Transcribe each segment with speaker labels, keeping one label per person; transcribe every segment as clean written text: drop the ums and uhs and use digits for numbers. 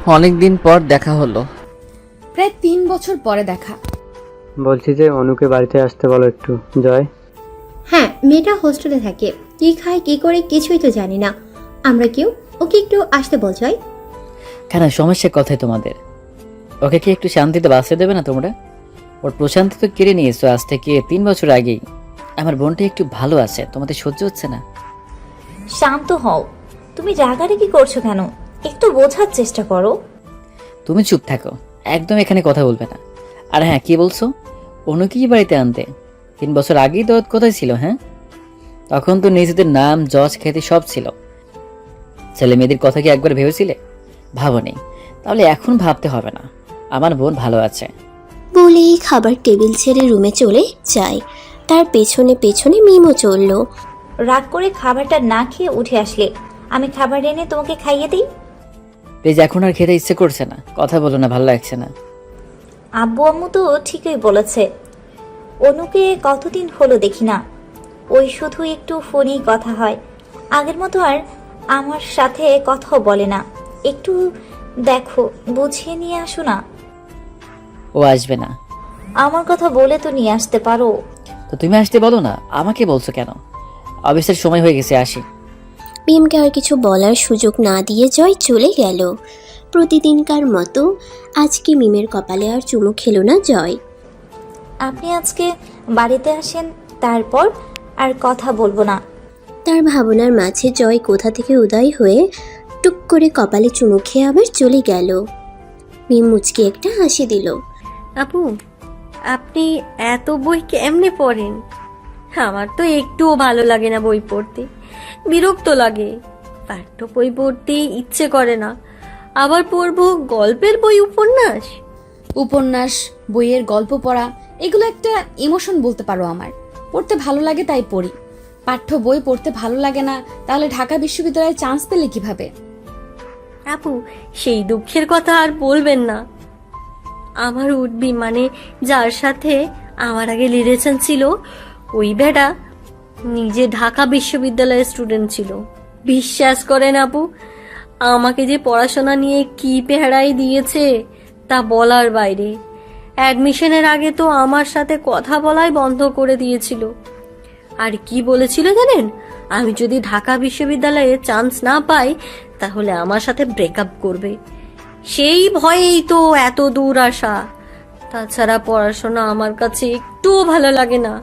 Speaker 1: অনেকদিন পর দেখা হলো।
Speaker 2: প্রায় 3 বছর পরে দেখা।
Speaker 3: বলছি যে অনুকে বাড়িতে আসতে বলো একটু। জয়।
Speaker 4: হ্যাঁ, মেয়েটা হোস্টেলে থাকে, কি খায় কি করে কিছুই তো জানি না আমরা কেউ। ওকে একটু আসতে বল জয়।
Speaker 5: কেন, সমস্যা কথাই তোমাদের? ওকে কি একটু শান্তিতে বাঁচতে দেবে না তোমরা? ওর প্রশান্তি তো কেড়ে নিয়েছো আজ থেকে 3 বছর আগেই। আমার বোনটা একটু ভালো আছে, তোমাদের সহ্য হচ্ছে না?
Speaker 6: শান্ত হও, তুমি রাগারাগি করছো কেন? একটু বোঝার চেষ্টা করো।
Speaker 5: তুমি চুপ থাকো, একদম এখানে কথা বলবে না। আর হ্যাঁ, কি বলছো? অনুকেই বাড়িতে আনতে? 3 বছর আগেই তো কোথায় ছিল? হ্যাঁ, তখন তো নিজেদের নাম যশ খ্যাতি সব ছিল। ছেলে মেয়েদের কথা কি একবার ভেবেছিলে? ভাবনি, তাহলে এখন ভাবতে হবে না। আমার বোন ভালো আছে।
Speaker 4: বলেই খাবার টেবিল ছেড়ে রুমে চলে যায়। তার পেছনে পেছনে মিমও চলল।
Speaker 6: রাগ করে খাবারটা না খেয়ে উঠে আসলে আমি খাবার এনে তোমাকে খাইয়ে দিই।
Speaker 5: প্লিজ, এখন আর খেতে ইচ্ছে করছে না, কথা বলো না, ভালো লাগছে না।
Speaker 6: আব্বু আম্মু তো ঠিকই বলেছে, অনুকে কতদিন হলো দেখি না। ওই শুধু একটু ফোনেই কথা হয়, আগের মতো আর আমার সাথে কথাও বলে না। একটু দেখো, বুঝিয়ে নিয়ে আসো না।
Speaker 5: ও আসবে না?
Speaker 6: আমার কথা বলে তো নিয়ে আসতে পারো।
Speaker 5: তো তুমি আসতে বলো না, আমাকে বলছো কেন? অফিসের সময় হয়ে গেছে, আসি।
Speaker 4: মিমকে আর কিছু বলার সুযোগ না দিয়ে জয় চলে গেল। প্রতিদিনকার মতো আজকে মিমের কপালে আর চুমু খেলো না জয়।
Speaker 6: আপনি আজকে বাড়িতে আসেন, তারপর আর কথা বলবো না।
Speaker 4: তার ভাবনার মাঝে জয় কোথা থেকে উদয় হয়ে টুক করে কপালে চুমু খেয়ে আবার চলে গেল। মিম মুচকি একটা হাসি দিল।
Speaker 7: আপু, আপনি এত বই কেমনে পড়েন? আমার তো একটুও ভালো লাগে না বই পড়তে, বিরক্ত লাগে। পাঠ্য বই পড়তে ইচ্ছে করে না, আবার পড়বো গল্পের বই, উপন্যাস।
Speaker 2: উপন্যাস, বইয়ের গল্প পড়া, এগুলো একটা ইমোশন বলতে পারো আমার। পড়তে ভালো লাগে তাই পড়ি। পাঠ্য বই পড়তে ভালো লাগে না, তাহলে ঢাকা বিশ্ববিদ্যালয়ে চান্স পেলে কিভাবে?
Speaker 7: আপু, সেই দুঃখের কথা আর বলবেন না। আমার উঠবি মানে যার সাথে আমার আগে রিলেশন ছিল, ওই বেটা নিজে ঢাকা বিশ্ববিদ্যালয়ের স্টুডেন্ট ছিল। বিশ্বাস করেন আপু, আমাকে যে পড়াশোনা নিয়ে কি পেহারাই দিয়েছে তা বলার বাইরে। অ্যাডমিশনের আগে তো আমার সাথে কথা বলাই বন্ধ করে দিয়েছিল। আর কি বলেছিল জানেন? আমি যদি ঢাকা বিশ্ববিদ্যালয়ে চান্স না পাই তাহলে আমার সাথে ব্রেকআপ করবে। সেই ভয়েই তো এত দূর আসা। তাছাড়া পড়াশোনা আমার কাছে একটুও ভালো লাগে না।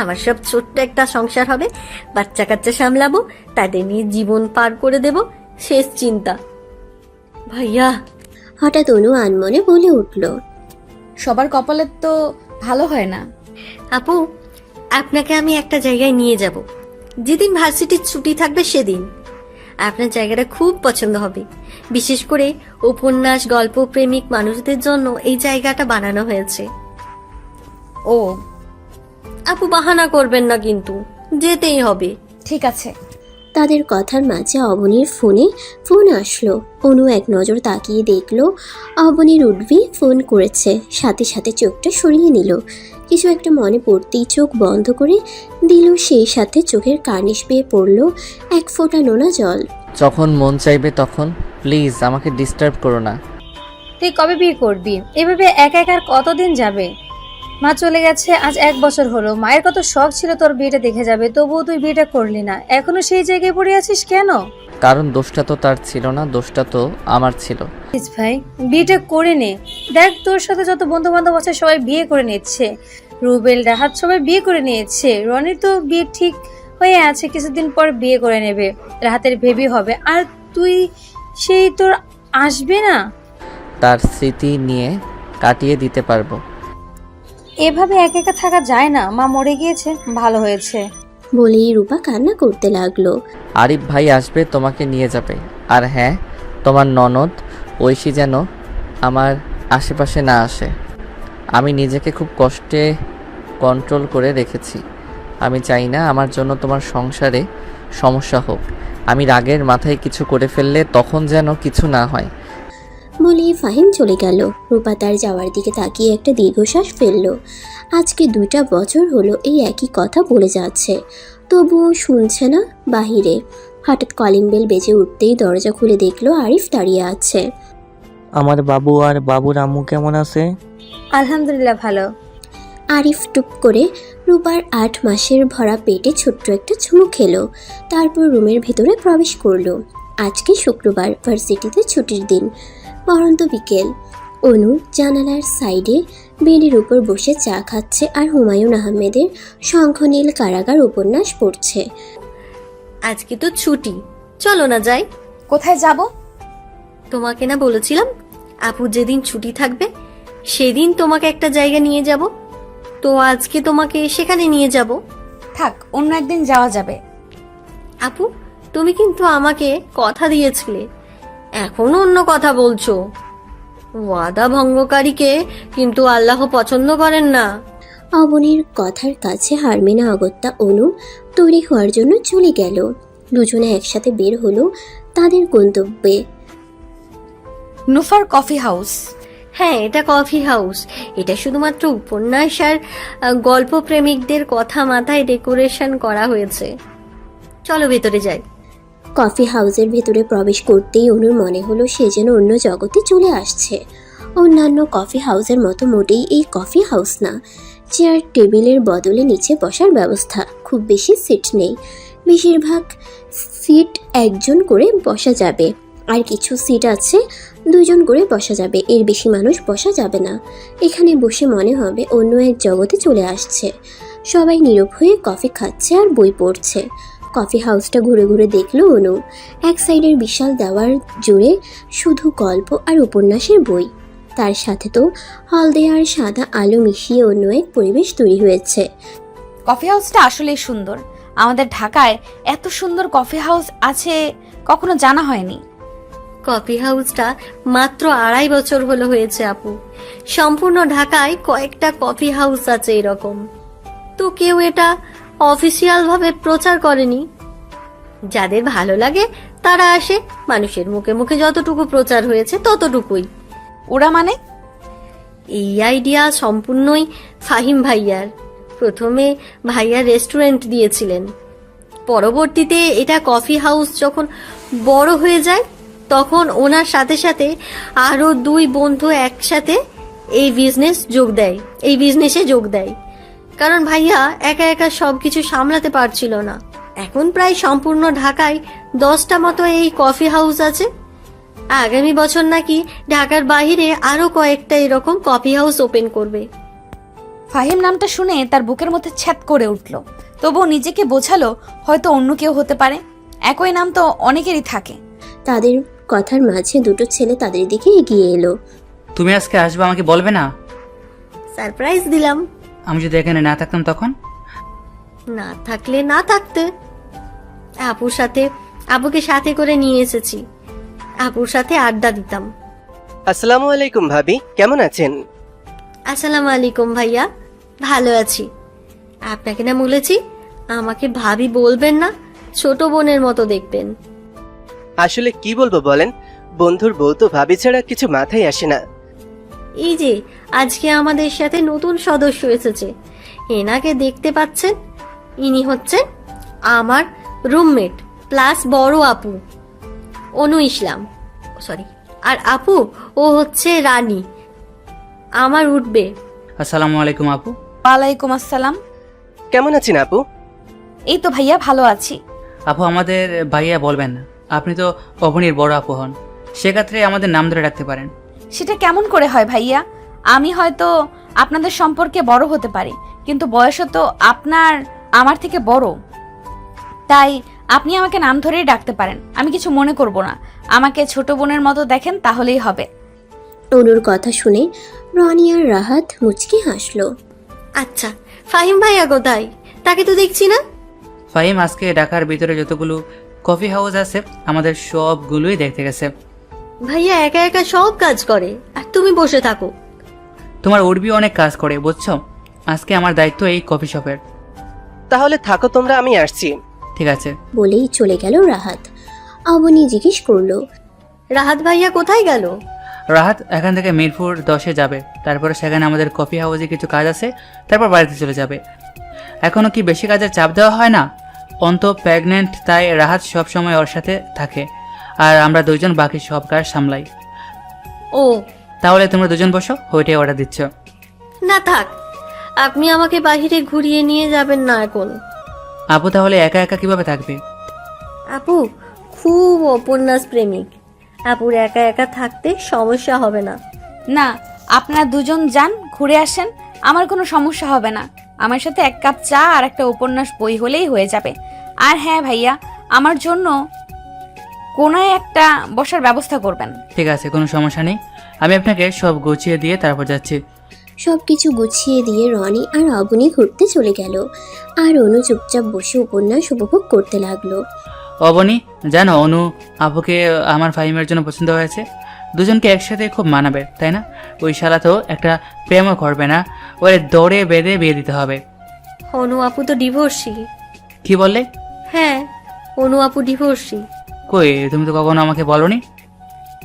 Speaker 7: আমার সব ছোট্ট একটা সংসার হবে, বাচ্চা কাচ্চা সামলাবো, তাদের নিয়ে জীবন পার করে দেব, শেষ চিন্তা। ভাইয়া,
Speaker 4: হঠাৎ অনু আনমনে বলে উঠল।
Speaker 2: সবার কপালের তো ভালো হয় না।
Speaker 7: আপু, আপনাকে আমি একটা জায়গায় নিয়ে যাব, যেদিন ভার্সিটির ছুটি থাকবে সেদিন। আপনার জায়গাটা খুব পছন্দ হবে। বিশেষ করে উপন্যাস গল্প প্রেমিক মানুষদের জন্য এই জায়গাটা বানানো হয়েছে।
Speaker 2: ও
Speaker 7: আপু, বাহানা করবেন না কিন্তু, যেতেই হবে।
Speaker 2: ঠিক আছে।
Speaker 4: তাদের কথার মাঝে অবনীর ফোন আসলো। অনু এক নজর তাকিয়ে দেখলো অবনীর উঠবি ফোন করেছে। সাথে সাথে চোখটা সরিয়ে নিল। কিছু একটা মনে পড়তেই চোখ বন্ধ করে দিল, সেই সাথে চোখের কার্নিশ বেয়ে পড়ল এক ফোঁটা নোনা জল।
Speaker 1: যখন মন চাইবে তখন, প্লিজ আমাকে ডিস্টার্ব করো না।
Speaker 8: তুই কবে বিয়ে করবি? এভাবে একা একা আর কতদিন যাবে? মা চলে গেছে আজ 1 বছর হলো। মায়ের কত শখ ছিল তোর বিয়েটা দেখে যাবে, তবুও তুই বিয়েটা করলি না। এখনো সেই জায়গায় পড়ে আছিস কেন?
Speaker 1: কারণ দোষটা তো তার ছিল না, দোষটা তো আমার ছিল।
Speaker 8: প্লিজ ভাই, বিয়েটা করে নে। দেখ, তোর সাথে যত বন্ধু বান্ধব আছে সবাই বিয়ে করে নিচ্ছে। রুবেল, রাহাত সবাই বিয়ে করে নিয়েছে। রনির তো বিয়ে ঠিক হয়ে আছে, কিছুদিন পর বিয়ে করে নেবে। রাহাতের বেবি হবে, আর তুই সেই তোর আসবে না?
Speaker 1: তার স্মৃতি নিয়ে কাটিয়ে দিতে পারবো।
Speaker 8: এভাবে একা একা থাকা যায় না। মা মরে গিয়েছে, ভালো হয়েছে।
Speaker 4: বলেই রূপা কান্না করতে লাগলো।
Speaker 1: আরিফ ভাই আসবে, তোমাকে নিয়ে যাবে। আর হ্যাঁ, তোমার ননদ ঐশী যেন আমার আশেপাশে না আসে। আমি নিজেকে খুব কষ্টে কন্ট্রোল করে রেখেছি। আমি চাই না আমার জন্য তোমার সংসারে সমস্যা হোক। আমি রাগের মাথায় কিছু করে ফেললে তখন যেন কিছু না হয়।
Speaker 4: বলেই ফাহিম চলে গেল। রূপা তার যাওয়ার দিকে তাকিয়ে একটা দীর্ঘশ্বাস ফেলল। আজকে 2টা বছর হলো এই একই কথা বলে যাচ্ছে, তবুও শুনছে না বাহিরে। হঠাৎ কলিং বেল বেজে উঠতেই দরজা খুলে দেখলো আরিফ দাঁড়িয়ে আছে।
Speaker 9: আমার বাবু আর বাবুর আম্মু কেমন আছে?
Speaker 8: আলহামদুলিল্লাহ ভালো।
Speaker 4: আরিফ টুপ করে রূপার 8 মাসের ভরা পেটে ছোট্ট একটা চুমু খেলো, তারপর রুমের ভিতরে প্রবেশ করলো। আজকে শুক্রবার, ভার্সিটিতে ছুটির দিন, পরন্ত বিকেল। অনু জানালার সাইডে বেডের উপর বসে চা খাচ্ছে আর হুমায়ুন আহমেদের শঙ্খনীল কারাগার উপন্যাস পড়ছে।
Speaker 7: আজকে তো ছুটি, চলো না যাই।
Speaker 2: কোথায় যাব?
Speaker 7: তোমাকে না বলেছিলাম আপু যেদিন ছুটি থাকবে সেদিন তোমাকে একটা জায়গা নিয়ে যাব, তো আজকে তোমাকে সেখানে নিয়ে যাব।
Speaker 2: থাক, অন্য একদিন যাওয়া যাবে।
Speaker 7: আপু তুমি কিন্তু আমাকে কথা দিয়েছিলে, এখনো অন্য কথা বলছো। ওয়াদা ভঙ্গকারীকে কিন্তু আল্লাহ পছন্দ করেন না।
Speaker 4: অবনীর কথার কাছে হারমিনা অগত্যা অনু তৈরি হওয়ার জন্য চলে গেল। দুজনে একসাথে বের হলো তাদের গন্তব্যে।
Speaker 2: নুফার কফি হাউস।
Speaker 7: হ্যাঁ, এটা কফি হাউস। এটা শুধুমাত্র উপন্যাস আর গল্প প্রেমিকদের কথা মাথায় ডেকোরেশন করা হয়েছে। চলো ভেতরে যাই।
Speaker 4: কফি হাউসের ভেতরে প্রবেশ করতেই অনুর মনে হলো সে যেন অন্য জগতে চলে আসছে। অন্যান্য কফি হাউসের মতো মোটেই এই কফি হাউস না। চেয়ার টেবিলের বদলে নিচে বসার ব্যবস্থা, খুব বেশি সিট নেই। বেশিরভাগ সিট একজন করে বসা যাবে, আর কিছু সিট আছে 2 জন করে বসা যাবে, এর বেশি মানুষ বসা যাবে না। এখানে বসে মনে হবে অন্য এক জগতে চলে আসছে। সবাই নীরব হয়ে কফি খাচ্ছে আর বই পড়ছে। কফি হাউসটা ঘুরে ঘুরে দেখলো অনু। এক সাইডের বিশাল দেওয়ার জুড়ে শুধু গল্প আর উপন্যাসের বই, তার সাথে তো হলদে আর সাদা আলো মিশিয়ে অন্য এক পরিবেশ তৈরি হয়েছে।
Speaker 2: কফি হাউসটা আসলেই সুন্দর। আমাদের ঢাকায় এত সুন্দর কফি হাউস আছে কখনো জানা হয়নি।
Speaker 7: কফি হাউসটা মাত্র 2.5 বছর হলো হয়েছে আপু। সম্পূর্ণ ঢাকায় কয়েকটা কফি হাউস আছে এরকম, তো কেউ এটা অফিসিয়াল ভাবে প্রচার করেনি। যাদের ভালো লাগে তারা আসে, মানুষের মুখে মুখে যতটুকু প্রচার হয়েছে ততটুকুই।
Speaker 2: ওরা মানে?
Speaker 7: এই আইডিয়া সম্পূর্ণই ফাহিম ভাইয়ার। প্রথমে ভাইয়া রেস্টুরেন্ট দিয়েছিলেন, পরবর্তীতে এটা কফি হাউস যখন বড় হয়ে যায় তখন ওনার সাথে সাথে আরো 2 বন্ধু একসাথে এই বিজনেসে যোগ দেয়। কারণ ভাইয়া একা একা সবকিছু সামলাতে পারছিল না। এখন প্রায় সম্পূর্ণ ঢাকায় 10টা মতো এই কফি হাউস আছে। আগামী বছর নাকি ঢাকার বাইরে আরো কয়েকটা এরকম কফি হাউস ওপেন করবে।
Speaker 2: ফাহিম নামটা শুনে তার বুকের মধ্যে ছ্যাদ করে উঠল। তবুও নিজেকে বোঝালো হয়তো অন্য কেউ হতে পারে, একই নাম তো অনেকেরই থাকে।
Speaker 4: তাদের কথার মাঝে 2টো ছেলে তাদের দিকে এগিয়ে এলো।
Speaker 10: তুমি আজকে আসবে, আমাকে বলবে না?
Speaker 7: সারপ্রাইজ দিলাম।
Speaker 10: আমি যদি এখানে না থাকতাম তখন?
Speaker 7: না থাকলে না থাকতে। আপুকে সাথে করে নিয়ে এসেছি, আপুর সাথে আড্ডা দিতাম।
Speaker 11: আসসালামু আলাইকুম ভাবি, কেমন আছেন?
Speaker 7: আসসালামু আলাইকুম ভাইয়া, ভালো আছি। আপনাকে না বলেছি আমাকে ভাবি বলবেন না, ছোট বোনের মতো দেখবেন।
Speaker 11: আসলে কি বলবো বলেন, বন্ধুর বউ তো ভাবি ছাড়া কিছু মাথায় আসে না।
Speaker 7: এই যে আজকে আমাদের সাথে নতুন সদস্য এসেছে, এনাকে দেখতে পাচ্ছেন? ইনি হচ্ছেন আমার রুমমেট প্লাস বড় আপু, অনু ইসলাম। আর আপু ও হচ্ছে রানী, আমার উঠবে।
Speaker 10: আসসালামু আলাইকুম আপু।
Speaker 2: ওয়ালাইকুম আসসালাম।
Speaker 11: কেমন আছেন আপু?
Speaker 2: এই তো ভাইয়া ভালো আছি।
Speaker 10: আপু আমাদের ভাইয়া বলবেন না, আপনি তো অবনীর বড় আপু হন, সেক্ষেত্রে আমাদের নাম ধরে রাখতে পারেন।
Speaker 2: সেটা কেমন করে হয় ভাইয়া? আমি হয়তো আপনাদের সম্পর্কে বড় হতে পারি, কিন্তু বয়সও তো আমার থেকে বড়, তাই আপনি আমাকে নাম ধরেই ডাকতে পারেন। আমি কিছু মনে করব না, আমাকে ছোট বোনের মতো দেখেন তাহলেই হবে।
Speaker 4: অনুর কথা শুনে রনি আর রাহাত মুচকি হাসলো।
Speaker 7: আচ্ছা, ফাহিম ভাইয়া কোথায়? তাকে তো দেখছি না।
Speaker 10: ফাহিম আজকে ঢাকার ভিতরে যতগুলো কফি হাউস আছে আমাদের সবগুলোই দেখতে গেছে।
Speaker 7: ভাইয়া একা একা সব কাজ করে আর তুমি বসে থাকো।
Speaker 10: তোমার উর্বি অনেক কাজ করে বুঝছো, আজকে আমার দায়িত্ব এই কফি শপের।
Speaker 11: তাহলে থাকো তোমরা, আমি আসছি।
Speaker 10: ঠিক আছে
Speaker 4: বলেই চলে গেল রাহাত। অবনী জিজ্ঞেস করলো,
Speaker 7: রাহাত ভাইয়া কোথায় গেল?
Speaker 10: রাহাত এখান থেকে মিরপুর 10-এ যাবে, তারপরে সেখানে আমাদের কফি হাউসে কিছু কাজ আছে, তারপর বাড়িতে চলে যাবে। এখনো কি বেশি কাজের চাপ দেওয়া হয় না? অন্ত প্রেগনেন্ট, তাই রাহাত সব সময় ওর সাথে থাকে আর আমরা 2জন বাকি সব কাজ সামলাই।
Speaker 7: ও
Speaker 10: তাহলে তোমরা দুজন বসো, ওইটাই অর্ডার দিচ্ছ।
Speaker 7: না থাক, আপনি আমাকে বাইরে ঘুরিয়ে নিয়ে যাবেন না এখন।
Speaker 10: আপু তাহলে একা একা কিভাবে থাকবে?
Speaker 7: আপু খুব উপন্যাস প্রেমিক, আপুর একা একা থাকতে সমস্যা হবে না।
Speaker 2: না, আপনারা দুজন যান, ঘুরে আসেন, আমার কোনো সমস্যা হবে না। আমার সাথে 1 কাপ চা আর একটা উপন্যাস বই হলেই হয়ে যাবে। আর হ্যাঁ ভাইয়া, আমার জন্য কোনায় একটা বসার ব্যবস্থা করবেন।
Speaker 10: ঠিক আছে, কোনো সমস্যা নেই, আমি আপনাকে সব গুছিয়ে দিয়ে তারপর যাচ্ছি।
Speaker 4: সব কিছু গুছিয়ে দিয়ে রনি আর অবনী ঘুরতে চলে গেল, আর অনু চুপচাপ বসে উপন্যাস উপভোগ করতে লাগলো।
Speaker 10: অবনী, জানো অনু আপুকে আমার ফাহিমের জন্য পছন্দ হয়েছে। দুজনকে একসাথে খুব মানাবে, তাই না? ওই শালা তো একটা প্রেমও করবে না, ওরে দৌড়ে বেঁধে বিয়ে দিতে হবে।
Speaker 7: অনু আপু তো ডিভোর্সি।
Speaker 10: কি বললে?
Speaker 7: হ্যাঁ, অনু আপু ডিভোর্সি।
Speaker 10: কই, তুমি তো কখনো আমাকে বলনি।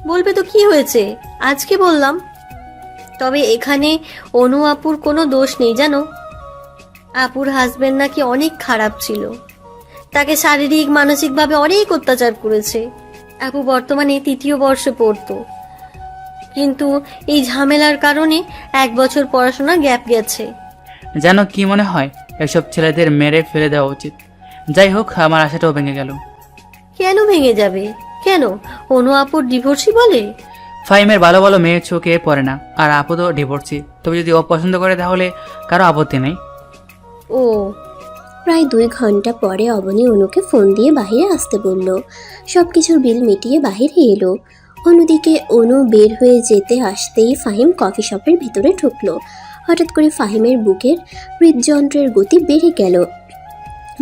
Speaker 7: বলবে তো কি হয়েছে, আজকে বললাম। তবে এখানে অনু আপুর কোনো দোষ নেই জানো। আপুর হাজবেন্ড নাকি অনেক খারাপ ছিল, তাকে শারীরিক মানসিকভাবে অনেক অত্যাচার করেছে। আপু বর্তমানে 3য় বর্ষে পড়তো, কিন্তু এই ঝামেলার কারণে 1 বছর পড়াশোনা গ্যাপ গেছে।
Speaker 10: জানো কি মনে হয়, এসব ছেলেদের মেরে ফেলে দেওয়া উচিত। যাই হোক, আমার আশাটাও ভেঙে গেল।
Speaker 7: কেন ভেঙে যাবে? কেন, অনু আপুর ডিভোর্সি বলে?
Speaker 10: ফাহিমের ভালো ভালো মেয়ের চোখে পড়ে না, আর আপু তো ডিভোর্সি। তবে যদি ও পছন্দ করে তাহলে কারো আপত্তি নেই।
Speaker 7: ও
Speaker 4: প্রায় 2 ঘন্টা পরে অবনী অনুকে ফোন দিয়ে বাইরে আসতে বলল। সব কিছুর বিল মিটিয়ে বাইরে এলো। অন্যদিকে অনু বের হয়ে যেতে আসতেই ফাহিম কফি শপের ভিতরে ঢুকলো। হঠাৎ করে ফাহিমের বুকের হৃদযন্ত্রের গতি বেড়ে গেল।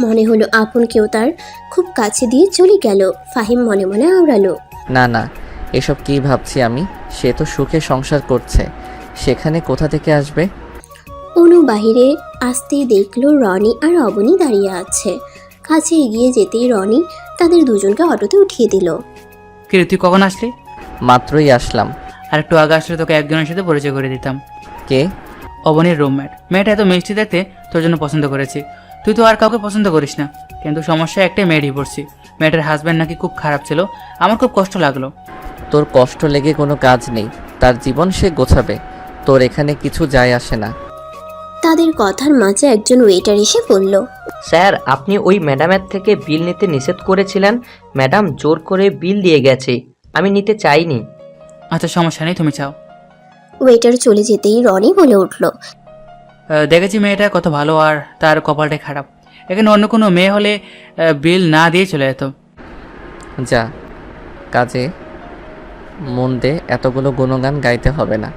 Speaker 4: মনে হলো আপন কেউ তার খুব কাছে দিয়ে চলে গেল। ফাহিম মনে মনে আওড়ালো,
Speaker 1: না না, এসব কি ভাবছি আমি? সে তো সুখে সংসার করছে, সেখানে কোথা থেকে আসবে?
Speaker 4: অনু বাহিরে আসতেই দেখলো রনি আর অবনী দাঁড়িয়ে আছে। কাছে এগিয়ে যেতেই রনি তাদের দুজনকে অটোতে উঠিয়ে দিল।
Speaker 10: কি রে, তুই কখন আসলি?
Speaker 1: মাত্রই আসলাম।
Speaker 10: আর একটু আগে আসলে তোকে একজনের সাথে পরিচয় করে দিতাম।
Speaker 1: কে?
Speaker 10: অবনীর রুমমেট। মেয়েটা এত মিষ্টি দেখতে, তোর জন্য পছন্দ করেছি। তুই তো আর কাউকে পছন্দ করিস না, কিন্তু সমস্যা একটাই, মেয়ে ডিভোর্সি। মেয়েটার হাজব্যান্ড নাকি খুব খারাপ ছিল। আমার খুব কষ্ট লাগলো।
Speaker 1: তোর কষ্ট লেগে কোনো কাজ নেই, তার জীবন সে গোছাবে, তোর এখানে কিছু যায় আসে না।
Speaker 4: তাদের কথার মাঝে একজন ওয়েটার এসে বলল,
Speaker 12: স্যার, আপনি ওই ম্যাডামের থেকে বিল নিতে নিষেধ করেছিলেন। ম্যাডাম জোর করে বিল দিয়ে গেছে, আমি নিতে চাইনি।
Speaker 10: আচ্ছা সমস্যা নেই, তুমি চাও।
Speaker 4: ওয়েটার চলে যেতেই রনি বলে উঠল,
Speaker 10: দেখেছি মেয়েটা কত ভালো, আর তার কপালটাই খারাপ। এখানে অন্য কোনো মেয়ে হলে বিল না দিয়ে চলে যেত।
Speaker 1: যা, কাজে মন দে, এতগুলো গুণগান গাইতে হবে না।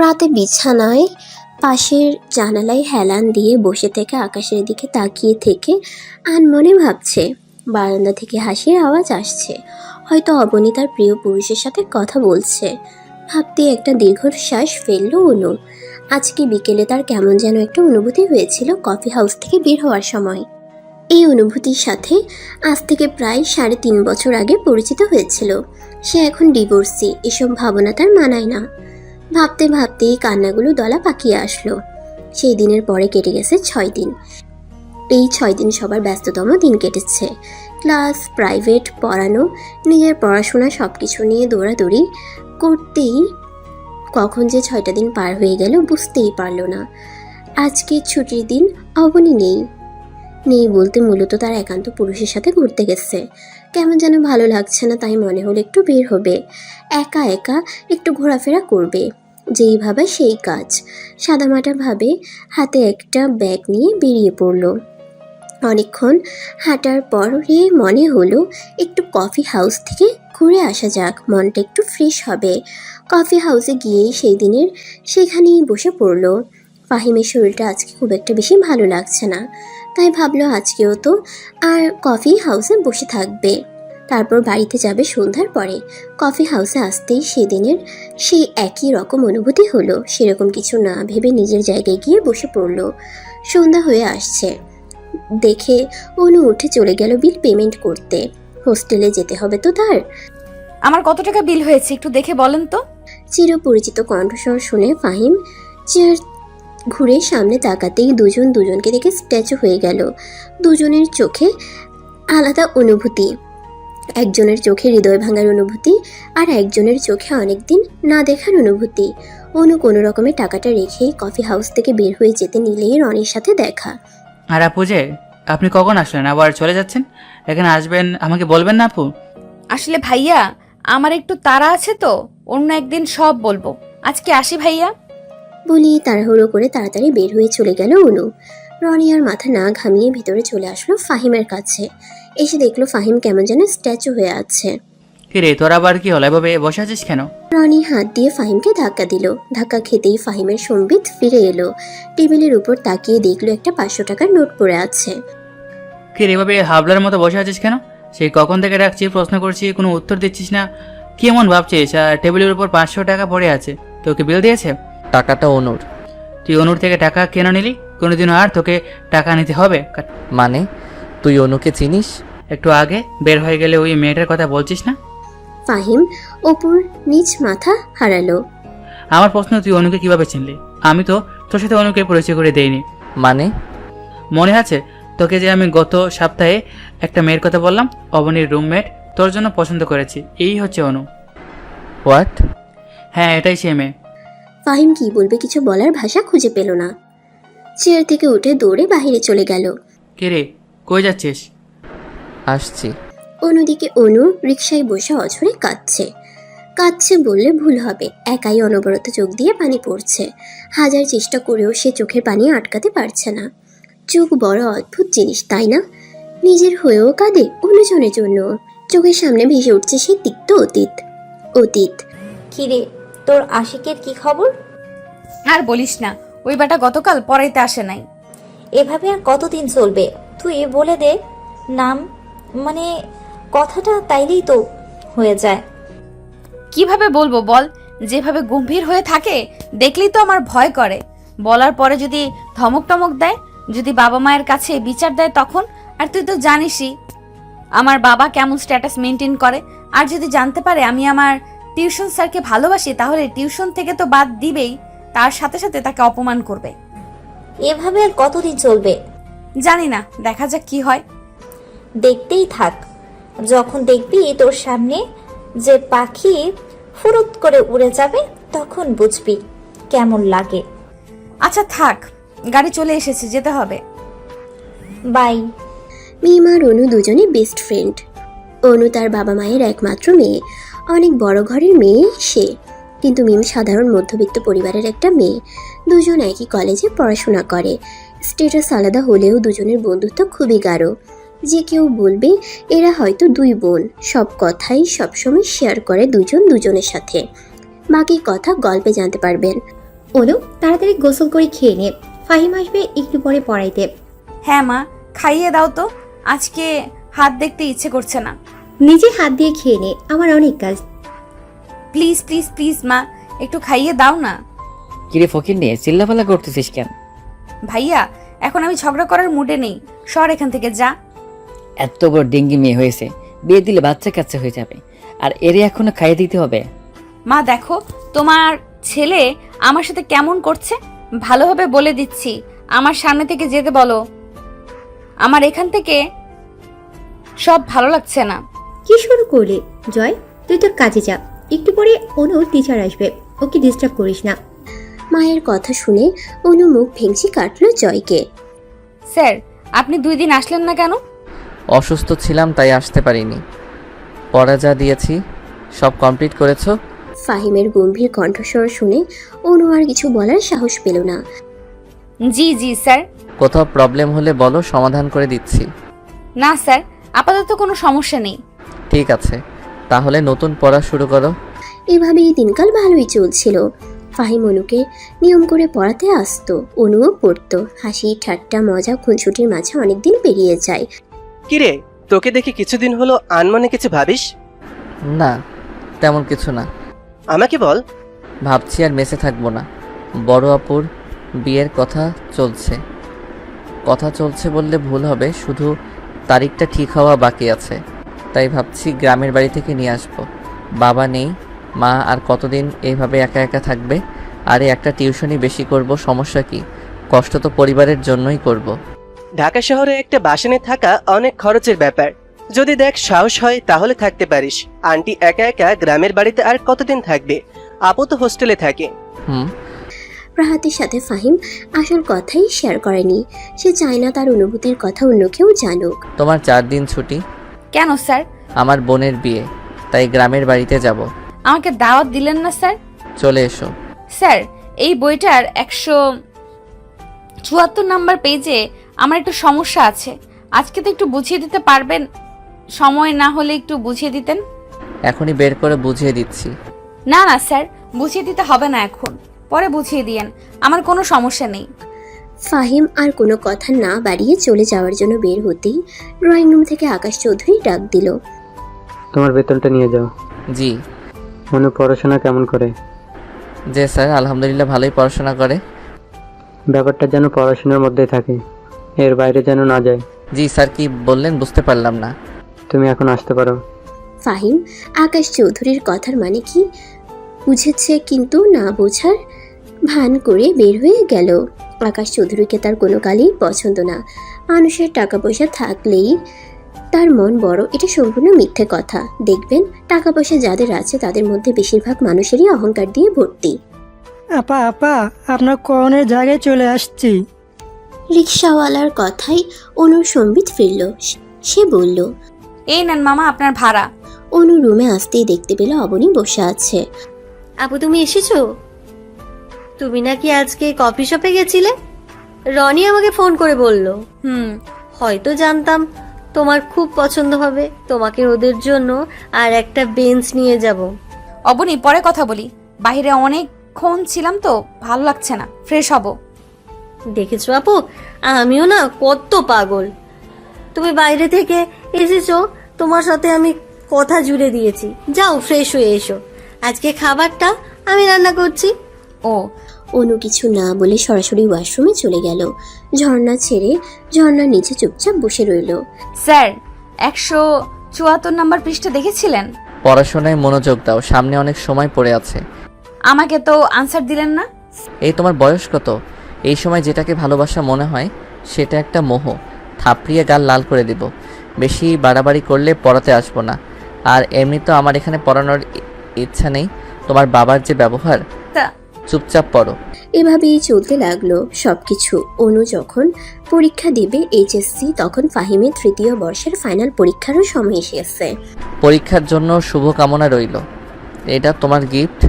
Speaker 4: রাতে বিছানায় পাশের জানালায় হেলান দিয়ে বসে থেকে আকাশের দিকে তাকিয়ে থেকে আনমনে ভাবছে। বারান্দা থেকে হাসির আওয়াজ আসছে, হয়তো অবনী তার প্রিয় পুরুষের সাথে কথা বলছে। ভাবতে একটা দীর্ঘশ্বাস ফেললো অনু। আজকে বিকেলে তার কেমন যেন একটা অনুভূতি হয়েছিল কফি হাউস থেকে বের হওয়ার সময়। এই অনুভূতির সাথে আজ থেকে প্রায় 3.5 বছর আগে পরিচিত হয়েছিল। সে এখন ডিভোর্সি, এসব ভাবনা তার মানায় না। ভাবতে ভাবতেই কান্নাগুলো দলা পাকিয়ে আসলো। সেই দিনের পরে কেটে গেছে 6 দিন। এই 6 দিন সবার ব্যস্ততম দিন কেটেছে। ক্লাস, প্রাইভেট, পড়ানো, নিজের পড়াশোনা সব কিছু নিয়ে দৌড়াদৌড়ি করতেই কখন যে 6টা দিন পার হয়ে গেল বুঝতেই পারল না। আজকে ছুটির দিন, অবনী নেই বলতে মূলত তার একান্ত পুরুষের সাথে ঘুরতে গেছে। কেমন যেন ভালো লাগছে না, তাই মনে হলো একটু বের হবে, একা একা একটু ঘোরাফেরা করবে। যেই ভাবে সেই কাজ। সাদামাটা ভাবে হাতে একটা ব্যাগ নিয়ে বেরিয়ে পড়ল। অনেকক্ষণ হাঁটার পরে মনে হলো একটু কফি হাউস থেকে ঘুরে আসা যাক, মনটা একটু ফ্রেশ হবে। কফি হাউসে গিয়েই সেই দিনের সেখানেই বসে পড়ল। ফাহিমের শরীরটা আজকে খুব একটা বেশি ভালো লাগছে না, তাই ভাবলো আজকেও তো আর কফি হাউসে বসে থাকবে, তারপর বাড়িতে যাবে সন্ধ্যার পরে। কফি হাউসে আসতেই সেদিনের সেই একই রকম অনুভূতি হলো। সেরকম কিছু না ভেবে নিজের জায়গায় গিয়ে বসে পড়ল। সন্ধ্যা হয়ে আসছে দেখে অনু উঠে চলে গেল বিল পেমেন্ট করতে। হোস্টেলে যেতে হবে তো তার।
Speaker 2: আমার কত টাকা বিল হয়েছে একটু দেখে বলেন তো।
Speaker 4: চিরপরিচিত কণ্ঠস্বর শুনে ফাহিম চেয়ার ঘুরে সামনে তাকাতেই দুজন দুজনকে দেখে স্ট্যাচু হয়ে গেল। দুজনের চোখে আলাদা অনুভূতি। একজনের চোখে হৃদয় ভাঙার অনুভূতি আর একজনের চোখে অনেকদিন না দেখার অনুভূতি। অনু কোনো রকমে টাকাটা রেখেই কফি হাউস থেকে বের হয়ে যেতে নিলেই রনির সাথে দেখা।
Speaker 10: আর আপু যে, আপনি কখন আসলেন? আবার চলে যাচ্ছেন? এখানে আসবেন, আমাকে বলবেন না আপু?
Speaker 2: আসলে ভাইয়া আমার একটু তাড়া আছে তো, অন্য একদিন সব বলবো। আজকে আসি ভাইয়া।
Speaker 4: বলি তাড়াহুড়ো করে তাড়াতাড়ি বের হয়ে চলে গেল অনু। রনি আর মাথা না ঘামিয়ে ভিতরে চলে আসলো ফাহিমের কাছে। এসে দেখলো ফাহিম কেমন যেন স্ট্যাচু হয়ে আছে।
Speaker 10: কি রে, তোর আবার কি হলো? এভাবে বসে আছিস কেন?
Speaker 4: রনি হাত দিয়ে ফাহিমকে ধাক্কা দিল। ধাক্কা খেতেই ফাহিমের সম্বিত ফিরে এলো। টেবিলের উপর তাকিয়ে দেখলো একটা 500 টাকার নোট পড়ে আছে।
Speaker 10: কি রে, এভাবে হাবলার মতো বসে আছিস কেন? সেই কখন থেকে ডাকছি, প্রশ্ন করছি, কোনো উত্তর দিচ্ছিস না। কি এমন ভাবছিস? আর টেবিলের উপর 500 টাকা পড়ে আছে, তোকে বিল দিয়েছে?
Speaker 1: টাকাটা অনুর।
Speaker 10: তুই অনুর থেকে টাকা কেন নিলি? কোনোদিনও আর তোকে টাকা নিতে হবে?
Speaker 1: মানে তুই অনুকে চিনিস?
Speaker 10: একটু আগে বের হয়ে গেলে ওই মেয়েটার কথা বলছিস না?
Speaker 4: ফাহিম ওপর নিচ মাথা হারালো।
Speaker 10: আমার প্রশ্ন, তুই অনুকে কিভাবে চিনলি? আমি তো তোর সাথে অনুকে পরিচয় করে দেইনি।
Speaker 1: মানে
Speaker 10: মনে আছে তোকে যে আমি গত সপ্তাহে একটা মেয়ের কথা বললাম, অবনীর রুমমেট, তোর জন্য পছন্দ করেছি, এই হচ্ছে অনু।
Speaker 1: হোয়াট?
Speaker 10: হ্যাঁ, এটাই সে মেয়ে।
Speaker 4: ফাহিম কি বলবে কিছু বলার ভাষা খুঁজে পেল না। চেয়ার থেকে উঠে দৌড়ে বাইরে চলে গেল।
Speaker 10: কে রে, কই যাচ্ছিস?
Speaker 1: আসছি।
Speaker 4: অন্যদিকে অনু রিকশায় বসে অঝরে কাঁদছে। কাঁদছে বললে ভুল হবে, একাই অনবরত চোখ দিয়ে পানি পড়ছে। হাজার চেষ্টা করেও সে চোখের পানি আটকাতে পারছে না। চোখ বড় অদ্ভুত জিনিস, তাই না? নিজের হয়েও কাঁদে, অন্যজনের জন্য। চোখের সামনে ভেসে উঠছে সেই তিক্ত অতীত। অতীত।
Speaker 6: কিরে, তোর আশিকের কি খবর?
Speaker 2: আর বলিস না, ওই বেটা গতকাল পড়াইতে আসে নাই।
Speaker 6: এভাবে আর কতদিন চলবে? তুই বলে দে নাম, মানে কথাটা, তাইলেই তো হয়ে যায়।
Speaker 2: কিভাবে বলবো বল? যেভাবে গম্ভীর হয়ে থাকে দেখলেই তো আমার ভয় করে। বলার পরে যদি ধমক টমক দেয়, যদি বাবা মায়ের কাছে বিচার দেয় তখন? আর তুই তো জানিসই আমার বাবা কেমন স্ট্যাটাস মেনটেন করে। আর যদি জানতে পারে আমি আমার টিউশন স্যারকে ভালোবাসি, তাহলে টিউশন থেকে তো বাদ দিবেই, তার সাথে সাথে তাকে অপমান করবে।
Speaker 6: এভাবে আর কতদিন চলবে?
Speaker 2: জানি না, দেখা যাক কি হয়।
Speaker 6: দেখতেই থাক, যখন দেখবি তোর সামনে যে পাখি ফুরুত করে উড়ে যাবে তখন বুঝবি কেমন লাগে।
Speaker 2: আচ্ছা থাক, গাড়ি চলে এসেছে, যেতে হবে।
Speaker 6: বাই।
Speaker 4: মিম আর অনু দুজনে বেস্ট ফ্রেন্ড। অনু তার বাবা মায়ের একমাত্র মেয়ে, অনেক বড় ঘরের মেয়ে সে। কিন্তু মিম সাধারণ মধ্যবিত্ত পরিবারের একটা মেয়ে। দুজন একই কলেজে পড়াশোনা করে। স্ট্যাটাস আলাদা হলেও দুজনের বন্ধুত্ব খুবই গাঢ়। যে কেউ বলবে এরা হয়তো দুই বোন। সব কথাই সবসময় শেয়ার করে দুজন দুজনের সাথে। বাকি কথা গল্পে জানতে পারবেন।
Speaker 13: অনু, তাড়াতাড়ি গোসল করে খেয়ে নে, ফাহিম আসবে একটু পরে পড়াইতে।
Speaker 2: হ্যাঁ মা, খাইয়ে দাও তো, আজকে হাত দেখতে ইচ্ছে করছে না।
Speaker 13: নিজে হাত দিয়ে খেয়ে নে, আমার অনেক কাজ।
Speaker 2: প্লিজ প্লিজ প্লিজ মা, একটু খাইয়ে দাও না।
Speaker 5: কিরে ফকির নিয়ে চিল্লাপাল্লা করতেছিস কেন?
Speaker 2: ভাইয়া এখন আমি ঝগড়া করার মুডে নেই, সর এখান থেকে যা।
Speaker 5: এত বড় ডিঙ্গি মেয়ে হয়েছে, বিয়ে দিলে বাচ্চা কাচ্চা হয়ে যাবে, আর এরে এখনো খাইয়ে দিতে হবে?
Speaker 2: মা দেখো তোমার ছেলে আমার সাথে কেমন করছে, ভালোভাবে বলে দিচ্ছি, আমার সামনে থেকে যেতে বলো। আমার এখান থেকে সব ভালো লাগছে না।
Speaker 13: কি শুরু করলি জয়? তুই তোর কাজে যা, একটু পরে অনু টিচার আসবে, ওকে ডিস্টার্ব করিস না।
Speaker 4: মায়ের কথা শুনে অনু মুখ ভেঙচি কাটলো জয়কে।
Speaker 2: স্যার আপনি 2 দিন আসলেন না কেন?
Speaker 1: অসুস্থ ছিলাম তাই আসতে পারিনি। পড়া যা দিয়েছি সব কমপ্লিট করেছো?
Speaker 4: ফাহিমের গম্ভীর কণ্ঠস্বর শুনে অনু আর কিছু বলার সাহস পেল না।
Speaker 2: জি জি স্যার।
Speaker 1: কোথাও প্রবলেম হলে বলো, সমাধান করে দিচ্ছি।
Speaker 2: না স্যার, আপাতত কোনো সমস্যা নেই।
Speaker 1: ঠিক আছে, তাহলে নতুন পড়া শুরু করো।
Speaker 4: এভাবেই দিনকাল ভালোই চলছিল। ফাহিম অনুকে নিয়ম করে পড়াতে আসতো, অনুও পড়তো। হাসি ঠাট্টা মজা খুনসুটির মাঝে অনেকদিন পেরিয়ে যায়।
Speaker 11: কিরে, তোকে দেখি কিছুদিন হলো আনমনে কিছু ভাবিস?
Speaker 1: না, তেমন কিছু না।
Speaker 11: আমাকে বল।
Speaker 1: ভাবছি আর মেসে থাকবো না। বড় আপুর বিয়ের কথা চলছে বললে ভুল হবে, শুধু তারিখটা ঠিক হওয়া বাকি আছে। তাই ভাবছি গ্রামের বাড়ি থেকে নিয়ে আসবো। বাবা নেই, মা আর কতদিন এইভাবে একা একা থাকবে। আরে একটা টিউশনই বেশি করব, সমস্যা কি? কষ্ট তো পরিবারের জন্যই করব।
Speaker 11: ঢাকা শহরে একটা বাসনে থাকা অনেক খরচের ব্যাপার। যদি দেখ সাহস হয় তাহলে থাকতে পারিস। আন্টি একা একা গ্রামের বাড়িতে আর কতদিন থাকবে? আপু তো হোস্টেলে থাকে।
Speaker 1: হুম।
Speaker 4: রাহাতের সাথে ফাহিম আসল কথাই শেয়ার করেনি। সে চায় না তার অনুভূতির কথা অন্য কেউ জানুক।
Speaker 1: তোমার 4 দিন ছুটি।
Speaker 2: কেন স্যার?
Speaker 1: আমার বোনের বিয়ে, তাই গ্রামের বাড়িতে যাব।
Speaker 2: আমাকে দাওয়াত দিলেন না স্যার?
Speaker 1: চলে এসো।
Speaker 2: স্যার, এই বইটার 174 নাম্বার পেজে আমার একটু সমস্যা আছে। আজকে তো একটু বুঝিয়ে দিতে পারবেন? সময় না হলে একটু বুঝিয়ে দিতেন।
Speaker 1: এখনই বের করে বুঝিয়ে দিচ্ছি।
Speaker 2: না না স্যার, বুঝিয়ে দিতে হবে না এখন, পরে বুঝিয়ে দিয়েন, আমার কোনো সমস্যা নেই।
Speaker 4: ফাহিম আর কোনো কথা না বাড়িয়ে চলে যাওয়ার জন্য বের হতেই ড্রয়িং রুম থেকে আকাশ চৌধুরী ডাক দিল।
Speaker 3: তোমার বেতনটা নিয়ে যাও।
Speaker 1: জি।
Speaker 3: অনু পড়াশোনা কেমন করে?
Speaker 1: যে স্যার, আলহামদুলিল্লাহ ভালোই পড়াশোনা করে।
Speaker 3: ব্যাপারটা যেন পড়াশোনার মধ্যেই থাকে, এর বাইরে যেন না যায়।
Speaker 1: জি স্যার, কি বললেন বুঝতে পারলাম না।
Speaker 3: তুমি এখন আসতে পারো।
Speaker 4: ফাহিম আকাশ চৌধুরীর কথার মানে কি বুঝেছে, কিন্তু না বোঝার ভান করে বের হয়ে গেল। আকাশ চৌধুরীকে তার কোনো কালেই পছন্দ না। মানুষের টাকা পয়সা থাকলেই তার মন বড়, এটা সম্পূর্ণ মিথ্যে কথা। দেখবেন টাকা পয়সা যাদের আছে তাদের মধ্যে বেশিরভাগ মানুষেরই অহংকার দিয়ে ভর্তি।
Speaker 14: আপা আপা, আপনার কনের জায়গায় চলে আসছি।
Speaker 4: রিক্সাওয়ালার কথাই অনুর সম্বিত ফিরল। সে বলল,
Speaker 2: এই নেন মামা আপনার ভাড়া।
Speaker 4: অনু রুমে আসতেই দেখতে পেল অবনী বসে আছে।
Speaker 7: আপু তুমি এসেছো? তুমি নাকি আজকে কফি শপে গেছিলে? রনি আমাকে ফোন করে বলল। হয়তো জানতাম তোমার খুব পছন্দ হবে, তোমাকে ওদের জন্য আর একটা বেঞ্চ নিয়ে যাব।
Speaker 2: অবনী, পরে কথা বলি, বাইরে অনেকক্ষণ ছিলাম তো ভালো লাগছে না, ফ্রেশ হব।
Speaker 7: দেখেছো আপু, আমিও না কত পাগল। তুমি বাইরে থেকে এসেছো, তোমার সাথে আমি কথা জুড়ে দিয়েছি। যাও ফ্রেশ হয়ে এসো, আজকে খাবারটা আমি রান্না করছি।
Speaker 2: ও।
Speaker 4: অনু কিছু না বলে সরাসরি ওয়াশরুমে চলে গেল। ঝর্ণা ছেড়ে ঝর্ণার নিচে চুপচাপ বসে রইল।
Speaker 2: স্যার, 174 নাম্বার পৃষ্ঠা দেখেছিলেন?
Speaker 1: পড়াশোনায় মনোযোগ দাও, সামনে অনেক সময় পড়ে আছে।
Speaker 2: আমাকে তো আনসার দিলেন না।
Speaker 1: এই তোমার বয়স কত? এই সময় যেটাকে ভালোবাসা মনে হয় সেটা একটা মোহ। থাপড়িয়ে গাল লাল করে দিব। বেশি বাড়াবাড়ি করলে পড়াতে আসবো না। আর এমনি তো আমার এখানে পড়ানোর ইচ্ছা নেই। তোমার বাবার যে ব্যবহার। চুপচাপ পড়ো।
Speaker 4: এভাবেই চলতে লাগলো সবকিছু। অনু যখন পরীক্ষা দিবে এইচএসসি, তখন ফাহিমের 3য় বর্ষের ফাইনাল পরীক্ষারও সময় এসেছে।
Speaker 1: পরীক্ষার জন্য শুভকামনা রইল। এটা তোমার গিফট।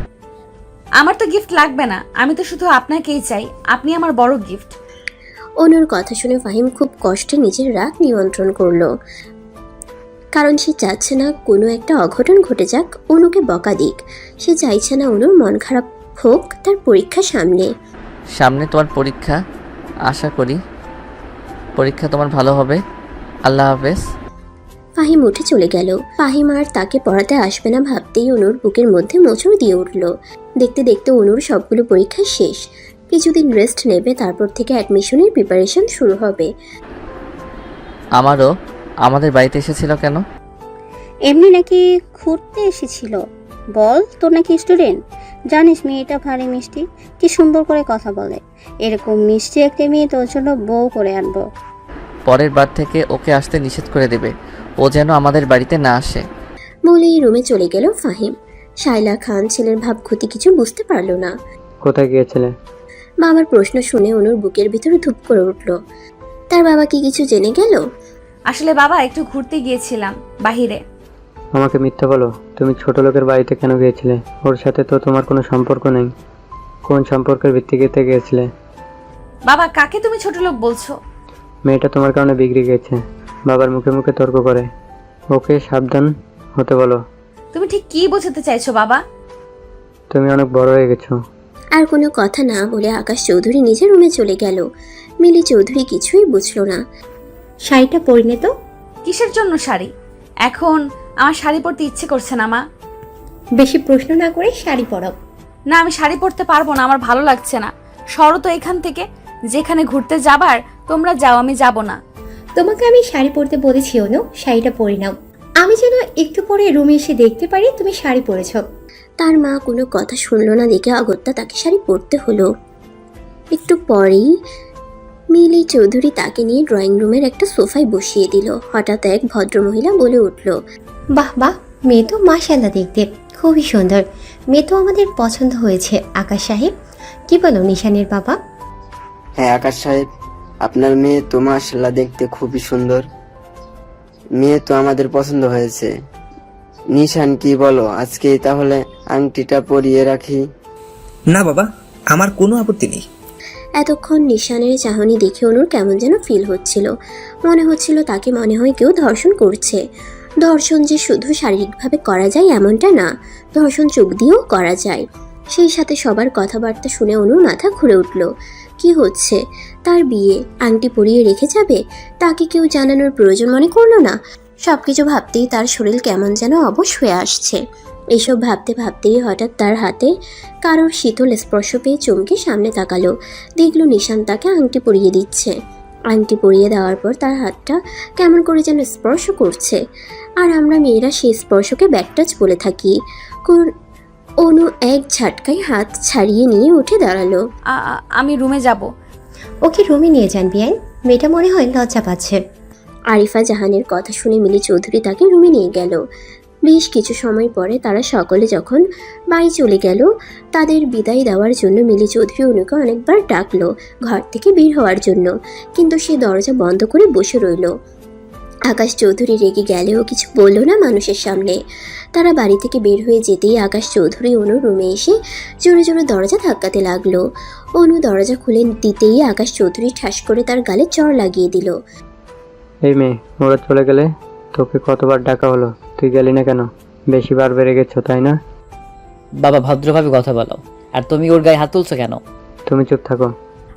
Speaker 2: আমার তো গিফট লাগবে না, আমি তো শুধু আপনাকেই চাই, আপনি আমার বড় গিফট।
Speaker 4: অনুর কথা শুনে ফাহিম খুব কষ্টে নিজের রাগ নিয়ন্ত্রণ করলো, কারণ সে চাচ্ছে না কোনো একটা অঘটন ঘটে যাক, অনুকে বকা দিক। সে চাইছে না অনুর মন খারাপ হোক তার পরীক্ষা
Speaker 1: সামনে তোমার পরীক্ষা, আশা করি পরীক্ষা তোমার ভালো হবে। আল্লাহ হাফেজ।
Speaker 4: ফাহিম উঠে চলে গেল। ফাহিম আর তাকে পড়াতে আসবে না ভাবতেই অনুর বুকের মধ্যে মোচড় দিয়ে উঠল। দেখতে দেখতে অনুর সবগুলো পরীক্ষা শেষ। কিছুদিন রেস্ট নেবে, তারপর থেকে অ্যাডমিশনের প্রিপারেশন শুরু হবে।
Speaker 1: আমারও আমাদের বাড়িতে এসেছিল কেন?
Speaker 15: এমনি নাকি ঘুরতে এসেছিল? বল, তোর নাকি স্টুডেন্ট? জানিস মেয়েটা ভারী মিষ্টি, কি সুন্দর করে কথা বলে। এরকম মিষ্টি একটা মেয়ে তোর জন্য বউ করে আনবো।
Speaker 1: পরের বার থেকে ওকে আসতে নিষেধ করে দেবে, ও যেন আমাদের বাড়িতে না আসে।
Speaker 4: বলেই রুমে চলে গেল ফাহিম। শাইলা খান ছেলের ভাবক্ষতি কিছু বুঝতে পারল না।
Speaker 3: কোথায় গিয়েছিলে?
Speaker 4: বাবার প্রশ্ন শুনে অনুর বুকের ভিতরে ধুপ করে উঠল। তার বাবা কি কিছু জেনে গেল?
Speaker 2: আসলে বাবা, একটু ঘুরতে গিয়েছিলাম বাহিরে।
Speaker 3: আমাকে মিথ্যা বলো, তুমি ছোট লোকের বাড়িতে কেন গিয়েছিলে? ওর সাথে তো তোমার কোনো সম্পর্ক নেই। কোন সম্পর্কের ভিত্তিতে গিয়েছিলে?
Speaker 2: বাবা, কাকে তুমি ছোট লোক বলছো?
Speaker 3: মেয়েটা তোমার কারণে বিগড়ে গেছে, বাবার মুখে মুখে তর্ক করে। ওকে সাবধান হতে বলো।
Speaker 2: তুমি ঠিক কি বোঝাতে চাইছো বাবা?
Speaker 3: তুমি অনেক বড় হয়ে গেছো।
Speaker 4: আর কোনো কথা না বলে আকাশ চৌধুরী নিজের রুমে চলে গেল। মিলি চৌধুরী কিছুই বুঝলো না।
Speaker 13: শাড়িটা পরিনে তো।
Speaker 2: কিসের জন্য শাড়ি? এখন আমার শাড়ি পরতে ইচ্ছে করছে না মা।
Speaker 13: বেশি প্রশ্ন না করে শাড়ি পরাও।
Speaker 2: না, আমি শাড়ি পরতে পারবো না, আমার ভালো লাগছে না। সরো তো এখান থেকে, যেখানে ঘুরতে যাবার তোমরা যাও, আমি যাব না।
Speaker 13: তোমাকে আমি শাড়ি পরতে বলেছি অনু, শাড়িটা পরে নাও। আমি যেন একটু পরে রুমে এসে দেখতে পারি তুমি শাড়ি পরেছ।
Speaker 4: তার মা কোনো কথা শুনলো না দেখে অগত্যা তাকে শাড়ি পরতে হলো। একটু পরেই মিলি চৌধুরী তাকে নিয়ে ড্রয়িং রুমের একটা সোফায় বসিয়ে দিল। হঠাৎ এক ভদ্রমহিলা বলে উঠল,
Speaker 13: বাহ বাহ, মেয়ে তো মাশাআল্লাহ দেখতে খুবই সুন্দর। মেয়ে তো আমাদের পছন্দ হয়েছে আকাশ সাহেব। কি বলো নিশানের বাবা?
Speaker 16: হ্যাঁ আকাশ সাহেব, আপনার মেয়ে তো মাশাআল্লাহ দেখতে খুবই সুন্দর। মেয়ে তো আমাদের পছন্দ হয়েছে। নিশান কি বলো, আজকেই তাহলে আংটিটা পরিয়ে রাখি?
Speaker 17: না বাবা, আমার কোনো আপত্তি নেই।
Speaker 4: এতক্ষণ নিশানের চাহনি দেখে অনুর কেমন যেন ফিল হচ্ছিল। মনে হচ্ছিল তাকে মনে হয় কেউ ধর্ষণ করছে। ধর্ষণ যে শুধু শারীরিকভাবে করা যায় এমনটা না, ধর্ষণ চোখ দিয়েও করা যায়। সেই সাথে সবার কথাবার্তা শুনে অনুর মাথা ঘুরে উঠল। কি হচ্ছে? তার বিয়ে, আংটি পরিয়ে রেখে যাবে? তাকে কেউ জানানোর প্রয়োজন মনে করলো না? সবকিছু ভাবতেই তার শরীর কেমন যেন অবশ হয়ে আসছে। এইসব ভাবতে ভাবতেই হঠাৎ তার হাতে কারোর শীতল স্পর্শ পেয়ে চমকে সামনে তাকালো। দেখলো নিশান তাকে আংটি পরিয়ে দিচ্ছে। আংটি পরিয়ে দেওয়ার পর তার হাতটা কেমন করে যেন স্পর্শ করছে। আর আমরা মেয়েরা সেই স্পর্শকে ব্যাকটাচ বলে থাকি। অনু এক ঝাটকায় হাত ছাড়িয়ে নিয়ে উঠে দাঁড়ালো।
Speaker 2: আমি রুমে যাব।
Speaker 13: ওকে রুমে নিয়ে যান বিয়ান, মেয়েটা মনে হয় লজ্জা পাচ্ছে।
Speaker 4: আরিফা জাহানের কথা শুনে মিলি চৌধুরী তাকে রুমে নিয়ে গেল। বেশ কিছু সময় পরে তারা সকলে যখন বাড়ি চলে গেল, তাদের বিদায় দেওয়ার জন্য মিলি চৌধুরী অনুকে অনেকবার ডাকলো ঘর থেকে বের হওয়ার জন্য, কিন্তু সে দরজা বন্ধ করে বসে রইল। আকাশ চৌধুরী রেগে গেলেও কিছু বলল না মানুষের সামনে। তারা বাড়ি থেকে বের হয়ে যেতেই আকাশ চৌধুরী অনুর রুমে এসে জোরে জোরে দরজা ধাক্কাতে লাগলো। অনু দরজা খুলে দিতেই আকাশ চৌধুরী ঠাস করে তার গালে চড় লাগিয়ে দিল।
Speaker 3: এই মেয়ে, ওরা চলে গেলে তোকে কতবার ডাকা হলো, তুই গেলি না কেন? বেশি বার বেড়ে গেছো তাই না?
Speaker 5: বাবা ভদ্রভাবে কথা বলো, আর তুমি ওর গায়ে হাত তুলছো কেন?
Speaker 3: তুমি চুপ থাকো।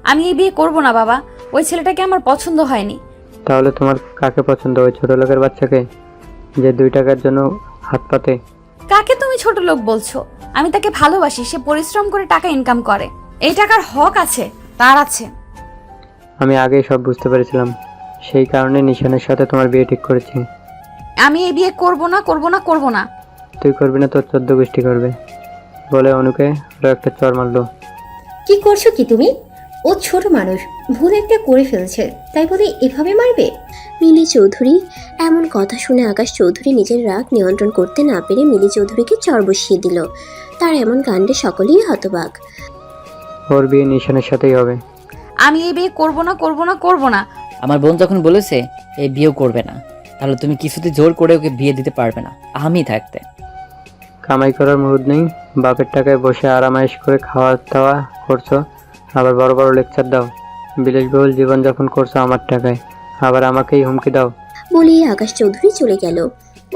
Speaker 2: আমি এই বিয়ে করব না বাবা, ওই ছেলেটাকে আমার পছন্দ হয়নি।
Speaker 3: তাহলে তোমার কাকে পছন্দ? ওই ছোট লোকের বাচ্চাকে যে 2 টাকার জন্য হাত পাতে?
Speaker 2: কাকে তুমি ছোট লোক বলছো? আমি তাকে ভালোবাসি, সে পরিশ্রম করে টাকা ইনকাম করে। এই টাকার হক আছে, তার আছে।
Speaker 3: আমি আগেই সব বুঝতে পেরেছিলাম, সেই কারণে নিশানের সাথে তোমার বিয়ে ঠিক করেছি।
Speaker 2: আমি এই বিয়ে করব না, করব না, করব না।
Speaker 3: তুই করবি না, তোর 14 গোষ্ঠী করবে বলে অনুকে আরো একটা চড় মারলো।
Speaker 13: কি করছো কি তুমি? ও ছোট মানুষ, ভুল একটা করে ফেলছে, তাই বলে এভাবে মারবে?
Speaker 4: মিলি চৌধুরী এমন কথা শুনে আকাশ চৌধুরী নিজের রাগ নিয়ন্ত্রণ করতে না পেরে মিলি চৌধুরীকে চড় বসিয়ে দিল। তার এমন কাণ্ডে সকলেই হতবাক।
Speaker 3: ওর বিয়ে নিশানের সাথেই হবে।
Speaker 2: আমি এই বিয়ে করব না, করব না, করব না।
Speaker 5: আমার বোন যখন বলেছে এই বিয়েও করবে না, তাহলে তুমি কিছুতে জোর করে ওকে বিয়ে দিতে পারবে না আমি থাকতে।
Speaker 3: কামাই করার মুরুদ নেই, বাপের টাকায় বসে আরামাইশ করে খাওয়া দাওয়া করছো, আবার বড় বড় লেকচার দাও। বিলাসবহুল জীবনযাপন করছো আমার টাকায়, আবার আমাকেই হুমকি দাও।
Speaker 4: বলেই আকাশ চৌধুরী চলে গেল।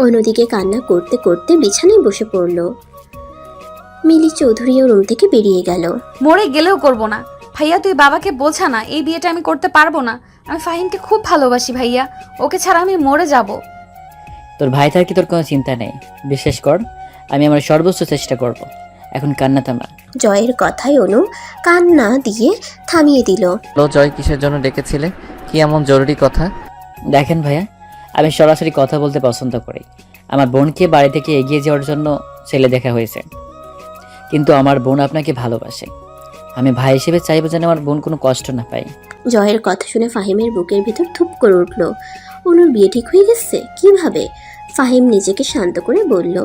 Speaker 4: অন্যদিকে কান্না করতে করতে বিছানায় বসে পড়ল। মিলি চৌধুরীও রুম থেকে বেরিয়ে গেল।
Speaker 2: মরে গেলেও করব না। ভাইয়া তুই বাবাকে বোঝা না, এই বিয়েটা আমি করতে পারবো না। আমি ফাহিমকে খুব ভালোবাসি ভাইয়া, ওকে ছাড়া আমি মরে যাব।
Speaker 5: তোর ভাই থার কি তোর কোনো চিন্তা নেই? বিশ্বাস কর, আমি আমার সর্বোচ্চ চেষ্টা করব। এখন কান্না থামা।
Speaker 4: জয়ের কথায় অনু কান্না দিয়ে থামিয়ে দিল।
Speaker 1: জয়, কিসের জন্য ডেকেছিলে? কি এমন জরুরি কথা?
Speaker 5: দেখেন ভাইয়া, আমি সরাসরি কথা বলতে পছন্দ করি। আমার বোনকে বাড়ি থেকে এগিয়ে যাওয়ার জন্য ছেলে দেখা হয়েছে, কিন্তু আমার বোন আপনাকে ভালোবাসে। আমি ভাই হিসেবে চাইবো যেন আমার বোন কোনো কষ্ট না পায়।
Speaker 4: জয়ের কথা শুনে ফাহিমের বুকের ভিতর ধুপ করে উঠল। অনুর বিয়ে ঠিক হয়ে গেছে? কিভাবে? ফাহিম নিজেকে শান্ত করে বলল,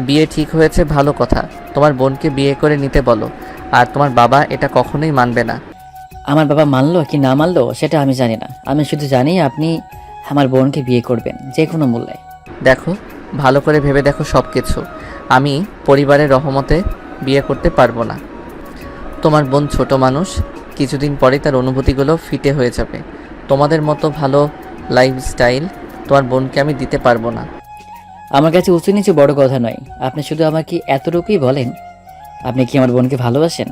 Speaker 1: বিয়ে ঠিক হয়েছে, ভালো কথা। তোমার বোনকে বিয়ে করে নিতে বলো, আর তোমার বাবা এটা কখনোই মানবে না।
Speaker 5: আমার বাবা মানলো কি না মানলো সেটা আমি জানি না, আমি শুধু জানি আপনি আমার বোনকে বিয়ে করবেন যে কোনো মূল্যে।
Speaker 1: দেখো, ভালো করে ভেবে দেখো সব কিছু। আমি পরিবারের রহমতে বিয়ে করতে পারবো না। তোমার বোন ছোট মানুষ, কিছুদিন পরে তার অনুভূতিগুলো ফিটে হয়ে যাবে। তোমাদের মতো ভালো লাইফস্টাইল তোমার বোনকে আমি দিতে পারবো না।
Speaker 5: আমার কাছে উঁচু নিচু বড় কথা নয়, আপনি শুধু আমাকে এতটুকুই বলেন, আপনি কি আমার বোনকে ভালোবাসেন?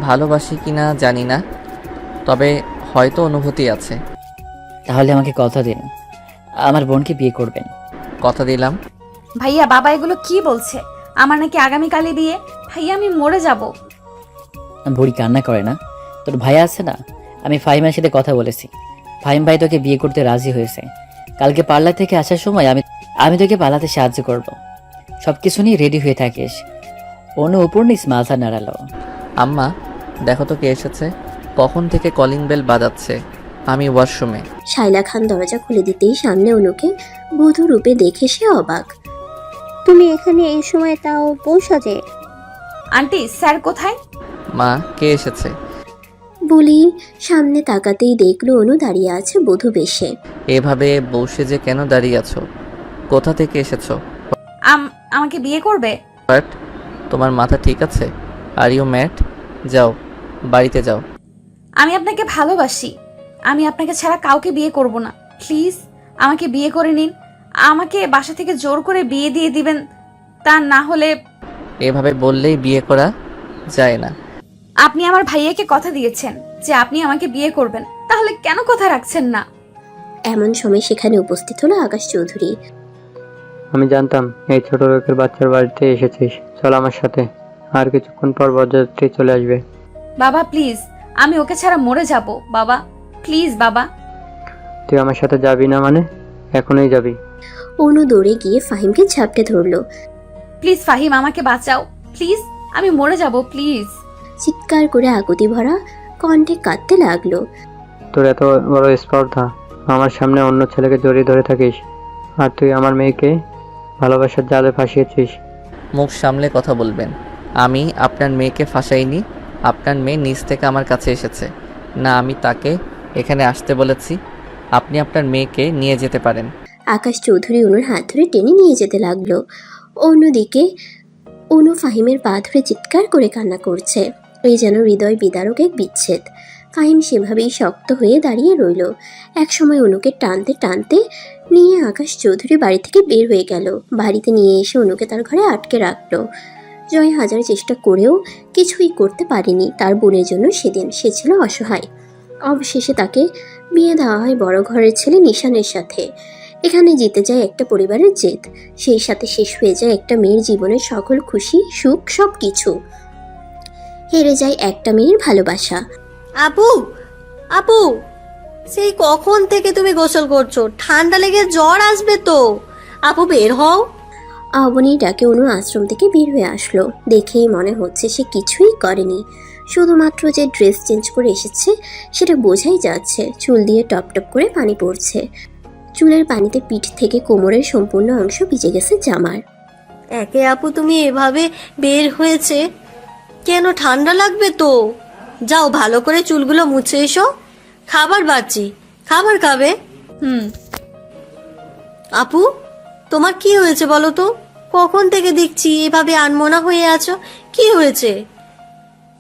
Speaker 1: ভালোবাসি কি না জানি না, তবে হয়তো অনুভূতি আছে।
Speaker 5: তাহলে আমাকে কথা দিন, আমার বোনকে বিয়ে করবেন।
Speaker 1: কথা দিলাম।
Speaker 2: ভাইয়া বাবা এগুলো কি বলছে? আমার নাকি আগামীকালই বিয়ে। ভাইয়া আমি মরে যাব।
Speaker 5: বুড়ি কান্না করে না, তোর ভাই আছে না, আমি ফাহিমের সাথে কথা বলেছি। ফাহিম ভাই তোকে বিয়ে করতে রাজি হয়েছে। কালকে পার্লার থেকে আসার সময় আমি তোকে পালাতে সাহায্য করব। সব কিছু নিয়ে রেডি হয়ে থাকিস। অনু উপর নিচ মাথা নাড়ালো।
Speaker 1: আম্মা দেখো তো কে এসেছে। কখন থেকে কলিং বেল বাজাচ্ছে? আমি ওয়াশরুমে।
Speaker 4: শাইলা খান দরজা খুলে দিতেই সামনে অনুকে বধূ রূপে দেখে সে অবাক।
Speaker 15: তুমি এখানে এই সময় তাও বউ সাজে?
Speaker 2: আন্টি স্যার কোথায়?
Speaker 1: মা, কে এসেছে?
Speaker 4: বলি সামনে তাকাতেই দেখলো অনু দাঁড়িয়ে আছে বধূ বেশে।
Speaker 1: এভাবে বসে যে কেন দাঁড়িয়ে আছো? কোথা থেকে এসেছো?
Speaker 2: আমাকে বিয়ে করবে?
Speaker 1: বাট তোমার মাথা ঠিক আছে? Are you mad? যাও, বাড়িতে যাও।
Speaker 2: আমি আপনাকে ভালোবাসি। আমি আপনাকে ছাড়া কাউকে বিয়ে করব না। প্লিজ আমাকে বিয়ে করে নিন। আমাকে বাসা থেকে জোর করে বিয়ে দিয়ে দিবেন, তা না হলে।
Speaker 1: এভাবে বললেই বিয়ে করা যায় না।
Speaker 2: আপনি আমার ভাইয়াকে কথা দিয়েছেন যে আপনি আমাকে বিয়ে করবেন, তাহলে কেন কথা রাখছেন না?
Speaker 4: এমন সময় সেখানে উপস্থিত হলো আকাশ চৌধুরী।
Speaker 3: আমি জানতাম এই ছোট লোকের বাচ্চার বাড়িতে এসেছিস, চল আমার সাথে। আর কিছুক্ষণ পর বরযাত্রী চলে আসবে।
Speaker 2: বাবা প্লিজ, আমি ওকে ছাড়া মরে যাব। বাবা প্লিজ বাবা।
Speaker 3: তুই আমার সাথে যাবি না মানে? এখনই যাবি?
Speaker 4: অনু দৌড়ে গিয়ে ফাহিমকে ঝাপটে ধরলো।
Speaker 2: প্লিজ ফাহিম, আমাকে বাঁচাও প্লিজ, আমি মরে যাব প্লিজ।
Speaker 4: চিৎকার করে আকুতি ভরা কণ্ঠে কাঁদতে লাগলো।
Speaker 3: তোর এত বড় স্পর্ধা, আমার সামনে অন্য ছেলেকে জড়িয়ে ধরে থাকিস, আর তুই আমার মেয়েকে ভালোবাসার জালে ফাঁসিয়েছিস।
Speaker 1: মুখ সামলে কথা বলবেন। আমি আপনার মেয়েকে ফাঁসাইনি। আপনার মেয়ে নিজ থেকে আমার কাছে এসেছে, না আমি তাকে এখানে আসতে বলেছি। আপনি আপনার মেয়েকে নিয়ে যেতে পারেন।
Speaker 4: আকাশ চৌধুরী অনুর হাত ধরে টেনে নিয়ে যেতে লাগলো। অন্যদিকে অনু ফাহিমের পা ধরে চিৎকার করে কান্না করছে। এই যেন হৃদয় বিদারক এক বিচ্ছেদ। ফাহিম সেভাবেই শক্ত হয়ে দাঁড়িয়ে রইল। একসময় অনুকে টানতে টানতে নিয়ে আকাশ চৌধুরী বাড়ি থেকে বের হয়ে গেল। বাড়িতে নিয়ে এসে অনুকে তার ঘরে আটকে রাখলো। জয় হাজার চেষ্টা করেও কিছুই করতে পারেনি তার বোনের জন্য। সেদিন সে ছিল অসহায়। অবশেষে তাকে বিয়ে দেওয়া হয় বড় ঘরের ছেলে নিশানের সাথে। এখানে জিতে যায় একটা পরিবারের জেদ, সেই সাথে শেষ হয়ে যায় একটা মেয়ের জীবনের সকল খুশি সুখ সব কিছু। হেরে যায় একটা মেয়ের ভালোবাসা।
Speaker 7: আপু, আপু, সেই কখন থেকে তুমি গোসল করছো? ঠান্ডা লেগে জ্বর আসবে তো। আপু বের হও।
Speaker 4: অবনী ডাকে অনু আশ্রম থেকে বের হয়ে আসলো। দেখেই মনে হচ্ছে সে কিছুই করেনি, শুধুমাত্র যে ড্রেস চেঞ্জ করে এসেছে সেটা বোঝাই যাচ্ছে। চুল দিয়ে টপ টপ করে পানি পড়ছে। চুলের পানিতে পিঠ থেকে কোমরের সম্পূর্ণ অংশ ভিজে গেছে জামার।
Speaker 7: একে আপু তুমি এভাবে বের হয়েছে কেন? ঠান্ডা লাগবে তো। যাও ভালো করে চুলগুলো মুছে এসো। খাবার বাড়ছি, খাবার খাবে? আপু তোমার কি হয়েছে বলো তো? কখন থেকে দেখছি এভাবে আনমনা হয়ে আছো, কি হয়েছে?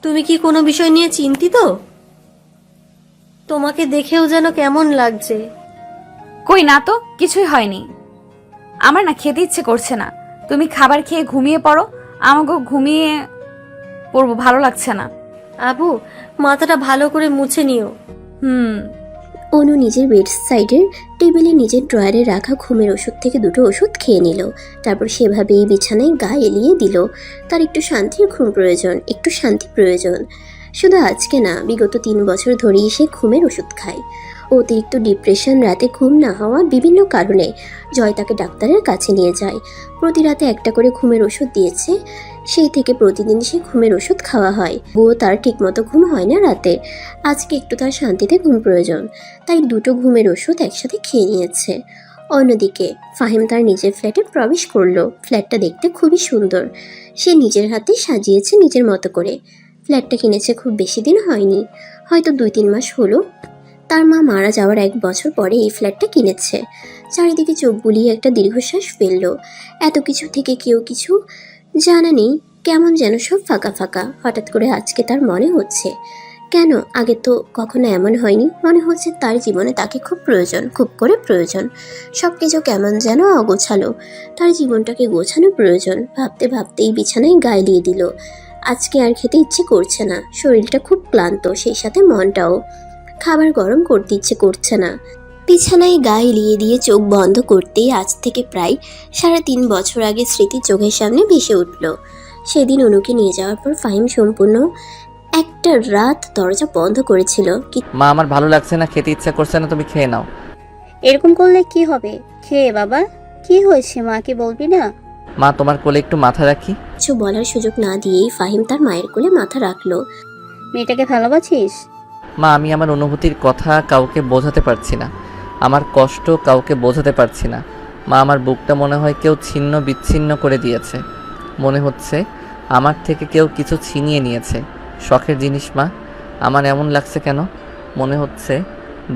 Speaker 7: তুমি কি কোনো বিষয় নিয়ে চিন্তিত? তোমাকে দেখেও যেন কেমন লাগছে।
Speaker 2: কই না তো, কিছুই হয়নি। আমার না খেতে ইচ্ছে করছে না। তুমি খাবার খেয়ে ঘুমিয়ে পড়ো। আমাকে ঘুমিয়ে পড়বো, ভালো লাগছে না।
Speaker 7: আপু মাথাটা ভালো করে মুছে নিও।
Speaker 4: অনু নিজের বেড সাইডের টেবিলে নিজের ড্রয়ারে রাখা ঘুমের ওষুধ থেকে দুটো ওষুধ খেয়ে নিল। তারপর সেভাবেই বিছানায় গা এলিয়ে দিল। তার একটু শান্তির ঘুম প্রয়োজন, একটু শান্তি প্রয়োজন। শুধু আজকে না, বিগত 3 বছর ধরেই সে ঘুমের ওষুধ খায়। অতিরিক্ত ডিপ্রেশন, রাতে ঘুম না হওয়া, বিভিন্ন কারণে জয় তাকে ডাক্তারের কাছে নিয়ে যায়। প্রতি রাতে একটা করে ঘুমের ওষুধ দিয়েছে। সেই থেকে প্রতিদিন সে ঘুমের ওষুধ খাওয়া হয়। বউ তার ঠিকমতো ঘুম হয় না রাতে। আজকে একটু তার শান্তিতে ঘুম প্রয়োজন, তাই দুটো ঘুমের ওষুধ একসাথে খেয়ে নিয়েছে। অন্যদিকে ফাহিম তার নিজের ফ্ল্যাটে প্রবেশ করলো। ফ্ল্যাটটা দেখতে খুবই সুন্দর। সে নিজের হাতে সাজিয়েছে নিজের মতো করে। ফ্ল্যাটটা কিনেছে খুব বেশি দিন হয়নি, হয়তো 2-3 মাস হলো। তার মা মারা যাওয়ার 1 বছর পরে এই ফ্ল্যাটটা কিনেছে। চারিদিকে চোখ বুলিয়ে একটা দীর্ঘশ্বাস ফেলল। এত কিছু থেকে কেউ কিছু জানা নেই, কেমন যেন সব ফাঁকা ফাঁকা। হঠাৎ করে আজকে তার মনে হচ্ছে, কেন আগে তো কখনো এমন হয়নি। মনে হচ্ছে তার জীবনে তাকে খুব প্রয়োজন, খুব করে প্রয়োজন। সব কিছু কেমন যেন অগোছালো, তার জীবনটাকে গোছানো প্রয়োজন। ভাবতে ভাবতেই বিছানায় গায়ে দিয়ে দিল। আজকে আর খেতে ইচ্ছে করছে না, শরীরটা খুব ক্লান্ত, সেই সাথে মনটাও। খাবার গরম করতে ইচ্ছে করছে না। বিছানায় গা এলিয়ে দিয়ে চোখ বন্ধ করতেই আজ থেকে প্রায় 3.5 বছর আগে স্মৃতি চোখের সামনে ভেসে উঠল। সেদিন অনুকে নিয়ে যাওয়ার পর ফাহিম সম্পূর্ণ একটা রাত দরজা বন্ধ করেছিল।
Speaker 1: মা, আমার ভালো লাগছে না, খেতে ইচ্ছা করছে না, তুমি খেয়ে নাও।
Speaker 15: এরকম করলে কি হবে? খেয়ে বাবা, কি হয়েছে মাকে বলবি না?
Speaker 1: মা, তোমার কোলে একটু মাথা রাখি।
Speaker 4: কিছু বলার সুযোগ না দিয়েই ফাহিম তার মায়ের কোলে মাথা রাখলো।
Speaker 15: মেয়েটাকে ভালোবাসিস?
Speaker 1: মা আমি আমার অনুভূতির কথা কাউকে বোঝাতে পারছি না, আমার কষ্ট কাউকে বোঝাতে পারছি না। মা আমার বুকটা মনে হয় কেউ ছিন্ন বিচ্ছিন্ন করে দিয়েছে। মনে হচ্ছে আমার থেকে কেউ কিছু ছিনিয়ে নিয়েছে। শখের জিনিস মা, আমার এমন লাগছে কেন? মনে হচ্ছে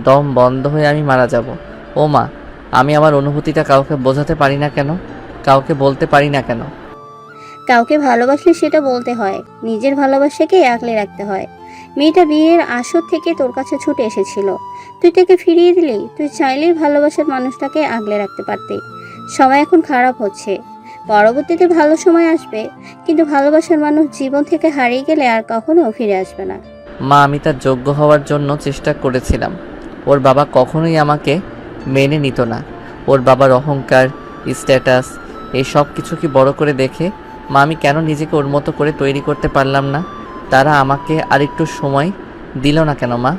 Speaker 1: দম বন্ধ হয়ে আমি মারা যাব। ও মা, আমি আমার অনুভূতিটা কাউকে বোঝাতে পারি না কেন, কাউকে বলতে পারি না কেন?
Speaker 15: কাউকে ভালোবাসলে সেটা বলতে হয়, নিজের ভালোবাসাকে আগলে রাখতে হয়। মেয়েটা বিয়ের আসর থেকে তোর কাছে ছুটে এসেছিল, তুই তাকে ফিরিয়ে দিলি। তুই চাইলেই ভালোবাসার মানুষটাকে আগলে রাখতে পারতি। সময় এখন খারাপ হচ্ছে, পরবর্তীতে ভালো সময় আসবে, কিন্তু ভালোবাসার মানুষ জীবন থেকে হারিয়ে গেলে আর কখনো ফিরে আসবে না।
Speaker 1: মা আমি তার যোগ্য হওয়ার জন্য চেষ্টা করেছিলাম। ওর বাবা কখনোই আমাকে মেনে নিত না। ওর বাবার অহংকার, স্ট্যাটাস, এই সব কিছু কি বড় করে দেখে মা আমি কেন নিজেকে ওর মতো করে তৈরি করতে পারলাম না? তারা আমাকে আরেকটু সময় দিল না কেন মা?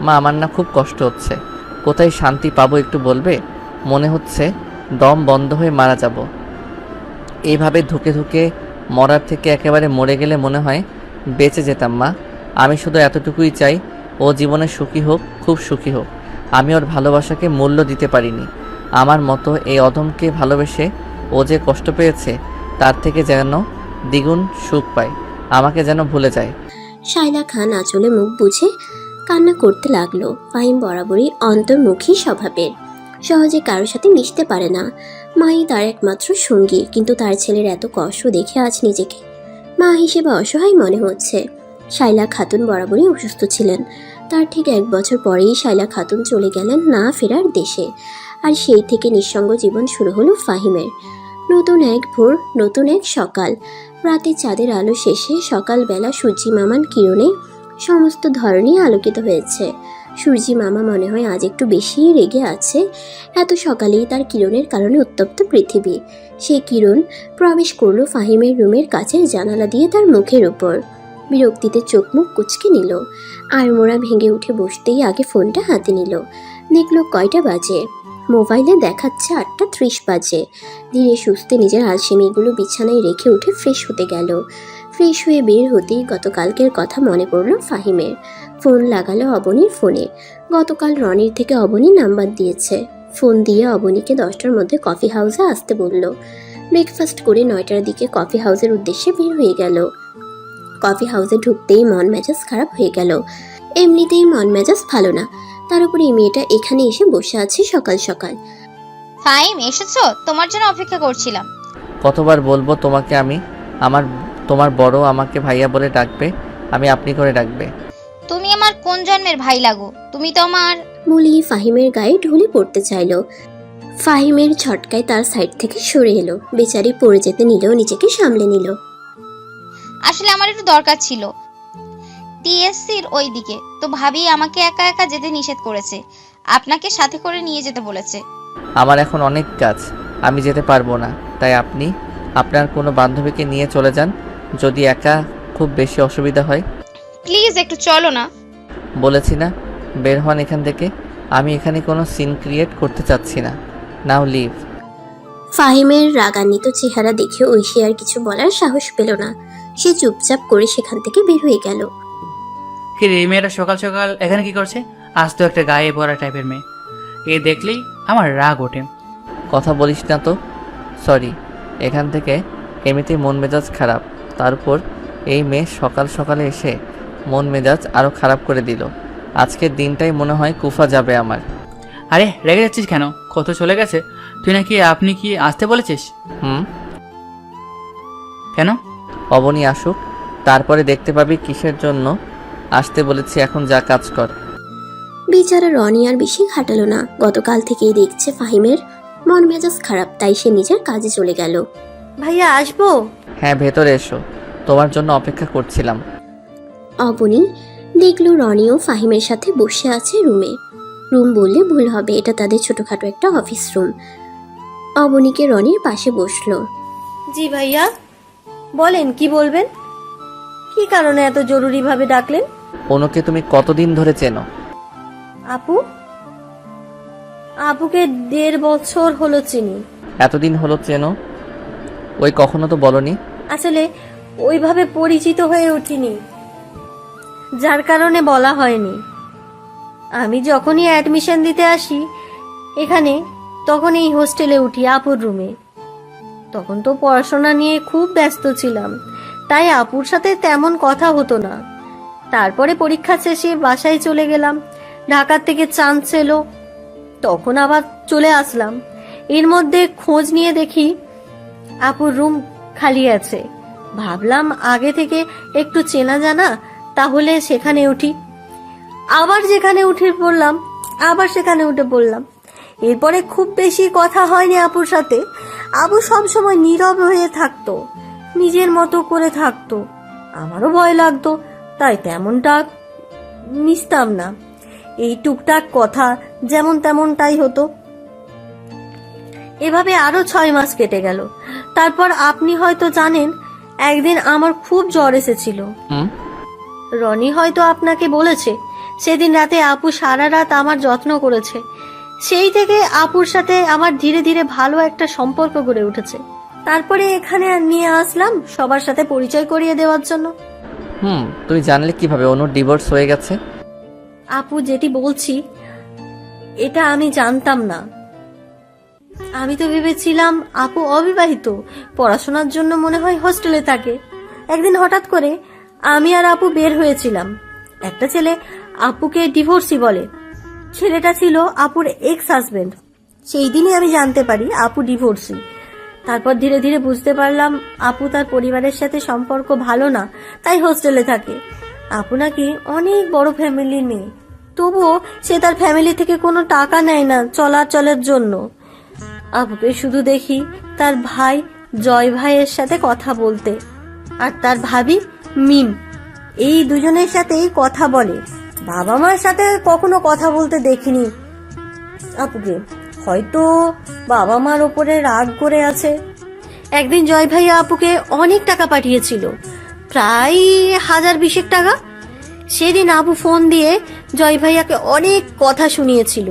Speaker 1: মা আমার না খুব কষ্ট হচ্ছে। কোথায় শান্তি পাবো একটু বলবে? মনে হচ্ছে দম বন্ধ হয়ে মারা যাব। এইভাবে ধুকে ধুকে মরার থেকে একেবারে মরে গেলে মনে হয় বেঁচে যেতাম মা। আমি শুধু এতটুকুই চাই, ও জীবনে সুখী হোক, খুব সুখী হোক। আমি ওর ভালোবাসাকে মূল্য দিতে পারিনি। আমার মতো এই অধমকে ভালোবেসে ও যে কষ্ট পেয়েছে তার থেকে যেন দ্বিগুণ সুখ পায়, আমাকে যেন ভুলে যায়।
Speaker 4: শায়লা খান আঁচলে মুখ বুঝে কান্না করতে লাগলো। ফাহিম বরাবরই অন্তর্মুখী স্বভাবের, সহজে কারোর সাথে মিশতে পারে না। মাই তার একমাত্র সঙ্গী, কিন্তু তার ছেলের এত কষ্ট দেখে আজ নিজেকে মা হিসেবে অসহায় মনে হচ্ছে। শায়লা খাতুন বরাবরই অসুস্থ ছিলেন। তার ঠিক 1 বছর পরেই শায়লা খাতুন চলে গেলেন না ফেরার দেশে। আর সেই থেকে নিঃসঙ্গ জীবন শুরু হলো ফাহিমের। নতুন এক ভোর, নতুন এক সকাল। রাতে চাঁদের আলো শেষে সকালবেলা সূর্যি মামার কিরণে সমস্ত ধরনই আলোকিত হয়েছে। সূর্যি মামা মনে হয় আজ একটু বেশিই রেগে আছে। এত সকালেই তার কিরণের কারণে উত্তপ্ত পৃথিবী। সেই কিরণ প্রবেশ করলো ফাহিমের রুমের কাছের জানালা দিয়ে তার মুখের উপর। বিরক্তিতে চোখ মুখ কুঁচকে নিল। আড়মোড়া ভেঙে উঠে বসতেই আগে ফোনটা হাতে নিল। দেখলো কয়টা বাজে। মোবাইলে দেখাচ্ছে 8:30 বাজে। ধীরে সুস্থে নিজের আলসেমিগুলো বিছানায় রেখে উঠে ফ্রেশ হতে গেল। ফ্রেশ হয়ে বের হতেই গতকালকের কথা মনে পড়ল ফাহিমের। ফোন লাগালো অবনীর ফোনে। গতকাল রনির থেকে অবনী নাম্বার দিয়েছে। ফোন দিয়ে অবনীকে 10টার মধ্যে কফি হাউসে আসতে বলল। ব্রেকফাস্ট করে 9টার দিকে কফি হাউসের উদ্দেশ্যে বের হয়ে গেল। কফি হাউসে ঢুকতেই মন মেজাজ খারাপ হয়ে গেল। এমনিতেই মন মেজাজ ভালো না, তার উপরে এই মেয়েটা এখানে এসে বসে আছে সকাল সকাল।
Speaker 2: ফাহিম এসেছো? তোমার জন্য অপেক্ষা করছিলাম।
Speaker 1: কতবার বলবো তোমাকে আমি তোমার বড় আমাকে ভাইয়া বলে ডাকবে, আমি আপনি করে ডাকবে।
Speaker 2: তুমি আমার কোন জন্মের ভাই লাগো? তুমি তো আমার।
Speaker 4: বলি ফাহিমের গায়ে ঢলে পড়তে চাইলো। ফাহিমের ঝটকায় তার সাইড থেকে সরে এলো। বেচারি পড়ে যেতে নিলেও নিজেকে সামলে নিল।
Speaker 2: আসলে আমার একটু দরকার ছিল টিএসসির ওই দিকে, তো ভাবি আমাকে একা একা যেতে নিষেধ করেছে, আপনাকে সাথে করে নিয়ে যেতে বলেছে।
Speaker 1: আমার এখন অনেক কাজ, আমি যেতে পারবো না। তাই আপনি আপনার কোনো বান্ধবীকে নিয়ে চলে যান, যদি একা খুব বেশি অসুবিধা হয়।
Speaker 2: প্লিজ একটু চলো না।
Speaker 1: বলেছি না, বের হন এখান থেকে। আমি এখানে কোনো সিন ক্রিয়েট করতে চাচ্ছি না। নাও লিভ।
Speaker 4: ফাহিমের রাগান্বিত চেহারা দেখে ঐশী আর কিছু বলার সাহস পেল না। সে চুপচাপ করে সেখান থেকে বের হয়ে গেল।
Speaker 10: কি রে, এই মেয়েটা সকাল সকাল এখানে কি করছে? আজ তো একটা গায়ে পড়া টাইপের মেয়ে, এ দেখলেই আমার রাগ ওঠে।
Speaker 1: কথা বলিস না তো। সরি, এখান থেকে এমনিতেই মন মেজাজ খারাপ, তারপর এই মেয়ে সকাল সকালে এসে মন মেজাজ আরও খারাপ করে দিল। আজকের দিনটাই মনে হয় কুফা যাবে আমার।
Speaker 10: আরে রেগে যাচ্ছিস কেন? কত চলে গেছে। তুই নাকি আপনি কি আসতে বলেছিস? কেন?
Speaker 1: অবনী আসুক, তারপরে দেখতে পাবি কিসের জন্য আসতে বলেছি। এখন যা কাজ কর।
Speaker 4: বেচারা রনি আর বেশি ঘাটালো না। গতকাল থেকেই দেখছে ফাহিমের মন মেজাজ খারাপ, তাই সে নিজের কাজে চলে গেল।
Speaker 7: ভাইয়া আসবো?
Speaker 1: হ্যাঁ ভেতরে এসো, তোমার জন্য অপেক্ষা করছিলাম।
Speaker 4: অবনী দেখলো রনিও ফাহিমের সাথে বসে আছে রুমে। রুম বললে ভুল হবে, এটা তাদের ছোটখাটো একটা অফিস রুম। অবনীকে রনির পাশে বসলো।
Speaker 7: জি ভাইয়া বলেন, কি বলবেন? কি কারণে এত জরুরি ভাবে ডাকলেন?
Speaker 1: অনুকে তুমি কতদিন ধরে চেনো?
Speaker 7: আপুকে 1.5 বছর হলো চিনি।
Speaker 1: এতদিন হলো চেনো? ওই কখনো তো বলনি।
Speaker 7: আসলে ওইভাবে পরিচিত হয়ে উঠিনি, যার কারণে বলা হয়নি। আমি যখনই অ্যাডমিশন দিতে আসি এখানে, তখন এই হোস্টেলে উঠি আপুর রুমে। তখন তো পড়াশোনা নিয়ে খুব ব্যস্ত ছিলাম, তাই আপুর সাথে তেমন কথা হতো না। তারপরে পরীক্ষা শেষে বাসায় চলে গেলাম, ঢাকার থেকে চান্স এলো, তখন আবার চলে আসলাম। এর মধ্যে খোঁজ নিয়ে দেখি আপুর রুম খালি আছে। ভাবলাম আগে থেকে একটু চেনা জানা, তাহলে সেখানে উঠি। আবার যেখানে উঠে পড়লাম, আবার সেখানে উঠে পড়লাম। এরপরে খুব বেশি কথা হয়নি আপুর সাথে। আপু সবসময় নীরব হয়ে থাকতো, নিজের মতো করে থাকতো। আমারও ভয় লাগতো, তাই তেমনটা মিশতাম না। এই টুকটাক কথা যেমন তেমনটাই হতো। এভাবে আরো 6 মাস কেটে গেল। তারপর আপনি হয়তো জানেন, একদিন আমার খুব জ্বর এসেছিল। রনি হয়তো আপনাকে বলেছে, সেদিন রাতে আপু সারা রাত আমার যত্ন করেছে। সেই থেকে আপুর সাথে আমার ধীরে ধীরে ভালো একটা সম্পর্ক গড়ে উঠেছে। তারপরে এখানে নিয়ে আসলাম সবার সাথে পরিচয় করিয়ে দেওয়ার জন্য।
Speaker 1: তুমি জানলে কিভাবে অনুর ডিভোর্স হয়ে গেছে?
Speaker 7: আপু যেটি বলছি, এটা আমি জানতাম না। আমি তো ভেবেছিলাম আপু অবিবাহিত, পড়াশোনার জন্য মনে হয় হোস্টেলে থাকে। একদিন হঠাৎ করে আমি আর আপু বের হয়েছিলাম। একটা ছেলে আপুকে ডিভোর্সি বলে। ছেলেটা ছিল আপুর এক্স হাজবেন্ড। সেই দিনই আমি জানতে পারি আপু ডিভোর্সি। তারপর ধীরে ধীরে বুঝতে পারলাম আপু তার পরিবারের সাথে সম্পর্ক ভালো না, তাই হোস্টেলে থাকে। আপু নাকি অনেক বড় ফ্যামিলির মেয়ে, তবুও সে তার ফ্যামিলি থেকে কোনো টাকা নেয় না চলাচলের জন্য। আপুকে শুধু দেখি তার ভাই জয় ভাইয়ের সাথে কথা বলতে, আর তার ভাবি মিম, এই দুজনের সাথেই কথা বলে। বাবা মার সাথে কখনো কথা বলতে দেখিনি আপুকে। হয়তো বাবা মার ওপরে রাগ করে আছে। একদিন জয় ভাইয়া আপুকে অনেক টাকা পাঠিয়েছিল, প্রায় 1020 টাকা। সেদিন আপু ফোন দিয়ে জয় ভাইয়াকে অনেক কথা শুনিয়েছিল।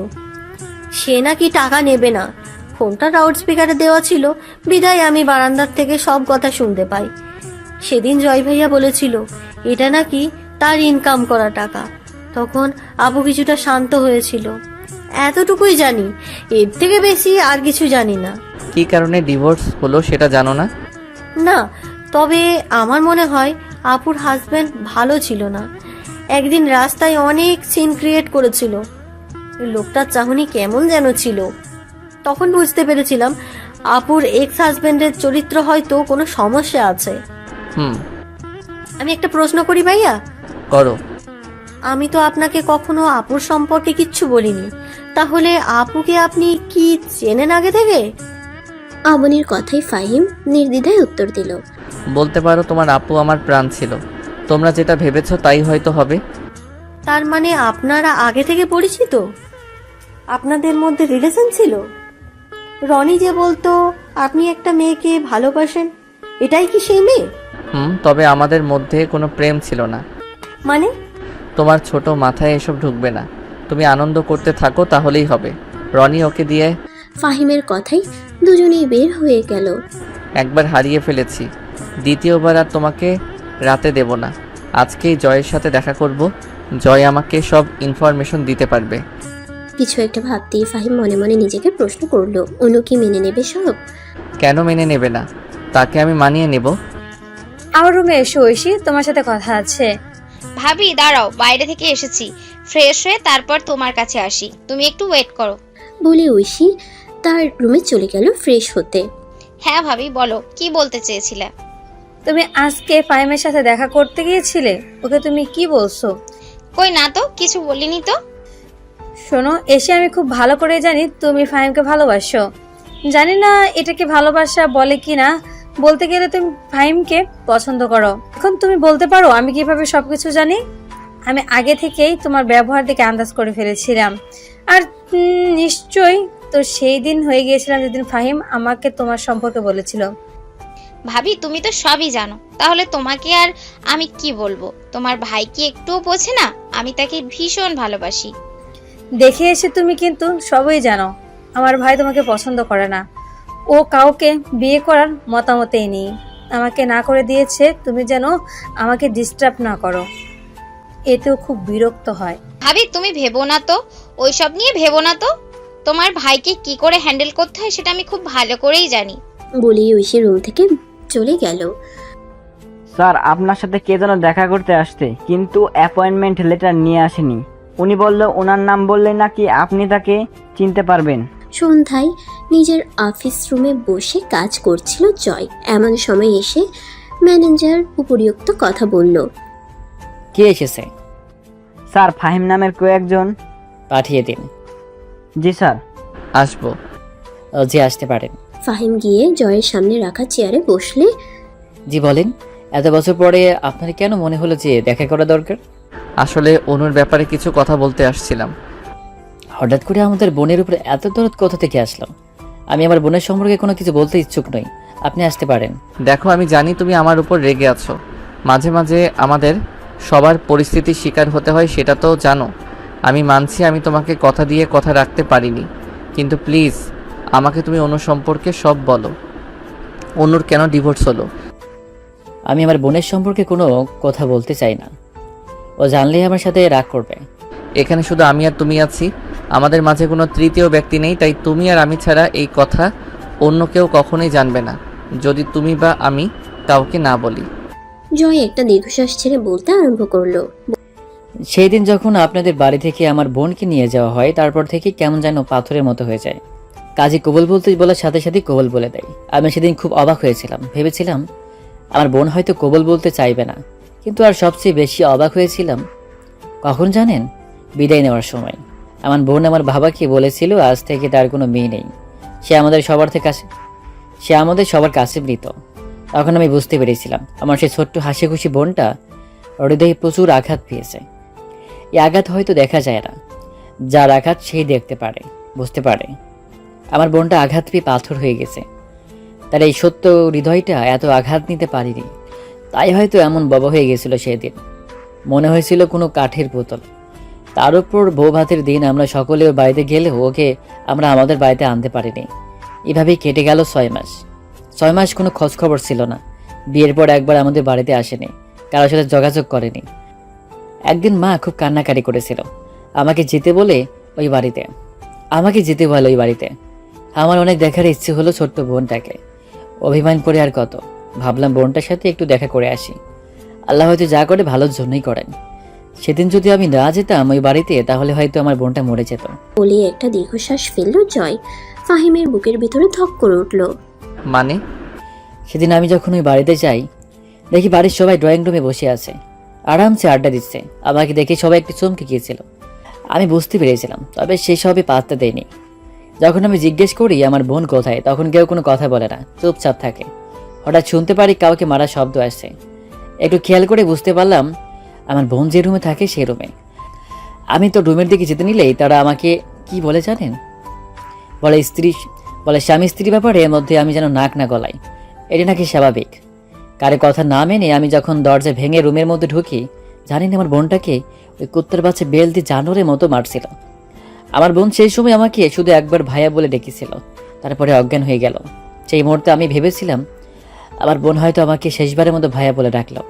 Speaker 7: সে নাকি টাকা নেবে না। ফোনটা লাউড স্পিকারে দেওয়া ছিল, বিদায় আমি বারান্দার থেকে সব কথা শুনতে পাই। সেদিন জয় ভাইয়া বলেছিল এটা নাকি তার ইনকাম করা টাকা। তখন আপু কিছুটা শান্ত হয়েছিল। এতটুকুই জানি, এর থেকে বেশি আর কিছু জানি না।
Speaker 1: কি কারণে ডিভোর্স হলো সেটা জানো না?
Speaker 7: না, তবে আমার মনে হয় আপুর হাজবেন্ড ভালো ছিল না। একদিন রাস্তায় অনেক সিন ক্রিয়েট করেছিল। লোকটার চাহনি কেমন যেন ছিল। তখন বুঝতে পেরেছিলাম আপুর এক্স হাজবেন্ডের চরিত্র হয়তো কোনো সমস্যা আছে। আমি একটা প্রশ্ন করি ভাইয়া?
Speaker 1: করো।
Speaker 7: আমি তো আপনাকে কখনো আপুর সম্পর্কে কিচ্ছু বলিনি, তাহলে আপুকে আপনি কি চেনেন আগে থেকে?
Speaker 4: অবনীর কথায় ফাহিম নির্দ্বিধায় উত্তর দিল,
Speaker 1: বলতে পারো তোমার আপু আমার প্রাণ ছিল। তোমরা যেটা ভেবেছো তাই হয়তো হবে।
Speaker 7: তার মানে আপনারা আগে থেকে পরিচিত? আপনাদের মধ্যে রিলেশন ছিল? রনি যে বলতো আপনি একটা মেয়েকে ভালোবাসেন, এটাই কি সেই মেয়ে?
Speaker 1: তবে আমাদের মধ্যে কোনো প্রেম ছিল না।
Speaker 7: মানে?
Speaker 1: তোমার ছোট মাথায় এসব ঢুকবে না। তুমি আনন্দ করতে থাকো, তাহলেই হবে। রনি ওকে দিয়ে।
Speaker 4: ফাহিমের কথাই দুজনেই বের হয়ে গেল।
Speaker 1: একবার হারিয়ে ফেলেছি, দ্বিতীয়বার আর তোমাকে রাতে দেব না। আজকেই জয়ের সাথে দেখা করব। জয় আমাকে সব ইনফরমেশন দিতে পারবে।
Speaker 4: কিছু একটা ভাবতেই ফাহিম মনে মনে নিজেকে প্রশ্ন করলো, অনু কি মেনে নেবে সব?
Speaker 1: কেন মেনে নেবে না? তাকে আমি মানিয়ে নেব।
Speaker 8: আমার রুমে এসো ঐশী, তোমার সাথে কথা আছে।
Speaker 18: ভাবি দাঁড়াও, বাইরে থেকে এসেছি, ফ্রেশ হয়ে তারপর তোমার কাছে আসি, তুমি একটু ওয়েট করো।
Speaker 4: বলে ঐশী তার রুমে চলে গেল ফ্রেশ হতে।
Speaker 18: হ্যাঁ ভাবি বলো, কি বলতে চেয়েছিলে?
Speaker 8: তুমি আজকে ফাহিমের সাথে দেখা করতে গিয়েছিলে, ওকে তুমি কি বলছো?
Speaker 18: কই না তো, কিছু বলিনি তো।
Speaker 8: শোনো, এসে আমি খুব ভালো করে জানি তুমি ফাহিমকে ভালোবাসো। জানি না এটাকে ভালোবাসা বলে কি না, বলতে গেলে তুমি ফাহিমকে পছন্দ করো। এখন তুমি বলতে পারো আমি কিভাবে সবকিছু জানি? আমি আগে থেকেই তোমার ব্যবহার দেখে আন্দাজ করে ফেলেছিলাম। আর নিশ্চয়ই তো সেই দিন হয়ে গিয়েছিলাম যেদিন ফাহিম আমাকে তোমার সম্পর্কে বলেছিল।
Speaker 18: ভাবি তুমি তো সবই জানো, তাহলে তোমাকে আর আমি কি বলবো? তোমার ভাই কি একটুও বোঝে না আমি তাকে ভীষণ ভালোবাসি?
Speaker 8: দেখে এসে তুমি কিন্তু সবই জানো আমার ভাই তোমাকে পছন্দ করে না। ও কাউকে বিয়ে করার মতামতেই নেই। আমাকে না করে দিয়েছে তুমি যেন আমাকে ডিস্টার্ব না করো। এতেও খুব বিরক্ত হয়।
Speaker 18: ভাবি তুমি ভেবো না তো, ওইসব নিয়ে ভেবো না তো। তোমার ভাইকে কি করে হ্যান্ডেল করতে হয় সেটা আমি খুব ভালো করেই জানি।
Speaker 4: বলেই ঐশী রুম থেকে চলে গেল।
Speaker 19: স্যার আপনার সাথে কে যেন দেখা করতে আসছে, কিন্তু অ্যাপয়েন্টমেন্ট লেটার নিয়ে আসেনি। উনি বলল ওনার নাম বললে নাকি আপনি তাকে চিনতে পারবেন।
Speaker 4: সন্ধ্যায় নিজের অফিস রুমে বসে কাজ করছিল জয়। এমন সময় এসে ম্যানেজার উপরিউক্ত কথা বলল।
Speaker 5: কে এসেছে?
Speaker 19: স্যার ফাহিম নামের কয়েকজন।
Speaker 5: পাঠিয়ে দিন।
Speaker 19: জি স্যার।
Speaker 1: আসবো।
Speaker 5: জি আসতে পারেন।
Speaker 4: ফাহিম গিয়ে জয়ের সামনে রাখা চেয়ারে বসলে।
Speaker 5: জি বলেন, এত বছর পরে আপনার কেন মনে হলো যে দেখা করা দরকার?
Speaker 1: আসলে অনুর ব্যাপারে কিছু কথা বলতে আসছিলাম।
Speaker 5: হঠাৎ করে আমাদের বোনের উপর এত দরদ কোথা থেকে আসলো? আমি আমার বোনের সম্পর্কে কোনো কিছু বলতে ইচ্ছুক নই, আপনি আসতে পারেন।
Speaker 1: দেখো, আমি জানি তুমি আমার উপর রেগে আছো। মাঝে মাঝে আমাদের সবার পরিস্থিতির শিকার হতে হয়, সেটা তো জানো। আমি মানছি আমি তোমাকে কথা দিয়ে কথা রাখতে পারিনি, কিন্তু প্লিজ আমাকে তুমি অনু সম্পর্কে সব বলো। অনুর কেন ডিভোর্স হলো?
Speaker 5: আমি আমার বোনের সম্পর্কে কোনো কথা বলতে চাই না, ও জানলেই আমার সাথে রাগ করবে।
Speaker 1: এখানে শুধু আমি আর তুমি আছি, আমাদের মাঝে কোনো তৃতীয় ব্যক্তি নেই, তাই তুমি আর আমি ছাড়া এই কথা অন্য কেউ কখনোই জানবে না, যদি তুমি বা আমি কাউকে না বলি।
Speaker 4: জয় একটা দীর্ঘশ্বাস ছেড়ে বলতে আরম্ভ করলো।
Speaker 5: সেই দিন যখন আপনাদের বাড়ি থেকে আমার বোনকে নিয়ে যাওয়া হয়, তারপর থেকে কেমন যেন পাথরের মতো হয়ে যায়। কাজী কবুল বলতে বলার সাথে সাথে কবুল বলে দেয়। আমি সেদিন খুব অবাক হয়েছিলাম, ভেবেছিলাম আমার বোন হয়তো কবুল বলতে চাইবে না, কিন্তু আর সবচেয়ে বেশি অবাক হয়েছিলাম কখন জানেন? বিদায় নেওয়ার সময়। আমার বোন আমার বাবাকে বলেছিল আজ থেকে তার কোনো মেয়ে নেই, সে আমাদের সবার কাছে মৃত। তখন আমি বুঝতে পেরেছিলাম আমার সেই ছোট্ট হাসি খুশি বোনটা হৃদয়ে প্রচুর আঘাত পেয়েছে। এই আঘাত হয়তো দেখা যায় না, যার আঘাত সেই দেখতে পারে, বুঝতে পারে। আমার বোনটা আঘাত পেয়ে পাথর হয়ে গেছে, তার এই সত্য হৃদয়টা এত আঘাত নিতে পারিনি, তাই হয়তো এমন বাবা হয়ে গেছিল সেদিন। মনে হয়েছিল কোনো কাঠের বোতল। তার উপর বউ ভাতের দিন আমরা সকলে ওর বাড়িতে গেলেও ওকে আমরা আমাদের বাড়িতে আনতে পারিনি। এভাবেই কেটে গেল 6 মাস। 6 মাস কোনো খোঁজ খবর ছিল না। বিয়ের পর একবার আমাদের বাড়িতে আসেনি, কারোর সাথে যোগাযোগ করেনি। একদিন মা খুব কান্নাকাটি করেছিল, আমাকে যেতে বলে ওই বাড়িতে। আমার অনেক দেখার ইচ্ছে হলো ছোট্ট বোনটাকে। অভিমান করে আর কত, ভাবলাম বোনটার সাথে একটু দেখা করে আসি। আল্লাহ হয়তো যা করে ভালোর জন্যই করেন। সেদিন যদি আমি না যেতাম ওই বাড়িতে, তাহলে হয়তো আমার বোনটা মরে যেত।
Speaker 4: বলে একটা দীর্ঘশ্বাস ফেললো জয়। ফাহিমের বুকের ভিতরে ধক করে উঠল।
Speaker 1: মানে?
Speaker 5: সেদিন আমি যখন ওই বাড়িতে যাই, দেখি বাড়ির সবাই ড্রয়িং রুমে বসে আছে, আরামসে আড্ডা দিচ্ছে। আমাকে দেখে সবাই একটু চমকে গিয়েছিল। আমি বুঝতে পেরেছিলাম, তবে সেসবে পাত্তা দেয়নি। যখন আমি জিজ্ঞেস করি আমার বোন কোথায়, তখন কেউ কোনো কথা বলে না, চুপচাপ থাকে। হঠাৎ শুনতে পারি কাউকে মারার শব্দ আসছে। একটু খেয়াল করে বুঝতে পারলাম আমার বোন যে রুমে থাকে সেই রুমে। আমি তো রুমের দিকে যেতে নিলেই তারা আমাকে কি বলে জানেন? বলে স্বামী স্ত্রী ব্যাপারে এর মধ্যে আমি যেন নাক না গলাই, এটা নাকি স্বাভাবিক। কারে কথা না মেনে আমি যখন দরজা ভেঙে রুমের মধ্যে ঢুকি, জানেন আমার বোনটাকে ওই কুত্তার বাচ্চা বেল দিয়ে জানোরের মতো মারছিল। আমার বোন সেই সময় আমাকে শুধু একবার ভাইয়া বলে ডেকেছিল, তারপরে অজ্ঞান হয়ে গেল। সেই মুহূর্তে আমি ভেবেছিলাম আমার বোন হয়তো আমাকে শেষবারের মতো ভাইয়া বলে ডাকলো।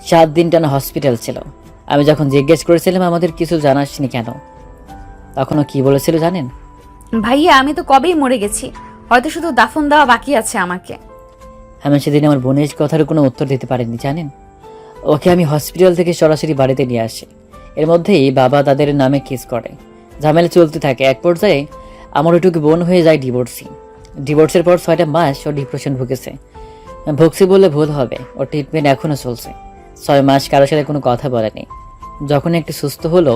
Speaker 5: 7 দিন টানা হসপিটাল ছিল। আমি যখন জিজ্ঞেস করেছিলাম আমাদের কিছু জানাসনি কেন, তখনও কি বলেছিল জানেন?
Speaker 2: ভাইয়া আমি তো কবেই মরে গেছি, হয়তো শুধু দাফন দেওয়া বাকি আছে আমাকে।
Speaker 5: আমি সেদিন আমার বোনের কথার কোনো উত্তর দিতে পারিনি জানেন। ওকে আমি হসপিটাল থেকে সরাসরি বাড়িতে নিয়ে আসি। এর মধ্যেই বাবা তাদের নামে কেস করে, ঝামেলা চলতে থাকে। এক পর্যায়ে আমার ওইটুকু বোন হয়ে যায় ডিভোর্সের পর 6টা মাস ও ডিপ্রেশন ভুগছি বলে ভুল হবে। ওর ট্রিটমেন্ট এখনও চলছে। 6 মাস কারোর সাথে কোনো কথা বলেনি। যখন একটু সুস্থ হলো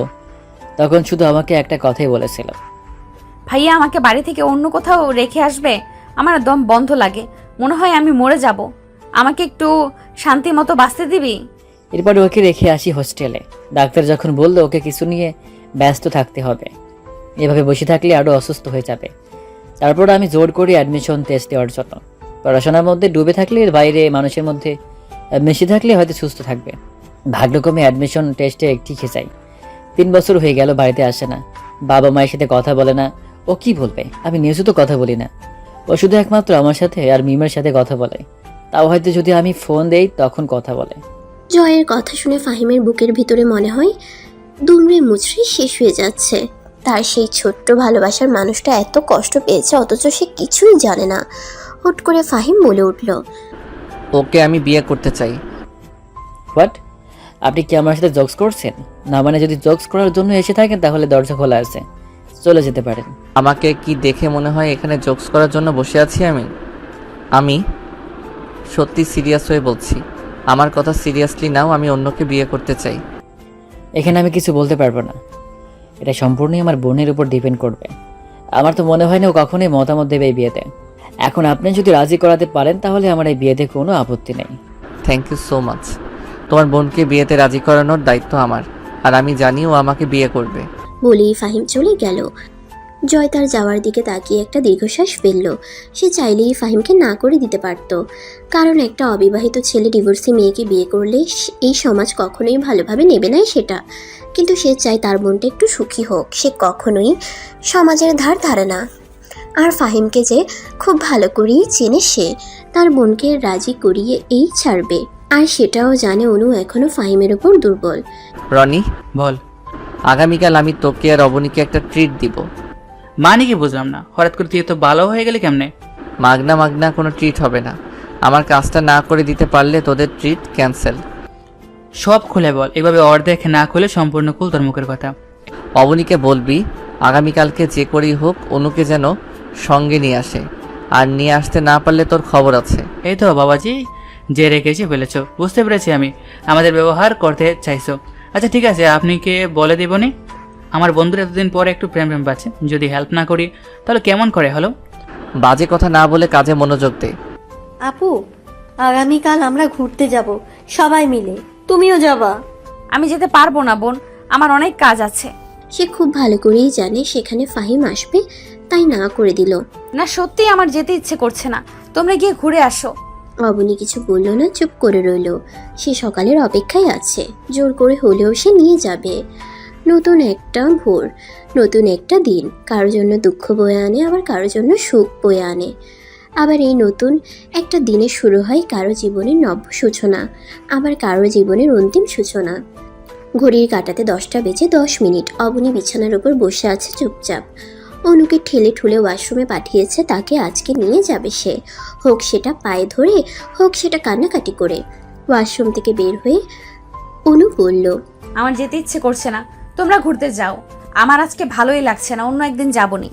Speaker 5: তখন শুধু আমাকে একটা কথাই বলেছিল,
Speaker 2: ভাইয়া আমাকে বাড়ি থেকে অন্য কোথাও রেখে আসবে, আমার দম বন্ধ লাগে, মনে হয় আমি মরে যাব, আমাকে একটু শান্তি মতো বাঁচতে দিবি।
Speaker 5: এরপর ওকে রেখে আসি হোস্টেলে। ডাক্তার যখন বললো ওকে কিছু নিয়ে ব্যস্ত থাকতে হবে, এভাবে বসে থাকলে আরও অসুস্থ হয়ে যাবে। তারপর আমি জোর করি অ্যাডমিশন টেস্ট দেওয়ার জন্য। পড়াশোনার মধ্যে ডুবে থাকলে, এর বাইরে মানুষের মধ্যে মিশে থাকলে হয়তো সুস্থ থাকবে। ভাগ্যক্রমে অ্যাডমিশন টেস্টে ঠিক যাই। 3 বছর হয়ে গেল বাড়িতে আসে না, বাবা মায়ের সাথে কথা বলে না। ও কি বলবে? আমি নিজে তো কথা বলি না, ও শুধু একমাত্র আমার সাথে আর মিমের সাথে কথা বলে, তাও হয়তো যদি আমি ফোন দেই তখন কথা বলে।
Speaker 4: জয়ের কথা শুনে ফাহিমের বুকের ভিতরে মনে হয় দুমড়ে মুচড়ে শেষ হয়ে যাচ্ছে। তার সেই ছোট্ট ভালোবাসার মানুষটা এত কষ্ট পেয়েছে, অথচ সে কিছুই জানে না। হুট করে ফাহিম বলে উঠল,
Speaker 1: ওকে আমি বিয়ে করতে চাই।
Speaker 5: হোয়াট? আপনি কি আমার সাথে জোকস করছেন? না মানে যদি জোকস করার জন্য এসে থাকেন তাহলে দরজা খোলা আছে, চলে যেতে পারেন।
Speaker 1: আমাকে কি দেখে মনে হয় এখানে জোকস করার জন্য বসে আছি? আমি সত্যি সিরিয়াস হয়ে বলছি। আমার কথা সিরিয়াসলি নাও, আমি অন্যকে বিয়ে করতে চাই।
Speaker 5: এখানে আমি কিছু বলতে পারবো না, এটা সম্পূর্ণই আমার বোনের উপর ডিপেন্ড করবে। আমার তো মনে হয় না ও কখনোই মতামত দেবে এই বিয়েতে। এখন আপনি যদি রাজি করাতে পারেন তাহলে আমার এই বিয়েতে কোনো আপত্তি নেই।
Speaker 1: Thank you so much. তোমার বোনকে বিয়েতে রাজি করানোর দায়িত্ব আমার, আর আমি জানি ও আমাকে বিয়ে করবে।
Speaker 4: বলেই ফাহিম চলে গেল। জয় তার যাওয়ার দিকে তাকিয়ে একটা দীর্ঘশ্বাস ফেলল। সে চাইলেই ফাহিমকে না করে দিতে পারত, কারণ একটা অবিবাহিত ছেলে ডিভোর্সি মেয়েকে বিয়ে করলে এই সমাজ কখনোই ভালোভাবে নেবে না সেটা। কিন্তু সে চায় তার বোনটা একটু সুখী হোক, সে কখনোই সমাজের ধার ধারে না। আর ফাহিমকে যে খুব ভালো করেই চেনে সে, তার বোনকে রাজি করিয়ে এই ছাড়বে। আর সেটাও জানে অনু এখনো ফাহিমের উপর দুর্বল।
Speaker 1: রনি,
Speaker 10: বল।
Speaker 1: আগামীকাল আমি তোকে আর অবনীকে একটা ট্রিট দিব।
Speaker 10: মানে কি বুঝলাম না, হঠাৎ করে তুই তো ভালো হয়ে গেলে কেমনে?
Speaker 1: মাগনা কোনো ট্রিট হবে না। আমার কাজটা না করে দিতে পারলে তোদের ট্রিট ক্যান্সেল।
Speaker 10: সব খুলে বল, এভাবে অর্ধেক না খুলে সম্পূর্ণ খুল তোর মুখের কথা।
Speaker 1: অবনীকে বলবি আগামীকালকে যে করেই হোক অনুকে যেন সঙ্গে নিয়ে আসে, আর নিয়ে আসতে না পারলে তোর খবর আছে।
Speaker 10: এই তো বাবাজি, যে রেখেছি ফেলেছ, বুঝতে পেরেছি আমি। আমাদের ব্যবহার করতে চাইছো। আচ্ছা ঠিক আছে, আপনি কে বলে দেবনি। আমার বন্ধুরা এতদিন পরে একটু প্রেম পাচ্ছে, যদি হেল্প না করি তাহলে কেমন করে হলো?
Speaker 1: বাজে কথা না বলে কাজে মনোযোগ দে।
Speaker 7: আপু, আগামীকাল আমরা ঘুরতে যাব সবাই মিলে, তুমিও যাবা?
Speaker 2: আমি যেতে পারবো না বোন, আমার অনেক কাজ আছে।
Speaker 4: সে খুব ভালো করেই জানে সেখানে ফাহিম আসবে, তাই না করে দিল।
Speaker 2: না সত্যি আমার যেতে ইচ্ছে করছে না, তোমরা গিয়ে ঘুরে আসো।
Speaker 4: অবনী কিছু বলল না, চুপ করে রইল। সে সকালের অপেক্ষায় আছে, জোর করে হলেও সে নিয়ে যাবে। নতুন একটা ভোর, নতুন একটা দিন, কারোর জন্য দুঃখ বয়ে আনে, আবার কারোর জন্য সুখ বয়ে আনে। আবার এই নতুন একটা দিনে শুরু হয় কারো জীবনের নব্য সূচনা, আবার কারো জীবনের অন্তিম সূচনা। ঘড়ির কাঁটাতে 10টা বেজে 10 মিনিট। অবনী বিছানার উপর বসে আছে চুপচাপ। অনুকে ঠেলে ঠুলে ওয়াশরুমে পাঠিয়েছে, তাকে আজকে নিয়ে যাবে সে, হোক সেটা পায়ে ধরে, হোক সেটা কান্নাকাটি করে। ওয়াশরুম থেকে বের হয়ে অনু বলল,
Speaker 2: আমার যেতে ইচ্ছে করছে না, তোমরা ঘুরতে যাও। আমার আজকে ভালোই লাগছে না, অন্য একদিন যাবনি।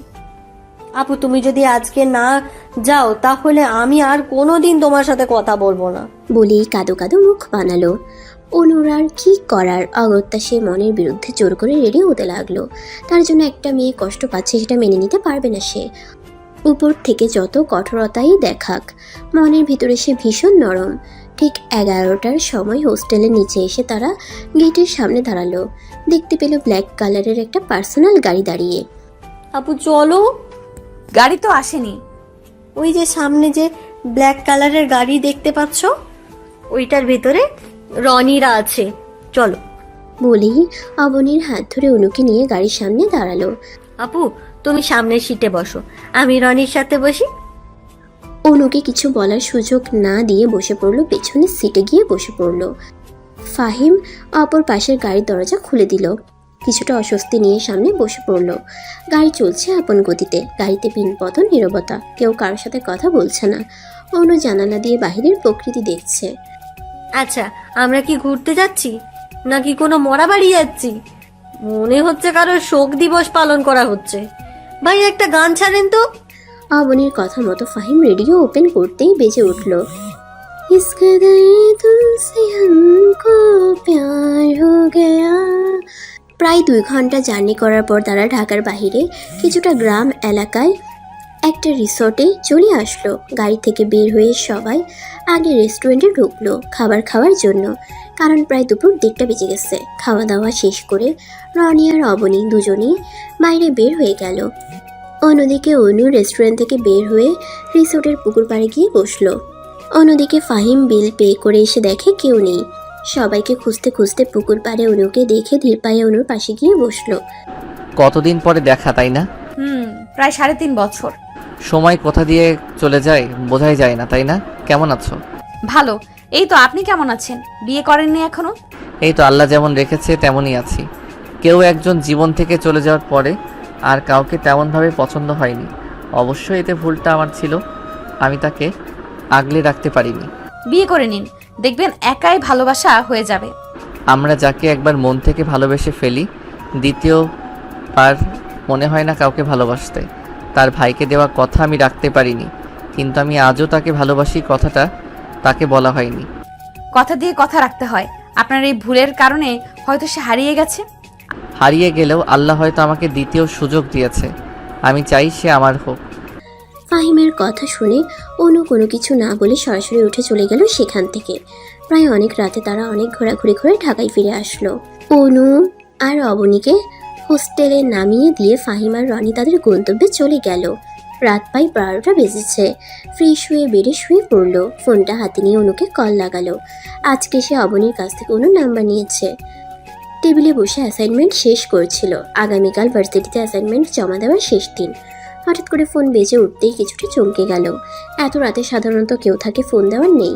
Speaker 7: আপু, তুমি যদি আজকে না যাও তাহলে আমি আর কোনোদিন তোমার সাথে কথা বলবো না।
Speaker 4: বলেই কাদো কাদো মুখ বানালো। অনুর আর কি করার, অগত্যা সে মনের বিরুদ্ধে জোর করে রেডি হতে লাগলো। তার জন্য একটা মেয়ে কষ্ট পাচ্ছে সেটা মেনে নিতে পারবে না সে, উপর থেকে যত কঠোরতাই দেখাক। মনের ভিতরে সে ভীষণ নরম। ঠিক 11টার সময় হোস্টেলের নিচে এসে তারা গেটের সামনে দাঁড়ালো। দেখতে পেল ব্ল্যাক কালারের একটা পার্সোনাল গাড়ি দাঁড়িয়ে।
Speaker 7: আপু চলো।
Speaker 2: গাড়ি তো আসেনি।
Speaker 7: ওই যে সামনে যে ব্ল্যাক কালারের গাড়ি দেখতে পাচ্ছ, ওইটার ভেতরে রনিরা আছে, চলো।
Speaker 4: বলেই অবনীর হাত ধরে অনুকে নিয়ে গাড়ির সামনে দাঁড়ালো।
Speaker 7: আপু, তুমি সামনের সিটে বসো, আমি রনির সাথে বসি।
Speaker 4: অনুকে কিছু বলার সুযোগ না দিয়ে বসে পড়লো, পেছনের সিটে গিয়ে বসে পড়লো। ফাহিম অপর পাশের গাড়ির দরজা খুলে দিল। কিছুটা অস্বস্তি নিয়ে সামনে বসে পড়লো। গাড়ি চলছে আপন গতিতে, গাড়িতে পিনপতন, নীরবতা, কেউ কারোর সাথে কথা বলছে না। অনু জানালা দিয়ে বাহিরের প্রকৃতি দেখছে।
Speaker 7: আচ্ছা, আমরা কি ঘুরতে যাচ্ছি নাকি কোনো মরা বাড়ি যাচ্ছি? মনে হচ্ছে কারো শোক দিবস পালন করা হচ্ছে। ভাই একটা গান ছাড়েন তো।
Speaker 4: অবনীর কথা মতো ফাহিম রেডিও ওপেন করতেই বেজে উঠল, ইস কদর তুমসে हमको प्यार हो गया। প্রায় 2 ঘন্টা জার্নি করার পর তারা ঢাকার বাইরে কিছুটা গ্রাম এলাকায় একটা রিসোর্টে চলে আসলো। গাড়ি থেকে বের হয়ে সবাই আগে রেস্টুরেন্টে ঢুকলো খাবার খাওয়ার জন্য, কারণ প্রায় দুপুর 1টা বেজে গেছে। খাওয়া দাওয়া শেষ করে রনি আর অবনী দুজনেই বাইরে বের হয়ে গেল। অন্যদিকে অনু রেস্টুরেন্ট থেকে বের হয়ে রিসোর্টের পুকুর পাড়ে গিয়ে বসলো। অন্যদিকে ফাহিম বিল পে করে এসে দেখে কেউ নেই। সবাইকে খুঁজতে খুঁজতে পুকুর পাড়ে অনুকে দেখে ধীর পায়ে অনুর পাশে গিয়ে বসলো।
Speaker 1: কতদিন পরে দেখা, তাই না?
Speaker 2: প্রায় 3.5 বছর।
Speaker 1: সময় কোথা দিয়ে চলে যায় বোঝাই যায় না, তাই না? কেমন আছো?
Speaker 2: ভালো। এই তো, আপনি কেমন আছেন? বিয়ে করেননি এখনো?
Speaker 1: এই তো, আল্লাহ যেমন রেখেছে তেমনই আছি। কেউ একজন জীবন থেকে চলে যাওয়ার পরে আর কাউকে তেমনভাবে পছন্দ হয়নি। অবশ্যই এতে ভুলটা আমার ছিল, আমি তাকে আগলে রাখতে পারিনি।
Speaker 2: বিয়ে করে নিন, দেখবেন একাই ভালোবাসা হয়ে যাবে।
Speaker 1: আমরা যাকে একবার মন থেকে ভালোবেসে ফেলি, দ্বিতীয়বার মনে হয় না কাউকে ভালোবাসতে। তার ভাইকে দেওয়া কথা আমি রাখতে পারিনি, কিন্তু আমি আজও তাকে ভালোবাসি, কথাটা তাকে বলা হয়নি।
Speaker 2: কথা দিয়ে কথা রাখতে হয়। আপনার এই ভুলের কারণে হয়তো সে হারিয়ে গেছে।
Speaker 1: হারিয়ে গেলেও আল্লাহ হয়তো আমাকে দ্বিতীয় সুযোগ দিয়েছে, আমি চাই সে আমার হোক।
Speaker 4: ফাহিমের কথা শুনে অনু কোনো কিছু না বলে সরাসরি উঠে চলে গেল সেখান থেকে। প্রায় অনেক রাতে তারা অনেক ঘোরাঘুরি করে ঢাকায় ফিরে আসলো। অনু আর অবনীকে হোস্টেলে নামিয়ে দিয়ে ফাহিম আর রনি তাদের গন্তব্যে চলে গেল। রাত প্রায় 12টা বেজেছে। ফ্রেশ হয়ে বেডে শুয়ে পড়লো। ফোনটা হাতে নিয়ে অনুকে কল লাগালো। আজকে সে অবনীর কাছ থেকে অনুর নাম্বার নিয়েছে। টেবিলে বসে অ্যাসাইনমেন্ট শেষ করছিল। আগামীকাল ভার্সিটিতে অ্যাসাইনমেন্ট জমা দেওয়ার শেষ দিন। হঠাৎ করে ফোন বেজে উঠতেই কিছুটা চমকে গেল। এত রাতে সাধারণত কেউ থাকে, ফোন দেওয়ার নেই।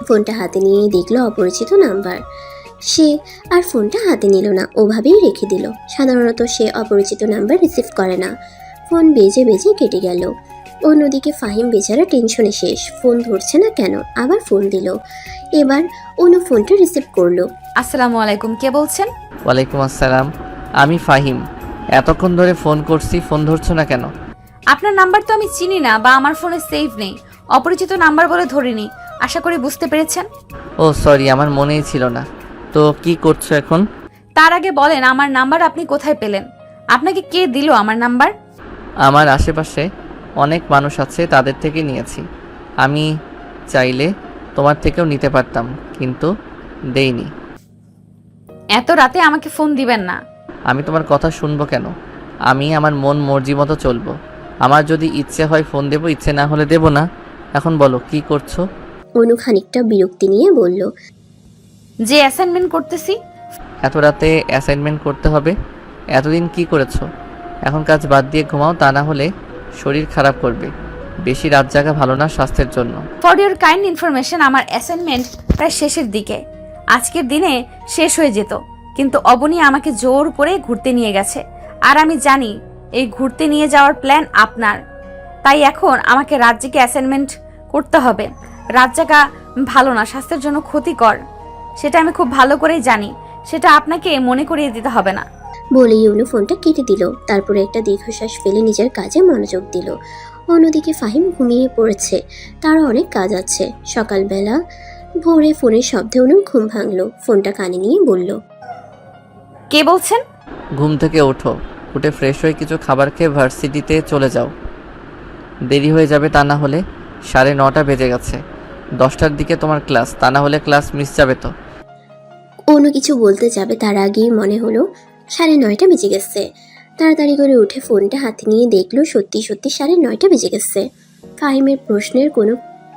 Speaker 4: ফোনটা হাতে নিয়ে দেখলো অপরিচিত নাম্বার। সে আর ফোনটা হাতে নিল না, ওভাবেই রেখে দিল। সাধারণত সে অপরিচিত নাম্বার রিসিভ করে না। ফোন বেজে বেজে কেটে গেল। অন্যদিকে ফাহিম বেচারা টেনশনে শেষ। ফোন ধরছে না কেন, আবার ফোন দিল। এবার অনু ফোনটা রিসিভ করলো।
Speaker 2: আসসালামু আলাইকুম, কে বলছেন?
Speaker 1: ওয়ালাইকুম আসসালাম, আমি ফাহিম। এতক্ষণ ধরে ফোন করছি, ফোন ধরছো না কেন?
Speaker 2: আপনার নাম্বার তো আমি চিনি না বা আমার ফোনে সেভ নেই, অপরিচিত নাম্বার বলে ধরিনি। আশা করি বুঝতে পেরেছেন।
Speaker 1: ও সরি, আমার মনেই ছিল না। তো কি করছো এখন?
Speaker 2: তার আগে বলেন আমার নাম্বার আপনি কোথায় পেলেন? আপনাকে কে দিল আমার নাম্বার?
Speaker 1: আমার আশেপাশে অনেক মানুষ আছে, তাদের থেকে নিয়েছি। আমি চাইলে তোমার থেকেও নিতে পারতাম, কিন্তু দেইনি।
Speaker 2: এত রাতে আমাকে ফোন দিবেন না।
Speaker 1: আমি তোমার কথা শুনবো কেন? আমি আমার মন মর্জি মতো চলবো। আমার যদি ইচ্ছে হয় ফোন দেবো, ইচ্ছে না হলে দেবো না। এখন বলো কি করছো?
Speaker 4: অনু খানিকটা বিরক্তি নিয়ে বলল,
Speaker 2: যে অ্যাসাইনমেন্ট করতেছি।
Speaker 1: এত রাতে অ্যাসাইনমেন্ট করতে হবে? এতদিন কি করেছো? এখন কাজ বাদ দিয়ে ঘুমাও, তা না হলে শরীর খারাপ করবে। বেশি রাত জাগা ভালো না স্বাস্থ্যের জন্য।
Speaker 2: ফর ইউর কাইন্ড ইনফরমেশন, আমার অ্যাসাইনমেন্ট প্রায় শেষের দিকে। আজকের দিনে শেষ হয়ে যেত, কিন্তু অবনী আমাকে জোর করে ঘুরতে নিয়ে গেছে। আর আমি জানি এই ঘুরতে নিয়ে যাওয়ার প্ল্যান আপনার। তাই এখন আমাকে রাত জেগে অ্যাসাইনমেন্ট করতে হবে। রাত জাগা ভালো না, স্বাস্থ্যের জন্য ক্ষতিকর। সেটা আমি খুব ভালো করেই জানি, সেটা আপনাকে মনে করিয়ে দিতে হবে না।
Speaker 4: বলেই অনু ফোনটা কেটে দিল। তারপরে একটা দীর্ঘশ্বাস ফেলে নিজের কাজে মনোযোগ দিল। অন্যদিকে ফাহিম ঘুমিয়ে পড়েছে, তারও অনেক কাজ আছে। সকালবেলা ভোরে ফোনের শব্দে অনুর ঘুম ভাঙলো। ফোনটা কানে নিয়ে বলল,
Speaker 2: কে বলছেন?
Speaker 1: ঘুম থেকে ওঠো, উঠে ফ্রেশ হয়ে কিছু খাবার খেয়ে ভার্সিটিতে চলে যাও। দেরি হয়ে যাবে, তা না হলে 9:30 বেজে গেছে। 10টার দিকে তোমার ক্লাস, তা না হলে ক্লাস মিস যাবে তো।
Speaker 4: অনু কিছু বলতে যাবে, তার আগেই মনে হলো 9:30 বেজে গেছে। তাড়াতাড়ি করে উঠে ফোনটা হাতে নিয়ে দেখলো সত্যি সত্যি 9:30 বেজে গেছে। ফাহিমের প্রশ্নের কোনো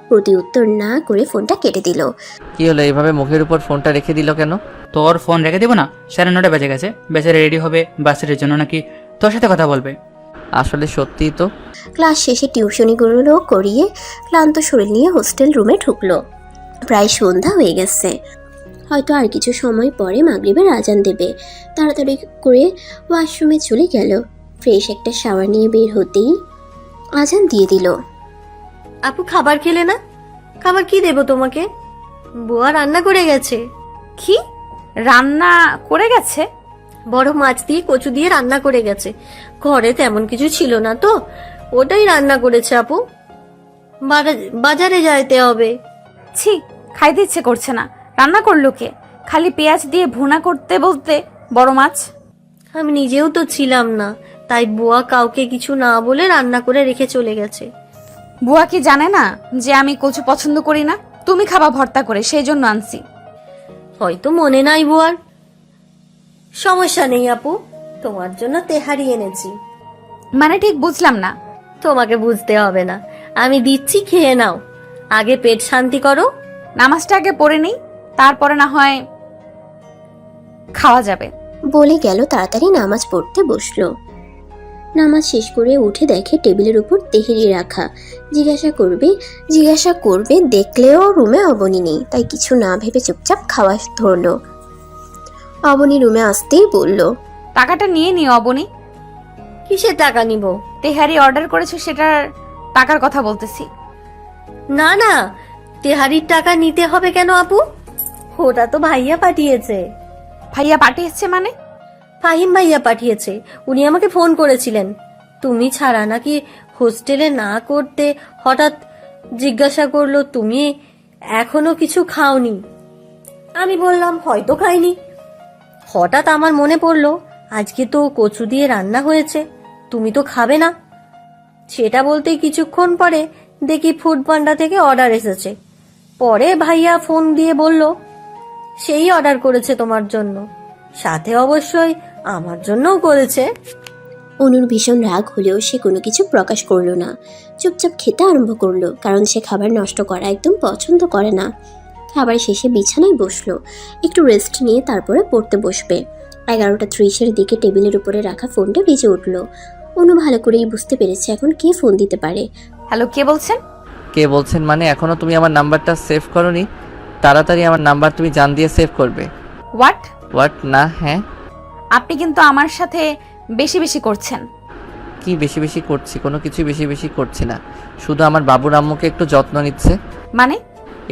Speaker 4: প্রতি উত্তর না করে ফোনটা কেটে দিল।
Speaker 1: কি হলো, এইভাবে মুখের উপর ফোনটা রেখে দিল কেন?
Speaker 10: তোর ফোন রেখে দেবো না? 9:30 বেজে গেছে, বেচারা রেডি হবে বাসের জন্য, নাকি তোর সাথে কথা বলবে?
Speaker 1: আসলে সত্যিই তো।
Speaker 4: ক্লাস শেষে টিউশনিগুলো করিয়ে ক্লান্ত শরীর নিয়ে হোস্টেল রুমে ঢুকলো। প্রায় সন্ধ্যা হয়ে গেছে, হয়তো আর কিছু সময় পরে মাগরিবের আজান দেবে। তাড়াতাড়ি করে ওয়াশরুমে চলে গেল। ফ্রেশ একটা শাওয়ার নিয়ে বের হতেই আজান দিয়ে দিল।
Speaker 7: আপু খাবার খেলে না? খাবার কি দেব তোমাকে? বুয়া রান্না করে গেছে।
Speaker 2: কি রান্না করে গেছে?
Speaker 7: বড় মাছ দিয়ে কচু দিয়ে রান্না করে গেছে। ঘরে তেমন কিছু ছিল না তো, ওটাই রান্না করেছে আপু। বাজারে যাইতে হবে।
Speaker 2: ছি, খাইতে ইচ্ছে করছে না। রান্না করলো কে? খালি পেঁয়াজ দিয়ে ভুনা করতে বলতে বড় মাছ।
Speaker 7: আমি নিজেও তো ছিলাম না, তাই বুয়া কাউকে কিছু না বলে রান্না করে রেখে চলে গেছে।
Speaker 2: বুয়া কি জানে না যে আমি কচু পছন্দ করি না? তুমি খাবা ভর্তা করে, সেই জন্য আনছি।
Speaker 7: হয়তো মনে নাই বুয়ার। সমস্যা নেই আপু, তোমার জন্য তেহারি এনেছি।
Speaker 2: মানে ঠিক বুঝলাম না।
Speaker 7: তোমাকে বুঝতে হবে না, আমি দিচ্ছি, খেয়ে নাও। আগে পেট শান্তি করো।
Speaker 2: নামাজটা আগে পড়ে নেই, তারপরে না হয় খাওয়া যাবে।
Speaker 4: বলে গেল, তাড়াতাড়ি নামাজ পড়তে বসলো। নামাজ শেষ করে উঠে দেখে টেবিলের উপর তেহেরি রাখা। জিজ্ঞাসা করবে দেখলেও রুমে অবনী নেই, তাই কিছু না ভেবে চুপচাপ খাওয়া ধরলো। অবনী রুমে আসতেই বলল,
Speaker 2: টাকাটা নিয়ে নিও অবনী।
Speaker 7: কিসের টাকা নিব?
Speaker 2: তেহারি অর্ডার করেছো সেটার টাকার কথা বলতেছি।
Speaker 7: না না, তেহারির টাকা নিতে হবে কেন আপু? ওটা তো ভাইয়া পাঠিয়েছে।
Speaker 2: ভাইয়া পাঠিয়েছে মানে?
Speaker 7: ফাহিম ভাইয়া পাঠিয়েছে। উনি আমাকে ফোন করেছিলেন তুমি ছাড়া নাকি হোস্টেলে না করতে, হঠাৎ জিজ্ঞাসা করলো তুমি এখনো কিছু খাওনি। আমি বললাম হয়তো খাইনি। হঠাৎ আমার মনে পড়লো আজকে তো কচু দিয়ে রান্না হয়েছে, তুমি তো খাবে না। সেটা বলতেই কিছুক্ষণ পরে দেখি ফুড পান্ডা থেকে অর্ডার এসেছে। পরে ভাইয়া ফোন দিয়ে বলল সেই অর্ডার করেছে তোমার জন্য, সাথে অবশ্যই আমার জন্যও করেছে।
Speaker 4: অনুর ভীষণ রাগ হলেও সে কোনো কিছু প্রকাশ করলো না, চুপচাপ খেতে আরম্ভ করলো, কারণ সে খাবার নষ্ট করা একদম পছন্দ করে না। খাবার শেষে বিছানায় বসলো, একটু রেস্ট নিয়ে তারপরে পড়তে বসবে। 11:30 দিকে টেবিলের উপরে রাখা ফোনটা বেজে উঠলো। অনু ভালো করেই বুঝতে পেরেছে এখন কে ফোন দিতে পারে।
Speaker 2: হ্যালো, কে বলছেন?
Speaker 1: কে বলছেন মানে এখনো তুমি আমার নাম্বারটা সেভ করোনি? তাড়াতাড়ি আমার নাম্বার তুমি জান দিয়ে সেভ করবে।
Speaker 2: হোয়াট?
Speaker 1: না হ্যাঁ।
Speaker 2: আপনি কিন্তু আমার সাথে বেশি বেশি করছেন।
Speaker 1: কি বেশি বেশি করছি? কোনো কিছুই বেশি বেশি করছি না, শুধু আমার বাবুর আম্মুকে একটু যত্ন নিচ্ছে।
Speaker 2: মানে?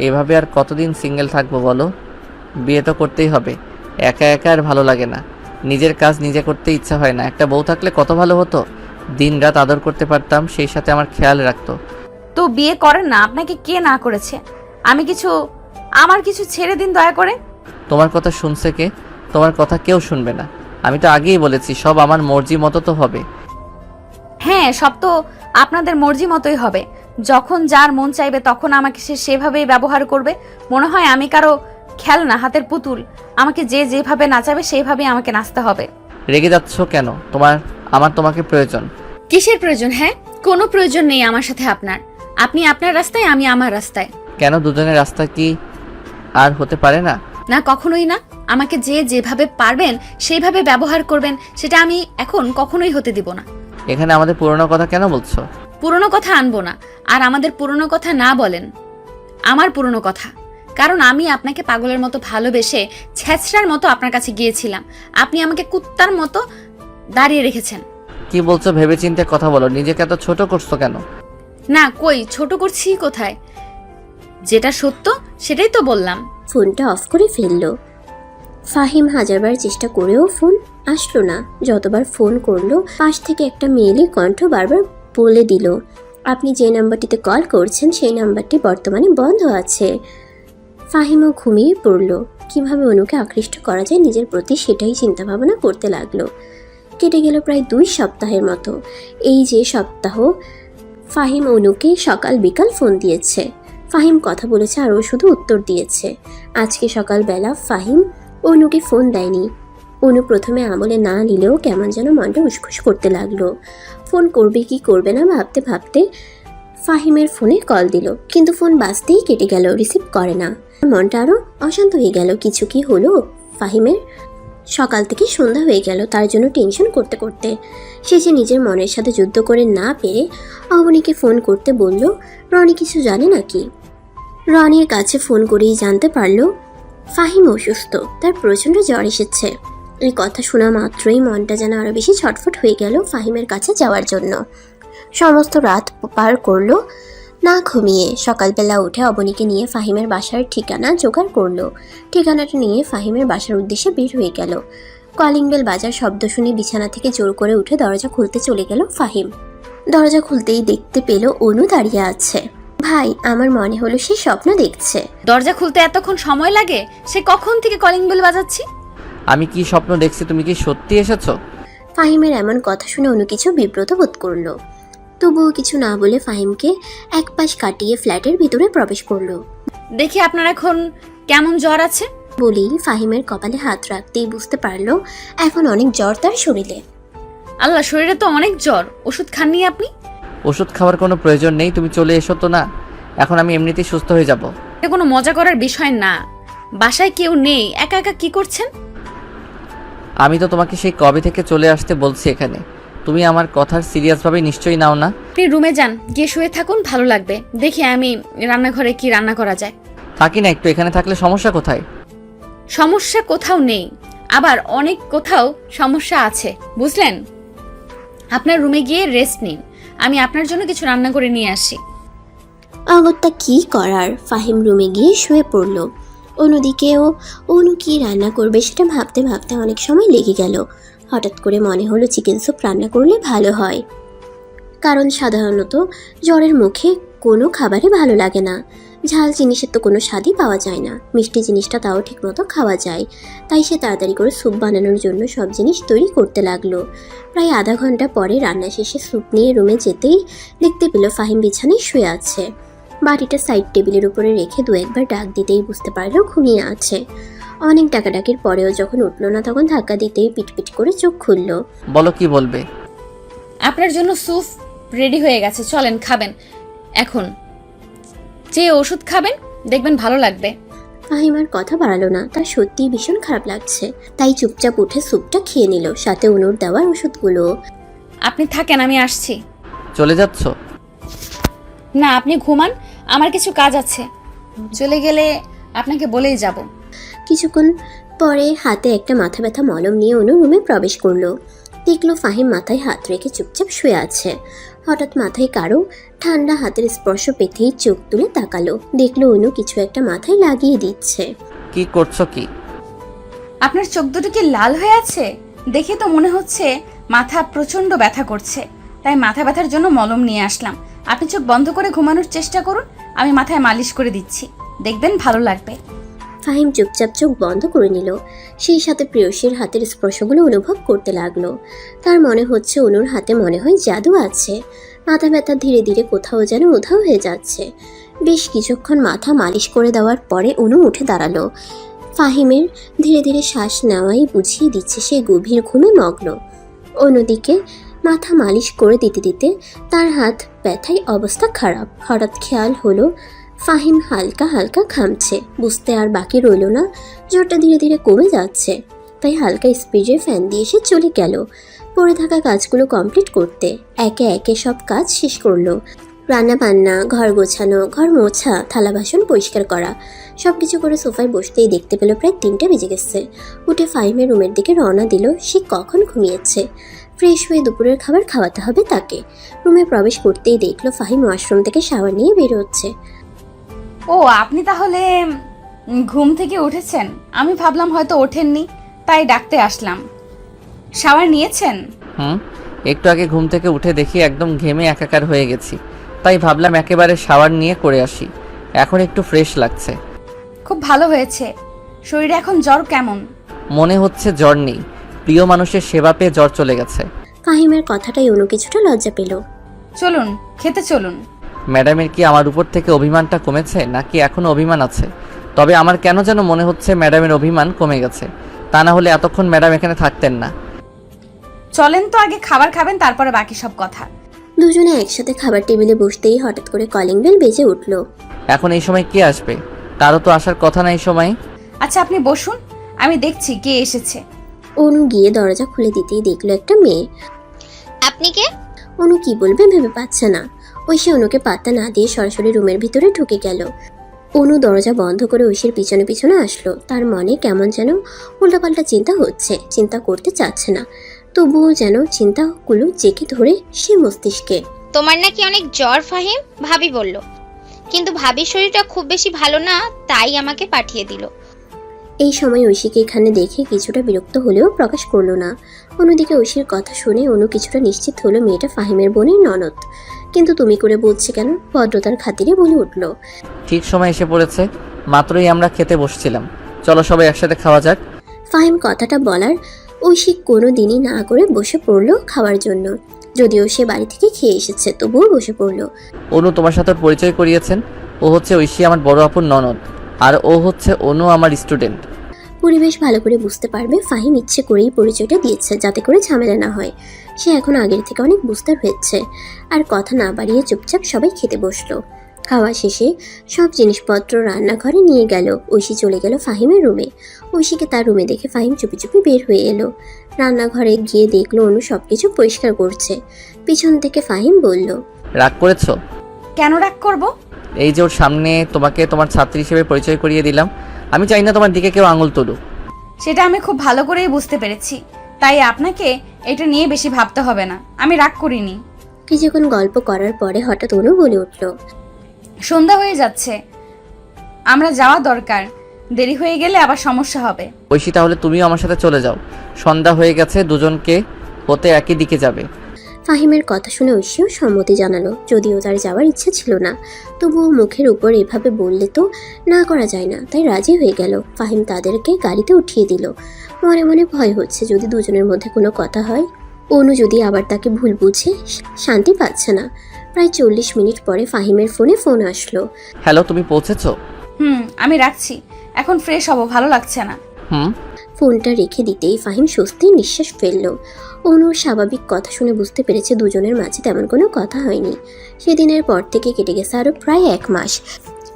Speaker 1: এভাবে আর কতদিন সিঙ্গেল থাকবো বলো? বিয়ে তো করতেই হবে। একা একা আর ভালো লাগে না, নিজের কাজ নিজে করতে ইচ্ছা হয় না। একটা বউ থাকলে কত ভালো হতো, দিন রাত আদর করতে পারতাম, সেই সাথে আমার খেয়াল রাখতো।
Speaker 2: তো বিয়ে করেন না, আপনাকে কে না করেছে? আমার কিছু ছেড়ে দিন দয়া করে।
Speaker 1: তোমার কথা শুনছে কে? তোমার কথা কেউ শুনবে না। আমি তো আগেই বলেছি সব আমার মর্জি মতো তো হবে।
Speaker 2: হ্যাঁ, সব তো আপনাদের মর্জি মতোই হবে। যখন যার মন চাইবে তখন আমাকে সে সেভাবেই ব্যবহার করবে। মনে হয় আমি কারো খেলনা, হাতের পুতুল। আমাকে যে যেভাবে নাচাবে সেইভাবেই আমাকে নাচতে হবে।
Speaker 1: রেগে যাচ্ছ কেন? আমার তোমাকে প্রয়োজন।
Speaker 2: কিসের প্রয়োজন? হ্যাঁ, কোনো প্রয়োজন নেই আমার সাথে আপনার। আপনি আপনার রাস্তায়, আমি আমার রাস্তায়।
Speaker 1: কেন? দুজনের রাস্তা কি আর হতে পারে না?
Speaker 2: না, কখনোই না। আমাকে যে যেভাবে পারবেন সেইভাবে ব্যবহার করবেন, সেটা আমি এখন কখনোই হতে দিব না।
Speaker 1: এখানে আমাদের পুরনো কথা কেন বলছো?
Speaker 2: পুরনো কথা আনবো না, আর আমাদের পুরনো কথা না বলেন। আমার পুরনো কথা, কারণ আমি আপনাকে পাগলের মতো ভালোবেসে ছেঁচড়ার মতো আপনার কাছে গিয়েছিলাম। আপনি আমাকে কুত্তার মতো দাঁড়িয়ে রেখেছেন।
Speaker 1: কি বলছো? ভেবেচিন্তে কথা বলো। নিজেকে এত ছোট করছো কেন?
Speaker 2: না, কই ছোট করছি কোথায়? যেটা সত্য সেটাই তো বললাম।
Speaker 4: ফোনটা অফ করে ফেললো। ফাহিম হাজারবার চেষ্টা করেও ফোন আসলো না। যতবার ফোন করলো পাশ থেকে একটা মেয়েলি কণ্ঠ বারবার বলে দিল, আপনি যে নাম্বারটিতে কল করছেন সেই নাম্বারটি বর্তমানে বন্ধ আছে। ফাহিমও ঘুমিয়ে পড়ল। কিভাবে অনুকে আকৃষ্ট করা যায় নিজের প্রতি সেটাই চিন্তা ভাবনা করতে লাগলো। কেটে গেল প্রায় 2 সপ্তাহের মতো। এই যে সপ্তাহ ফাহিম অনুকে সকাল বিকাল ফোন দিয়েছে। ফাহিম কথা বলেছে আর ও শুধু উত্তর দিয়েছে। আজকে সকালবেলা ফাহিম অনুকে ফোন দেয়নি। অনু প্রথমে আমলে না নিলেও কেমন যেন মনটা উসখুস করতে লাগলো। ফোন করবে কি করবে না ভাবতে ভাবতে ফাহিমের ফোনে কল দিল, কিন্তু ফোন বাজতেই কেটে গেল, রিসিভ করে না। মনটা আরও অশান্ত হয়ে গেল। কিছু কি হলো ফাহিমের? সকাল থেকে সন্ধ্যা হয়ে গেল তার জন্য টেনশন করতে করতে। সে যে নিজের মনের সাথে যুদ্ধ করে না পেরে অবনীকে ফোন করতে বলল। রনি কিছু জানে নাকি? রনির কাছে ফোন করেই জানতে পারলো ফাহিম অসুস্থ, তার প্রচণ্ড জ্বর এসেছে। এই কথা শোনা মাত্রই মনটা যেন আরও বেশি ছটফট হয়ে গেল ফাহিমের কাছে যাওয়ার জন্য। সমস্ত রাত পার করলো না ঘুমিয়ে। সকালবেলা উঠে অবনীকে নিয়ে ফাহিমের বাসার ঠিকানা জোগাড় করলো। ঠিকানাটা নিয়ে ফাহিমের বাসার উদ্দেশ্যে বের হয়ে গেল। কলিং বেল বাজার শব্দ শুনে বিছানা থেকে জোর করে উঠে দরজা খুলতে চলে গেল ফাহিম। দরজা খুলতেই দেখতে পেল অনু দাঁড়িয়ে আছে। ভাই, আমার মনে হলো সে স্বপ্ন দেখছে।
Speaker 2: দরজা খুলতে এতক্ষণ সময় লাগে? সে কখন থেকে কলিং বেল বাজাচ্ছি।
Speaker 1: আমি কি স্বপ্ন দেখছি? তুমি কি সত্যি এসেছো?
Speaker 4: ফাহিমের এমন কথা শুনে অনু কিছু বিব্রত বোধ করলো। তবুও কিছু না বলে ফাহিমকে এক পাশ কাটিয়ে ফ্ল্যাটের ভিতরে প্রবেশ করলো।
Speaker 2: দেখি আপনার এখন কেমন জ্বর আছে।
Speaker 4: বলেই ফাহিমের কপালে হাত রাখতেই বুঝতে পারলো এখন অনেক জ্বর তার শরীরে।
Speaker 2: আল্লাহ, শরীরে তো অনেক জ্বর। ওষুধ খাননি আপনি?
Speaker 1: ওষুধ খাওয়ার কোনো প্রয়োজন নেই, তুমি চলে এসো তো না। এখন আমি এমনিতেই সুস্থ হয়ে যাব।
Speaker 2: এটা কোনো মজা করার বিষয় না। বাসায় কেউ নেই, একা একা কি করছেন?
Speaker 1: আমি তো তোমাকে সেই কবে থেকে চলে আসতে বলছি এখানে, তুমি আমার কথার সিরিয়াসভাবে নিশ্চয়ই নাও না।
Speaker 2: আপনি রুমে যান, গিয়ে শুয়ে থাকুন, ভালো লাগবে। দেখি আমি রান্নাঘরে কি রান্না করা যায়।
Speaker 1: থাকি না একটু, এখানে থাকলে সমস্যা কোথায়?
Speaker 2: সমস্যা কোথাও নেই। আবার অনেক কোথাও সমস্যা আছে, বুঝলেন? আপনার রুমে গিয়ে রেস্ট নিন, আমি আপনার জন্য কিছু রান্না করে নিয়ে আসি।
Speaker 4: অগত্যা কি করার, ফাহিম রুমে গিয়ে শুয়ে পড়ল। অন্যদিকেও অনু কি রান্না করবে সেটা ভাবতে ভাবতে অনেক সময় লেগে গেল। হঠাৎ করে মনে হলো চিকেন স্যুপ রান্না করলে ভালো হয়, কারণ সাধারণত জ্বরের মুখে কোনো খাবারই ভালো লাগে না। ঝাল জিনিসের তো কোনো স্বাদই পাওয়া যায় না, মিষ্টি জিনিসটা তাও ঠিকমতো খাওয়া যায়। তাই সে তাড়াতাড়ি করে স্যুপ বানানোর জন্য সব জিনিস তৈরি করতে লাগলো। প্রায় আধা ঘন্টা পরে রান্না শেষে স্যুপ নিয়ে রুমে যেতেই দেখতে পেল ফাহিম বিছানায় শুয়ে আছে। বাটিটা সাইড টেবিলের উপরে রেখে দু একবার ডাক দিতেই বুঝতে পারলো ঘুমিয়ে আছে। অনেক ডাকাডাকির পরেও যখন উঠলো না তখন ধাক্কা দিতেই পিটপিট করে চোখ খুললো।
Speaker 1: বলো কি বলবে?
Speaker 2: আপনার জন্য স্যুপ রেডি হয়ে গেছে, চলেন খাবেন। এখন যে ওষুধ খাবেন দেখবেন ভালো লাগবে।
Speaker 4: ফাহিম আর কথা বাড়ালো না, তার সত্যিই ভীষণ খারাপ লাগছে। তাই চুপচাপ উঠে স্যুপটা খেয়ে নিল, সাথে অনুর দেওয়ার ওষুধগুলো।
Speaker 2: আপনি থাকেন, আমি আসছি।
Speaker 1: চলে যাচ্ছ?
Speaker 2: না, আপনি ঘুমান, আমার কিছু কাজ আছে। চলে গেলে আপনাকে বলেই যাব।
Speaker 4: কিছুক্ষণ পরে হাতে একটা মাথা ব্যথা মলম নিয়ে অনু রুমে প্রবেশ করলো। দেখলো ফাহিম মাথায় হাত রেখে চুপচাপ শুয়ে আছে। হঠাৎ মাথায় কারো ঠান্ডা হাতের স্পর্শ পেতেই চোখ তুলে তাকালো। দেখলো অনু কিছু একটা মাথায় লাগিয়ে দিচ্ছে।
Speaker 1: কি করছো কি?
Speaker 2: আপনার চোখ দুটো কি লাল হয়ে আছে? দেখে তো মনে হচ্ছে মাথা প্রচন্ড ব্যথা করছে, তাই মাথা ব্যথার জন্য মলম নিয়ে আসলাম। আপনি চোখ বন্ধ করে ঘুমানোর চেষ্টা করুন, আমি মাথায় মালিশ করে দিচ্ছি, দেখবেন ভালো লাগবে।
Speaker 4: ফাহিম চুপচাপ চোখ বন্ধ করে নিল। সেই সাথে প্রেয়সীর হাতের স্পর্শগুলো অনুভব করতে লাগলো। তার মনে হচ্ছে অনুর হাতে মনে হয় জাদু আছে। মাথা ব্যথা ধীরে ধীরে কোথাও যেন উধাও হয়ে যাচ্ছে। বেশ কিছুক্ষণ মাথা মালিশ করে দেওয়ার পরে অনু উঠে দাঁড়ালো। ফাহিমের ধীরে ধীরে শ্বাস নেওয়াই বুঝিয়ে দিচ্ছে সে গভীর ঘুমে মগ্ন। অন্যদিকে মাথা মালিশ করে দিতে দিতে তার হাত ব্যথায় অবস্থা খারাপ। হঠাৎ খেয়াল হলো ফাহিম হালকা হালকা ঘামছে। বুঝতে আর বাকি রইল না, জ্বরটা ধীরে ধীরে কমে যাচ্ছে। তাই হালকা স্পিডে ফ্যান দিয়ে সে চলে গেল পড়ে থাকা কাজগুলো কমপ্লিট করতে। একে একে সব কাজ শেষ করলো। রান্না বান্না, ঘর গোছানো, ঘর মোছা, থালা বাসন পরিষ্কার করা, সব কিছু করে সোফায় বসতেই দেখতে পেল প্রায় 3টা বেজে গেছে। উঠে ফাহিমের রুমের দিকে রওনা দিল। সে কখন ঘুমিয়েছে। ফ্রেশ হয়ে দুপুরের খাবার খাওয়াতে হবে তাকে। রুমে প্রবেশ করতেই দেখলো ফাহিম ওয়াশরুম থেকে শাওয়ার নিয়ে বের হচ্ছে।
Speaker 2: ও, আপনি তাহলে ঘুম থেকে উঠেছেন? আমি ভাবলাম হয়তো ওঠেননি, তাই ডাকতে আসলাম। শাওয়ার নিয়েছেন?
Speaker 1: একটু আগে ঘুম থেকে উঠে দেখি একদম ঘেমে একাকার হয়ে গেছি, তাই ভাবলাম একেবারে শাওয়ার নিয়ে করে আসি। এখন একটু ফ্রেশ লাগছে।
Speaker 2: খুব ভালো হয়েছে। শরীরে এখন জ্বর কেমন?
Speaker 1: মনে হচ্ছে জ্বর নেই, প্রিয় মানুষের সেবা পেয়ে জ্বর চলে গেছে।
Speaker 4: ফাহিমের কথাটাই অনু কিছুটা লজ্জা পেল।
Speaker 2: চলুন, খেতে চলুন।
Speaker 1: ম্যাডামের কি আমার উপর থেকে অভিমানটা কমেছে নাকি এখনো অভিমান আছে? তবে আমার কেন যেন মনে হচ্ছে ম্যাডামের অভিমান কমে গেছে, তা না হলে এতক্ষণ ম্যাডাম এখানে থাকতেন না।
Speaker 2: চলেন তো, আগে খাবার খাবেন, তারপরে বাকি সব কথা।
Speaker 4: দুজনে একসাথে খাবার টেবিলে বসতেই হঠাৎ করে কলিং বেল বেজে উঠল।
Speaker 1: এখন এই সময় কে আসবে? কারো তো আসার কথা না এই সময়।
Speaker 2: আচ্ছা, আপনি বসুন, আমি দেখছি কে এসেছে।
Speaker 4: অনু গিয়ে দরজা খুলে দিতেই দেখলো একটা মেয়ে।
Speaker 18: আপনি কে?
Speaker 4: অনু কি বলবে ভেবে পাচ্ছে না। ঐশী অনুকে পাত্তা না দিয়ে সরাসরি রুমের ভিতরে ঢুকে গেল। অনু দরজা বন্ধ করে ঐশীর পিছনে পিছনে আসলো। তার মনে কেমন যেন উল্টাপাল্টা চিন্তা হচ্ছে। চিন্তা করতে চাচ্ছে না, তবুও যেন চিন্তাগুলো জেঁকে ধরে সে মস্তিষ্কে।
Speaker 18: তোমার নাকি অনেক জ্বর ফাহিম, ভাবি বলল, কিন্তু ভাবির শরীরটা খুব বেশি ভালো না, তাই আমাকে পাঠিয়ে দিল।
Speaker 4: এই সময় ঐশীকে এখানে দেখে কিছুটা বিরক্ত হলেও প্রকাশ করলো না। অন্যদিকে ঐশীর কথা শুনে অনু কিছুটা নিশ্চিত হলো মেয়েটা ফাহিমের বোনের ননদ। কিন্তু তুমি করে বলছে কেন? ভদ্রতার খাতিরে বলে উঠল।
Speaker 1: ঠিক সময় এসে পড়েছে, মাত্রই আমরা খেতে বসছিলাম, চলো সবাই একসাথে খাওয়া যাক।
Speaker 4: ফাহিম কথাটা বলার ঐশী কোনো দিনই না করে বসে পড়লো খাওয়ার জন্য। যদিও সে বাড়ি থেকে খেয়ে এসেছে, তবুও বসে পড়লো।
Speaker 1: অনু তোমার সাথে পরিচয় করিয়েছেন, ও হচ্ছে ঐশী আমার বড় আপুর ননদ, আর ও হচ্ছে অনু আমার স্টুডেন্ট।
Speaker 4: পরিবেশ ভালো করে বুঝতে পারবে ফাহিম ইচ্ছে করেই পরিচয়টা দিয়েছে, যাতে করে ঝামেলা না হয়। সে এখন আগের থেকে অনেক বুঝতে হয়েছে। আর কথা না বাড়িয়ে চুপচাপ সবাই খেতে বসলো। খাওয়া শেষে সব জিনিসপত্র রান্নাঘরে নিয়ে গেল। ঐশী চলে গেল ফাহিমের রুমে। ঐশীকে তার রুমে দেখে ফাহিম চুপি চুপি বের হয়ে এলো। রান্নাঘরে গিয়ে দেখলো অনু সবকিছু পরিষ্কার করছে। পিছন থেকে ফাহিম বলল,
Speaker 1: রাগ করেছো?
Speaker 2: কেন রাগ করব?
Speaker 1: এই যে ওর সামনে তোমাকে তোমার ছাত্রী হিসেবে পরিচয় করিয়ে দিলাম, আমি চাই না তোমার দিকে কেউ আঙুল তুলুক।
Speaker 2: সেটা আমি খুব ভালো করেই বুঝতে পেরেছি, তাই আপনাকে এটা নিয়ে বেশি ভাবতে হবে না। আমি রাগ করিনি।
Speaker 4: কিছুক্ষণ গল্প করার পরে হঠাৎ অনু বলে উঠল,
Speaker 2: সন্ধ্যা হয়ে যাচ্ছে, আমরা যাওয়া দরকার। দেরি হয়ে গেলে আবার সমস্যা হবে।
Speaker 1: ঐশী তাহলে তুমিও আমার সাথে চলে যাও, সন্ধ্যা হয়ে গেছে, দুজনকে হতে একই দিকে যাবে।
Speaker 4: ফাহিমের কথা শুনে ঐশীও সম্মতি জানালো, যদিও তার যাওয়ার ইচ্ছা ছিল না, তবুও মুখের উপর এভাবে বললে তো না করা যায় না, তাই রাজি হয়ে গেল। ফাহিম তাদেরকে গাড়িতে উঠিয়ে দিল। মনে মনে ভয় হচ্ছে যদি দুজনের মধ্যে কোনো কথা হয়, অনু যদি আবার তাকে ভুল বুঝে, শান্তি পাচ্ছে না। প্রায় 40 মিনিট পরে ফাহিমের ফোন আসলো।
Speaker 1: হ্যালো, তুমি পৌঁছেছো?
Speaker 2: আমি রাখছি, এখন ফ্রেশ হব, ভালো লাগছে না।
Speaker 4: ফোনটা রেখে দিতেই ফাহিম স্বস্তির নিঃশ্বাস ফেলল। অনুর স্বাভাবিক কথা শুনে বুঝতে পেরেছে দুজনের মাঝে তেমন কোনো কথা হয়নি। সেদিনের পর থেকে কেটে গেছে আরও প্রায় 1 মাস।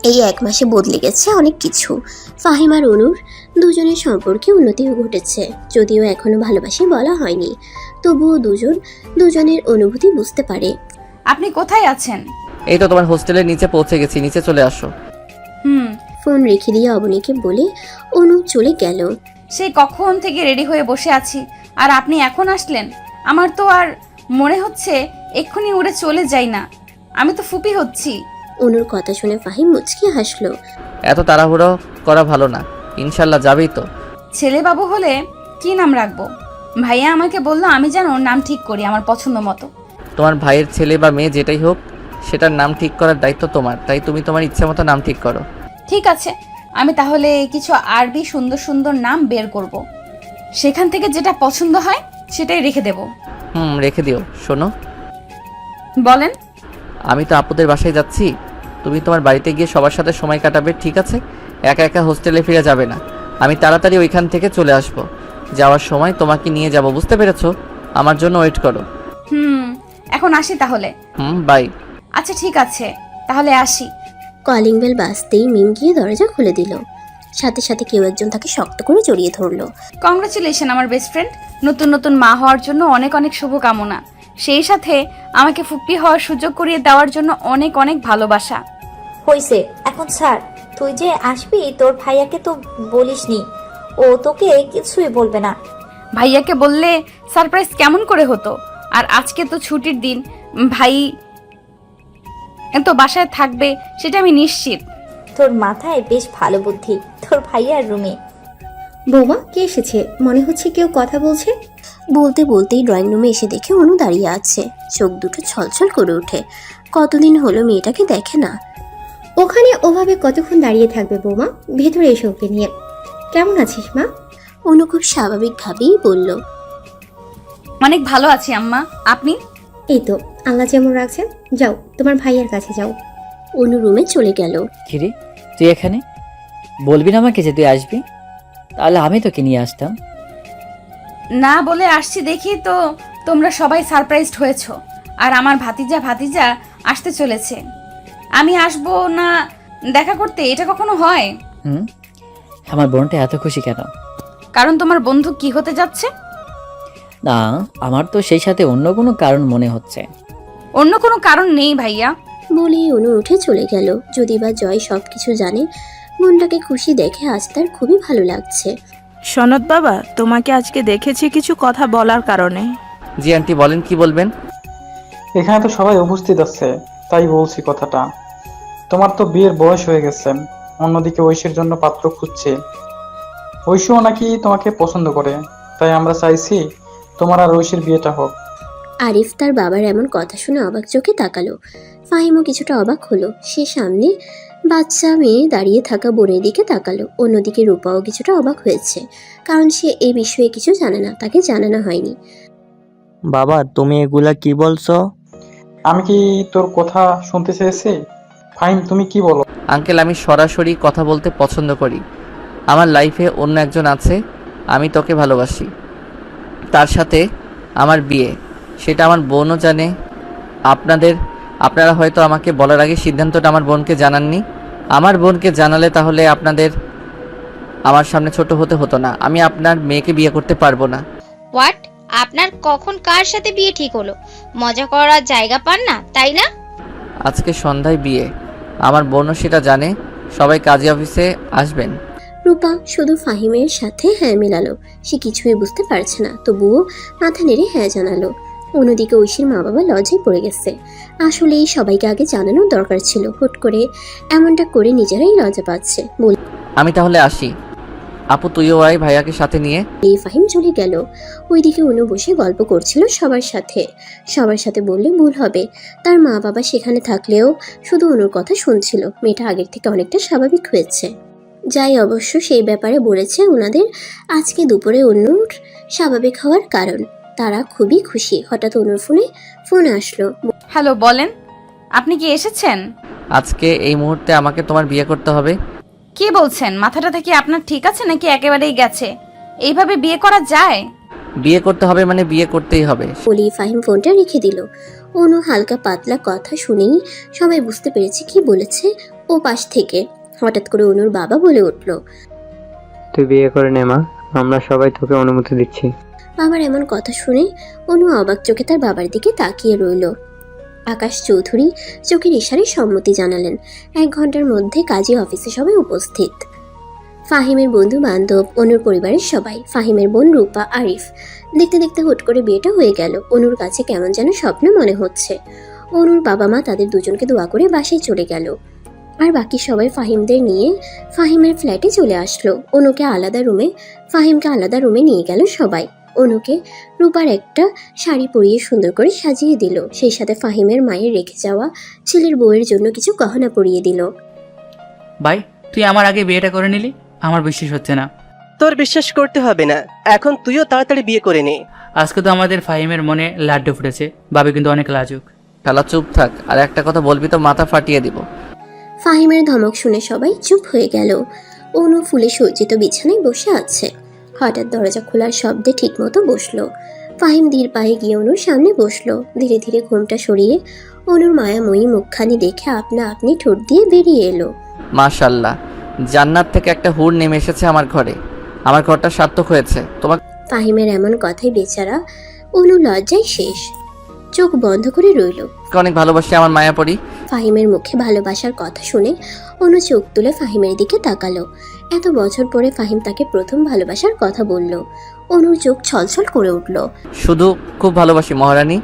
Speaker 4: এই 1 মাসে বদলে গেছে অনেক কিছু। ফাহিম আর অনুর দুজনের সম্পর্কে উন্নতিও ঘটেছে, যদিও এখনো ভালোবাসি বলা হয়নি, তবুও দুজনের অনুভূতি বুঝতে পারে।
Speaker 2: আপনি কোথায় আছেন?
Speaker 1: এই তো তোমার হোস্টেলের নিচে পৌঁছে গেছি, নিচে চলে আসো।
Speaker 4: ফোন রেখে দিয়ে অবনীকে বলে অনু চলে গেল।
Speaker 2: সেই কখন থেকে রেডি হয়ে বসে আছি, আর আপনি এখন আসলেন? আমার তো আর মনে হচ্ছে এক্ষুনি উড়ে চলে যাই না, আমি তো ফুপি হচ্ছি।
Speaker 4: অনুর কথা শুনে ফাহিম মুচকি হাসলো।
Speaker 1: এত তাড়াহুড়ো করা ভালো না, ইনশাল্লাহ যাবেই তো।
Speaker 2: ছেলে বাবু হলে কি নাম রাখবো? ভাইয়া আমাকে বললো আমি যেন নাম ঠিক করি আমার পছন্দ মতো।
Speaker 1: তোমার ভাইয়ের ছেলে বা মেয়ে যেটাই হোক, সেটার নাম ঠিক করার দায়িত্ব তোমার, তাই তুমি তোমার ইচ্ছা মতো নাম ঠিক করো।
Speaker 2: ঠিক আছে, আমি তাহলে কিছু আরবি সুন্দর সুন্দর নাম বের করব, সেখান থেকে যেটা পছন্দ হয় সেটাই রেখে দেব।
Speaker 1: রেখে দিও। শোনো,
Speaker 2: বলেন।
Speaker 1: আমি তো আপুদের বাসায় যাচ্ছি, তুমি তোমার বাড়িতে গিয়ে সবার সাথে সময় কাটাবে, ঠিক আছে? একা একা হোস্টেলে ফিরে যাবে না। আমি তাড়াতাড়ি ওইখান থেকে চলে আসব, যাওয়ার সময় তোমাকে নিয়ে যাব, বুঝতে পেরেছো? আমার জন্য ওয়েট করো।
Speaker 2: এখন আসি তাহলে।
Speaker 1: বাই।
Speaker 2: আচ্ছা ঠিক আছে, তাহলে আসি।
Speaker 4: কলিং বেল বাজতেই মিম গিয়ে দরজা খুলে দিল। সাথে সাথে কেউ একজন তাকে শক্ত করে জড়িয়ে ধরলো।
Speaker 2: কংগ্রাচুলেশন আমার বেস্ট ফ্রেন্ড, নতুন নতুন মা হওয়ার জন্য অনেক অনেক শুভকামনা, সেই সাথে আমাকে ফুপি হওয়ার সুযোগ করিয়ে দেওয়ার জন্য অনেক অনেক ভালোবাসা।
Speaker 6: হইছে, এখন ছাড়। তুই যে আসবি তোর ভাইয়াকে তো বলিসনি, ও তোকে কিছুই বলবে না।
Speaker 2: ভাইয়াকে বললে সারপ্রাইজ কেমন করে হতো? আর আজকে তো ছুটির দিন, ভাই তো বাসায় থাকবে, সেটা আমি নিশ্চিত।
Speaker 6: তোর মাথায় বেশ ভালো বুদ্ধি। তোর ভাইয়ার রুমে।
Speaker 13: বৌমা কে এসেছে? মনে হচ্ছে কেউ কথা বলছে।
Speaker 4: বলতে বলতেই ড্রয়িং রুমে এসে দেখে অনু দাঁড়িয়ে আছে। চোখ দুটো ছলছল করে ওঠে। কতদিন হলো মেয়েটাকে দেখে না।
Speaker 13: ওখানে ওভাবে কতক্ষণ দাঁড়িয়ে থাকবে বৌমা? ভেতরে এসে ওকে নিয়ে। কেমন আছিস মা?
Speaker 4: অনু খুব স্বাভাবিকভাবেই বলল,
Speaker 2: অনেক ভালো আছি আম্মা, আপনি?
Speaker 13: এই তো আল্লাহ যেমন রাখছেন। যাও তোমার ভাইয়ের কাছে যাও।
Speaker 4: অনু রুমে চলে গেল।
Speaker 5: কিরে তুই এখানে? বলবি না আমাকে যে তুই আসবি? তাহলে আমি তোকে নিয়ে আসতাম।
Speaker 2: না বলে আসছি দেখি তো তোমরা সবাই সারপ্রাইজড হয়েছো, আর আমার ভাতিজা আসতে চলেছে। আমি আসবো না দেখা করতে, এটা কখনো হয়?
Speaker 5: আমার বোনটা এত খুশি কেন?
Speaker 2: কারণ তোমার বন্ধু কি হতে যাচ্ছে?
Speaker 5: না, আমার তো সেই সাথে অন্য কোনো কারণ মনে হচ্ছে।
Speaker 2: অন্য কোনো কারণ নেই ভাইয়া।
Speaker 4: বলেই অনু উঠে চলে গেল। যদি বা জয় সবকিছু জানে, মনটাকে খুশি দেখে আজ তার খুবই ভালো লাগছে।
Speaker 20: সনদ বাবা, তোমাকে আজকে দেখেছি কিছু কথা বলার কারণে।
Speaker 1: জি আন্টি, বলেন, কি বলবেন?
Speaker 21: এখানে তো সবাই উপস্থিত আছে, তাই বলছি কথাটা। তোমার তো বিয়ের বয়স হয়ে গেছে, অন্যদিকে ঐশীর জন্য পাত্র খুঁজছে। ঐশীও নাকি তোমাকে পছন্দ করে, তাই আমরা চাইছি তোমার আর ঐশীর বিয়েটা হোক।
Speaker 4: আরিফ তার বাবার এমন কথা শুনে অবাক চোখে তাকালো। ফাহিমও কিছুটা অবাক হলো। সে সামনে বাচ্চা মেয়ে দাঁড়িয়ে থাকা বোনের দিকে তাকালো। অন্যদিকে রূপাও কিছুটা অবাক হয়েছে, কারণ সে এই বিষয়ে কিছু জানে না, তাকে জানানো হয়নি।
Speaker 9: বাবা তুমি এগুলা কি বলছো?
Speaker 21: আমি কি তোর কথা শুনতে চেয়েছি? ফাহিম তুমি কি বলো?
Speaker 1: আঙ্কেল, আমি সরাসরি কথা বলতে পছন্দ করি। আমার লাইফে অন্য একজন আছে, আমি তোকে ভালোবাসি, তার সাথে আমার বিয়ে, সেটা আমার বোনও জানে। আপনারা হয়তো আমাকে বলার আগে সিদ্ধান্তটা আমার বোনকে জানাননি। আমার বোনকে জানালে তাহলে আপনাদের আমার সামনে ছোট হতে হতো না। আমি আপনার মেয়েকে বিয়ে করতে পারবো না।
Speaker 18: হোয়াট? আপনার কখন কার সাথে বিয়ে ঠিক হলো? মজা করার জায়গা পান না, তাই না?
Speaker 1: আজকে সন্ধ্যায় বিয়ে, আমার বোনও সেটা জানে। সবাই কাজী অফিসে আসবেন।
Speaker 4: রূপা শুধু ফাহিমের সাথে হ্যাঁ মেলালো। সে কিছুই বুঝতে পারছে না, তবুও মাথা নেড়ে হ্যাঁ জানালো। অন্যদিকে ঐশীর মা বাবা লজ্জায় পড়ে গেছে। আসলে সবাইকে আগে জানানোর দরকার ছিল, হুট করে এমনটা করে নিজেরাই লজ্জা পাচ্ছে।
Speaker 1: আমি তাহলে আসি। আপু তুইও আয় ভাইয়াকে সাথে নিয়ে।
Speaker 4: ফাহিম চলে গেল। ওইদিকে অনু বসে গল্প করছিল সবার সাথে বললে ভুল হবে। তার মা বাবা সেখানে থাকলেও শুধু অনুর কথা শুনছিল। মেয়েটা আগের থেকে অনেকটা স্বাভাবিক হয়েছে। যাই অবশ্য সেই ব্যাপারে বলেছে ওনাদের আজকে দুপুরে অনুর স্বাভাবিক হওয়ার কারণ। তারা খুবই খুশি। হঠাৎ অনুর ফোন আসলো।
Speaker 2: হ্যালো, বলেন, আপনি কি এসেছেন?
Speaker 1: আজকে এই মুহূর্তে আমাকে তোমার বিয়ে করতে হবে।
Speaker 2: কি বলছেন? মাথাটা থেকে আপনার ঠিক আছে নাকি একেবারেই গেছে? এইভাবে বিয়ে করা যায়?
Speaker 1: বিয়ে করতে হবে মানে বিয়ে করতেই হবে।
Speaker 4: বলি ফাহিম ফোনটা রেখে দিল। অনু হালকা পাতলা কথা শুনেই সবাই বুঝতে পেরেছে কি বলেছে ও পাশ থেকে। হঠাৎ করে অনুর বাবা বলে উঠল,
Speaker 3: তুই বিয়ে করে নে মা, আমরা সবাই তোকে অনুমতি দিচ্ছি।
Speaker 4: বাবার এমন কথা শুনে অনু অবাক চোখে তার বাবার দিকে তাকিয়ে রইল। আকাশ চৌধুরী চোখের ইশারায় সম্মতি জানালেন। 1 ঘন্টার মধ্যে কাজী অফিসে সবাই উপস্থিত। ফাহিমের বন্ধু বান্ধব, অনুর পরিবারের সবাই, ফাহিমের বোন রূপা, আরিফ। দেখতে দেখতে হুট করে বিয়েটা হয়ে গেল। অনুর কাছে কেমন যেন স্বপ্ন মনে হচ্ছে। অনুর বাবা মা তাদের দুজনকে দোয়া করে বাসায় চলে গেল। আর বাকি সবাই ফাহিমদের নিয়ে ফাহিমের ফ্ল্যাটে চলে আসলো। ফাহিমকে আলাদা রুমে নিয়ে গেল সবাই। অনুকে রূপার একটা শাড়ি পরিয়ে সুন্দর করে সাজিয়ে দিল। সেই সাথে ফাহিমের মায়ের রেখে যাওয়া ছেলের বউয়ের জন্য কিছু গহনা পরিয়ে দিল।
Speaker 10: ভাই, তুই আমার আগে বিয়েটা করে নিলি, আমার বিশ্বাস হচ্ছে না।
Speaker 11: তোর বিশ্বাস করতে হবে না, এখন তুইও তাড়াতাড়ি বিয়ে করে নে।
Speaker 10: আজকে তো আমাদের ফাহিমের মনে লাড্ডু ফুটেছে। ভাবি কিন্তু অনেক লাজুক।
Speaker 1: শালা চুপ থাক, আর একটা কথা বলবি তো মাথা ফাটিয়ে দিব।
Speaker 4: ফাহিমের ধমক শুনে সবাই চুপ হয়ে গেল। অনু ফুলে সজ্জিত বিছানায় বসে আছে। হঠাৎ দরজা খোলার শব্দে ঠিকমতো বসলো। ফাহিম ধীর পায়ে গিয়ে অনুর সামনে বসলো। ধীরে ধীরে ঘোমটা সরিয়ে অনুর মায়াময়ী মুখখানি দেখে আপনা আপনি ঠোঁট দিয়ে বেরিয়ে এলো।
Speaker 1: মাশাআল্লাহ, জান্নাত থেকে একটা হুর নেমে এসেছে আমার ঘরে। আমার ঘরটা সার্থক হয়েছে। তোমার
Speaker 4: ফাহিমের এমন কথাই বেচারা অনু লজ্জায় শেষ, চোখ বন্ধ করে রইল।
Speaker 1: অনেক ভালোবাসি আমার মায়াপরি।
Speaker 4: ফাহিমের মুখে ভালোবাসার কথা শুনে অনু চোখ তুলে ফাহিমের দিকে তাকালো। এত বছর পরে ফাহিম তাকে প্রথম ভালোবাসার কথা বলল। অনুর চোখ ছলছল করে উঠল।
Speaker 1: শুধু খুব ভালোবাসি মহারানী,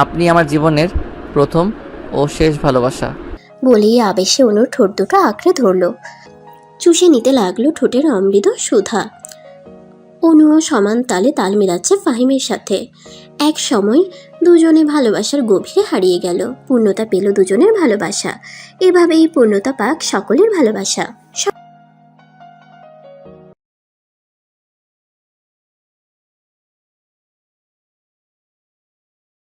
Speaker 1: আপনি আমার জীবনের প্রথম ও শেষ ভালোবাসা।
Speaker 4: বলেই আবেশে অনুর ঠোঁট দুটো আঁকড়ে ধরল। চুষে নিতে লাগলো ঠোঁটের অমৃত সুধা। অনুও সমান তালে তাল মিলাচ্ছে ফাহিমের সাথে। এক সময় দুজনে ভালোবাসার গভীরে হারিয়ে গেল। পূর্ণতা পেল দুজনের ভালোবাসা। এভাবেই পূর্ণতা পাক সকলের ভালোবাসা।